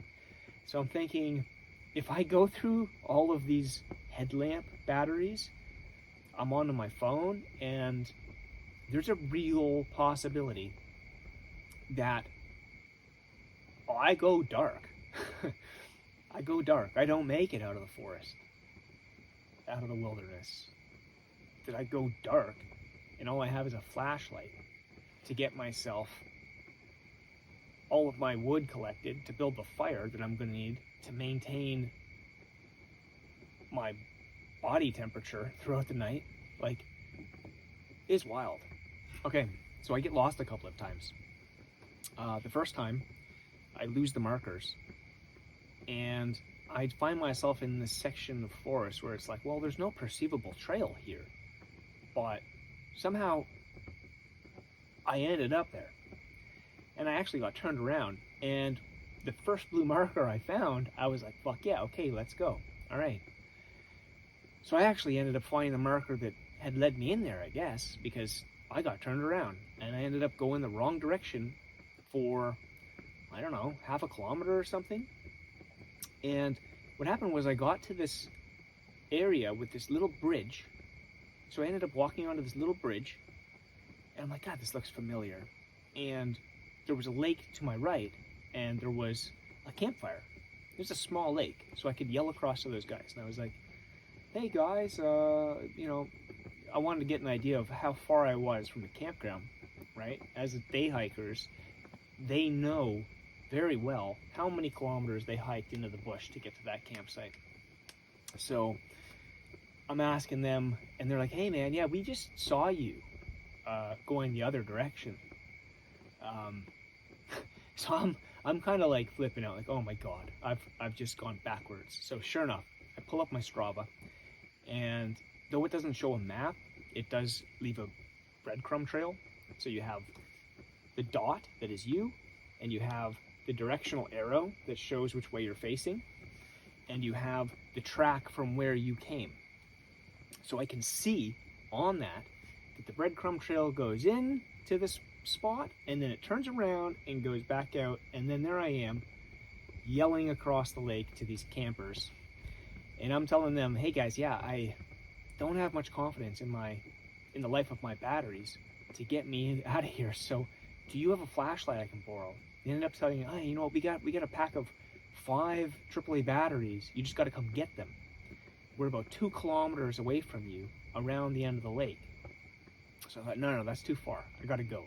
So I'm thinking, if I go through all of these headlamp batteries, I'm onto my phone, and there's a real possibility that Oh, I go dark. I go dark. I don't make it out of the forest, out of the wilderness. Did I go dark? And all I have is a flashlight to get myself all of my wood collected to build the fire that I'm going to need to maintain my body temperature throughout the night. Like, it's wild. Okay, so I get lost a couple of times. The first time, I lose the markers, and I find myself in this section of forest where it's like, well, there's no perceivable trail here, but somehow I ended up there. And I actually got turned around, and the first blue marker I found, I was like, fuck yeah, okay, let's go. All right. So I actually ended up finding the marker that had led me in there, I guess, because I got turned around, and I ended up going the wrong direction for, I don't know, half a kilometer or something. And what happened was I got to this area with this little bridge. So I ended up walking onto this little bridge, and I'm like, God, this looks familiar. And there was a lake to my right, and there was a campfire. There's a small lake, so I could yell across to those guys. And I was like, hey guys, you know, I wanted to get an idea of how far I was from the campground, right? As day hikers, they know very well how many kilometers they hiked into the bush to get to that campsite. So I'm asking them, and they're like, hey man, yeah, we just saw you going the other direction. So I'm kind of like flipping out, like, oh my God, I've just gone backwards. So sure enough, I pull up my Strava, and though it doesn't show a map, it does leave a breadcrumb trail. So you have the dot that is you, and you have the directional arrow that shows which way you're facing, and you have the track from where you came. So I can see on that the breadcrumb trail goes in to this spot, and then it turns around and goes back out, and then there I am yelling across the lake to these campers, and I'm telling them, hey guys, yeah, I don't have much confidence in the life of my batteries to get me out of here, so do you have a flashlight I can borrow? They ended up telling me, hey, you know what, we got a pack of 5 AAA batteries, you just got to come get them. We're about 2 kilometers away from you around the end of the lake. So I thought, no, that's too far, I gotta go.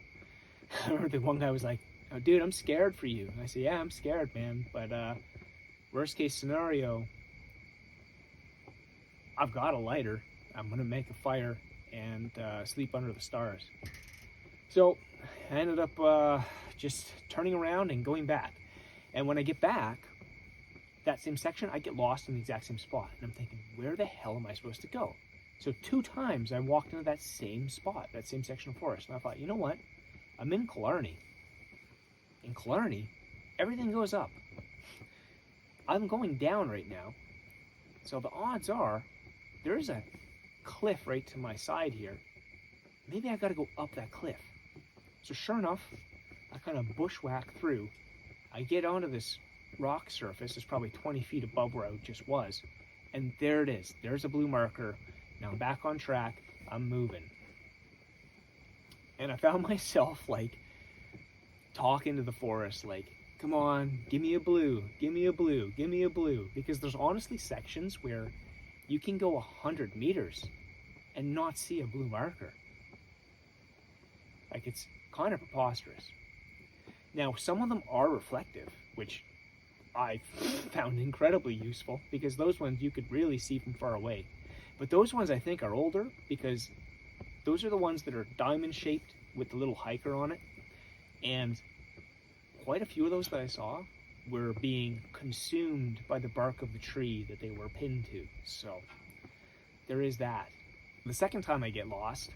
I remember the one guy was like, oh, dude, I'm scared for you. And I said, yeah, I'm scared, man, but worst case scenario, I've got a lighter. I'm gonna make a fire and sleep under the stars. So I ended up just turning around and going back. And when I get back, that same section, I get lost in the exact same spot. And I'm thinking, where the hell am I supposed to go? So 2 times I walked into that same spot, that same section of forest. And I thought, you know what? I'm in Killarney. In Killarney, everything goes up. I'm going down right now. So the odds are, there's a cliff right to my side here. Maybe I gotta go up that cliff. So sure enough, I kind of bushwhack through. I get onto this rock surface. It's probably 20 feet above where I just was. And there it is. There's a blue marker. Now I'm back on track. I'm moving. And I found myself like talking to the forest, like, come on, give me a blue, give me a blue, give me a blue. Because there's honestly sections where you can go 100 meters and not see a blue marker. Like, it's kind of preposterous. Now, some of them are reflective, which I found incredibly useful, because those ones you could really see from far away. But those ones I think are older, because those are the ones that are diamond shaped with the little hiker on it. And quite a few of those that I saw were being consumed by the bark of the tree that they were pinned to. So there is that. The second time I get lost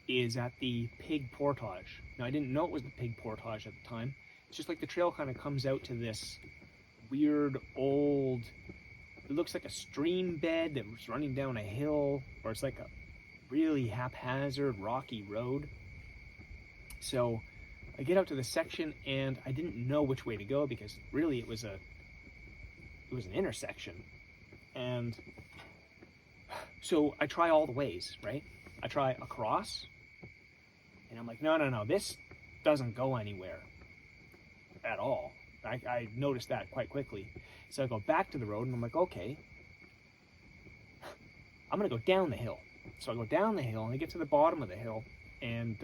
is at the pig portage. Now, I didn't know it was the pig portage at the time. It's just like the trail kind of comes out to this weird old, it looks like a stream bed that was running down a hill, or it's like a really haphazard rocky road. So I get out to this section, and I didn't know which way to go, because really it was an intersection. And so I try all the ways, right? I try across, and I'm like, no, this doesn't go anywhere at all. I noticed that quite quickly. So I go back to the road and I'm like, okay, I'm gonna go down the hill. So I go down the hill and I get to the bottom of the hill, and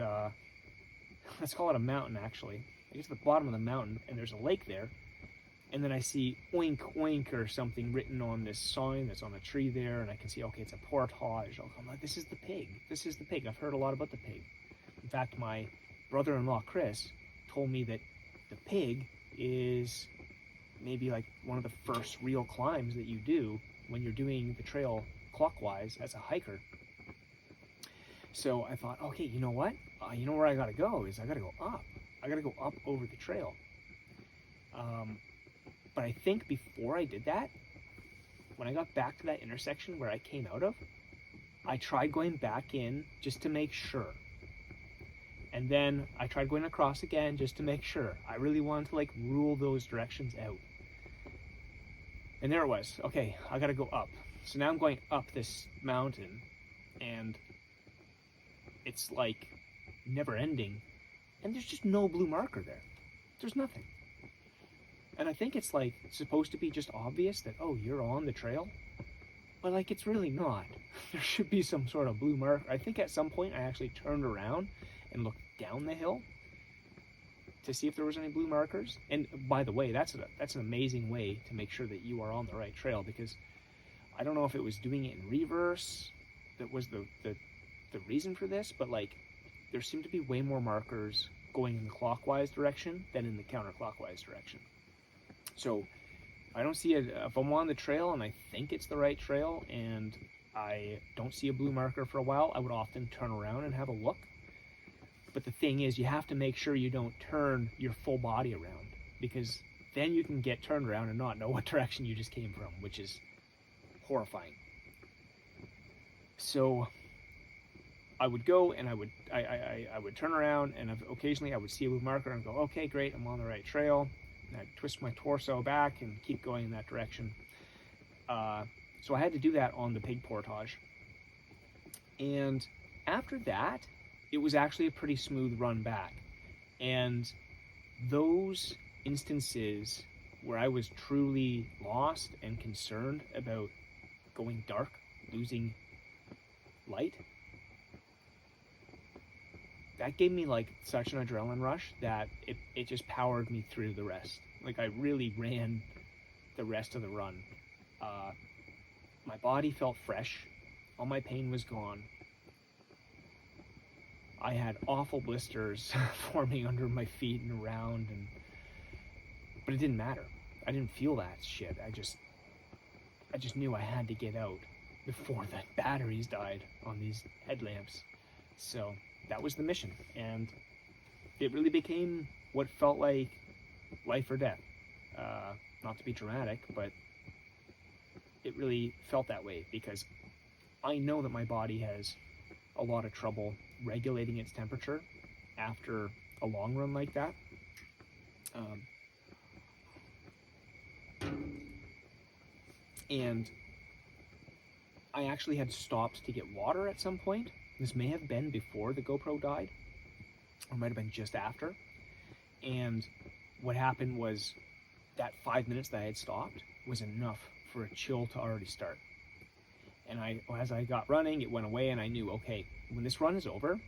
let's call it a mountain actually. I get to the bottom of the mountain and there's a lake there, and then I see oink oink or something written on this sign that's on a tree there, and I can see, okay, it's a portage. I'm like, this is the pig. This is the pig. I've heard a lot about the pig. In fact, my brother-in-law Chris told me that the pig is maybe like one of the first real climbs that you do when you're doing the trail clockwise as a hiker. So I thought, okay, you know what? You know where I gotta go is I gotta go up. I gotta go up over the trail. But I think before I did that, when I got back to that intersection where I came out of, I tried going back in just to make sure. And then I tried going across again just to make sure. I really wanted to like rule those directions out. And there it was. Okay, I gotta go up. So now I'm going up this mountain, and it's like never ending, and there's just no blue marker there. There's nothing. And I think it's like supposed to be just obvious that, oh, you're on the trail, but like it's really not. There should be some sort of blue marker. I think at some point I actually turned around and looked down the hill to see if there was any blue markers. And by the way, that's an amazing way to make sure that you are on the right trail, because I don't know if it was doing it in reverse that was the reason for this, but like there seemed to be way more markers going in the clockwise direction than in the counterclockwise direction. So I don't see it. If I'm on the trail and I think it's the right trail and I don't see a blue marker for a while, I would often turn around and have a look. But the thing is, you have to make sure you don't turn your full body around, because then you can get turned around and not know what direction you just came from, which is horrifying. So I would go and I would turn around, and occasionally I would see a blue marker and go, okay, great, I'm on the right trail. And I'd twist my torso back and keep going in that direction. So I had to do that on the pig portage. And after that, it was actually a pretty smooth run back. And those instances where I was truly lost and concerned about going dark, losing light, that gave me like such an adrenaline rush that it just powered me through the rest. Like I really ran the rest of the run. My body felt fresh. All my pain was gone. I had awful blisters forming under my feet and around, but it didn't matter. I didn't feel that shit. I just knew I had to get out before the batteries died on these headlamps. So that was the mission, and it really became what felt like life or death. Not to be dramatic, but it really felt that way, because I know that my body has a lot of trouble regulating its temperature after a long run like that. And I actually had stopped to get water at some point. This may have been before the GoPro died, or might have been just after. And what happened was that 5 minutes that I had stopped was enough for a chill to already start. And as I got running, it went away, and I knew, okay, when this run is over,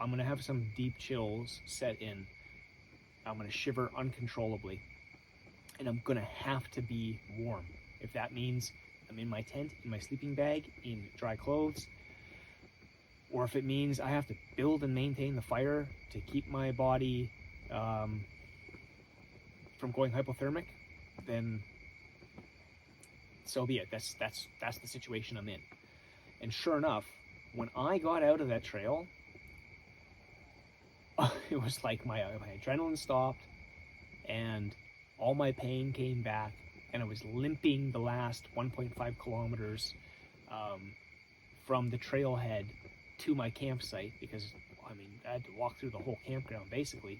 I'm gonna have some deep chills set in. I'm gonna shiver uncontrollably, and I'm gonna have to be warm. If that means I'm in my tent, in my sleeping bag, in dry clothes, or if it means I have to build and maintain the fire to keep my body from going hypothermic, then so be it. That's the situation I'm in. And sure enough, when I got out of that trail, it was like my adrenaline stopped and all my pain came back, and I was limping the last 1.5 kilometers from the trailhead to my campsite, because I mean I had to walk through the whole campground basically.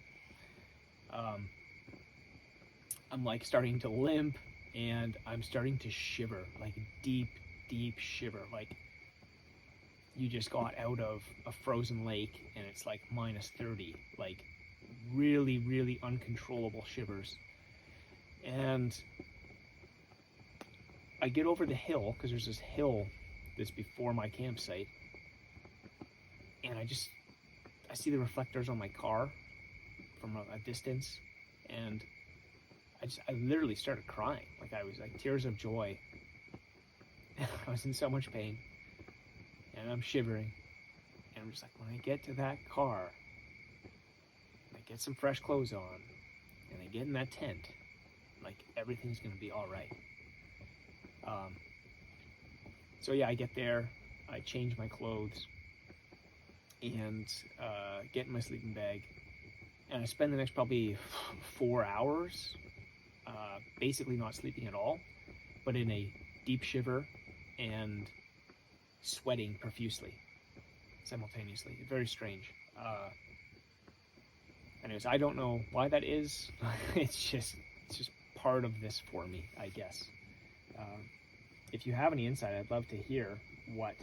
I'm like starting to limp, and I'm starting to shiver, like a deep shiver, like you just got out of a frozen lake and it's like -30, like really uncontrollable shivers. And I get over the hill, because there's this hill that's before my campsite, and I see the reflectors on my car from a distance, and I literally started crying. Like, I was like tears of joy. I was in so much pain, and I'm shivering, and I'm just like, when I get to that car, I get some fresh clothes on, and I get in that tent, like, everything's gonna be all right. So yeah, I get there, I change my clothes, and get in my sleeping bag, and I spend the next probably 4 hours basically not sleeping at all, but in a deep shiver and sweating profusely simultaneously. Very strange. Anyways, I don't know why that is. It's just part of this for me, I guess. If you have any insight, I'd love to hear what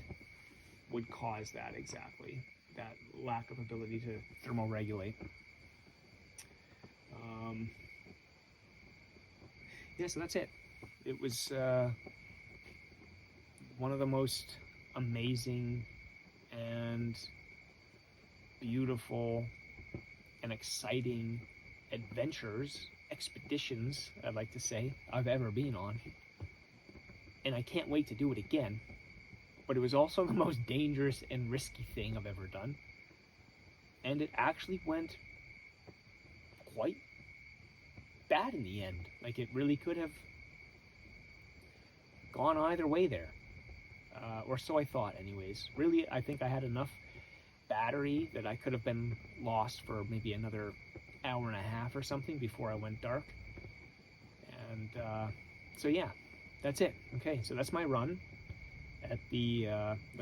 would cause that exactly, that lack of ability to thermoregulate. Yeah, so that's it. It was one of the most amazing and beautiful and exciting adventures, expeditions, I'd like to say, I've ever been on. And I can't wait to do it again. But it was also the most dangerous and risky thing I've ever done. And it actually went quite bad in the end. Like, it really could have gone either way there. Or so I thought, anyways. Really, I think I had enough battery that I could have been lost for maybe another hour and a half or something before I went dark. And so yeah, that's it. Okay, so that's my run at the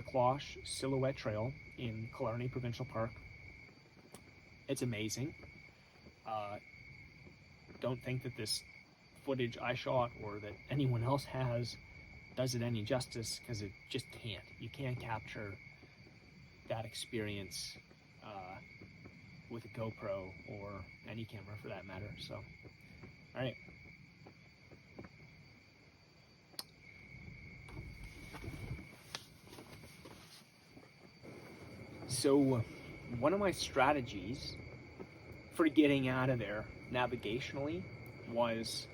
Cloche Silhouette Trail in Killarney Provincial Park. It's amazing. Don't think that this footage I shot or that anyone else has does it any justice, because it just can't. You can't capture that experience with a GoPro or any camera for that matter. So, all right. So, one of my strategies for getting out of there navigationally was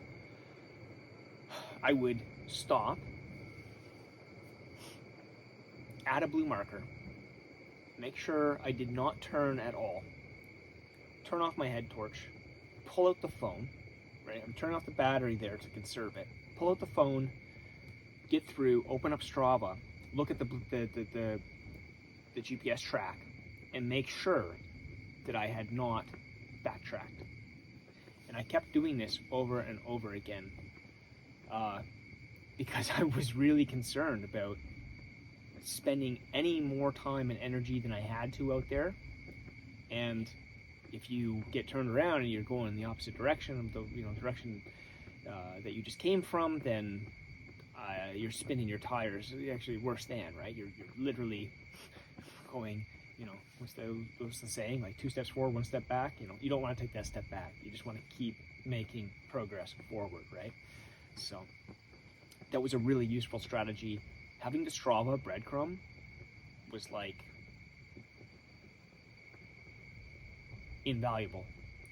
I would stop, add a blue marker, make sure I did not turn at all, turn off my head torch, pull out the phone, right? I'm turning off the battery there to conserve it. Pull out the phone, get through, open up Strava, look at the GPS track, and make sure that I had not backtracked. And I kept doing this over and over again because I was really concerned about spending any more time and energy than I had to out there. And if you get turned around and you're going in the opposite direction of the direction that you just came from, then you're spinning your tires. Actually, worse than, right? You're literally going, what's the saying? Like 2 steps forward, 1 step back. You don't want to take that step back. You just want to keep making progress forward, right? So that was a really useful strategy. Having the Strava breadcrumb was like invaluable.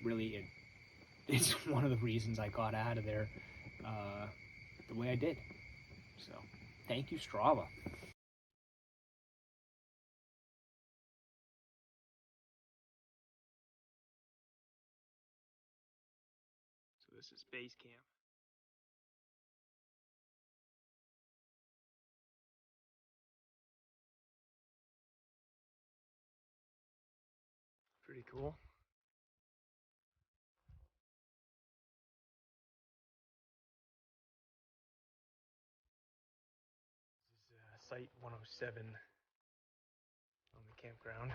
Really, it's one of the reasons I got out of there the way I did. So thank you, Strava. So this is base camp. Pretty cool. This is Site 107 on the campground.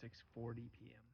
6:40 p.m.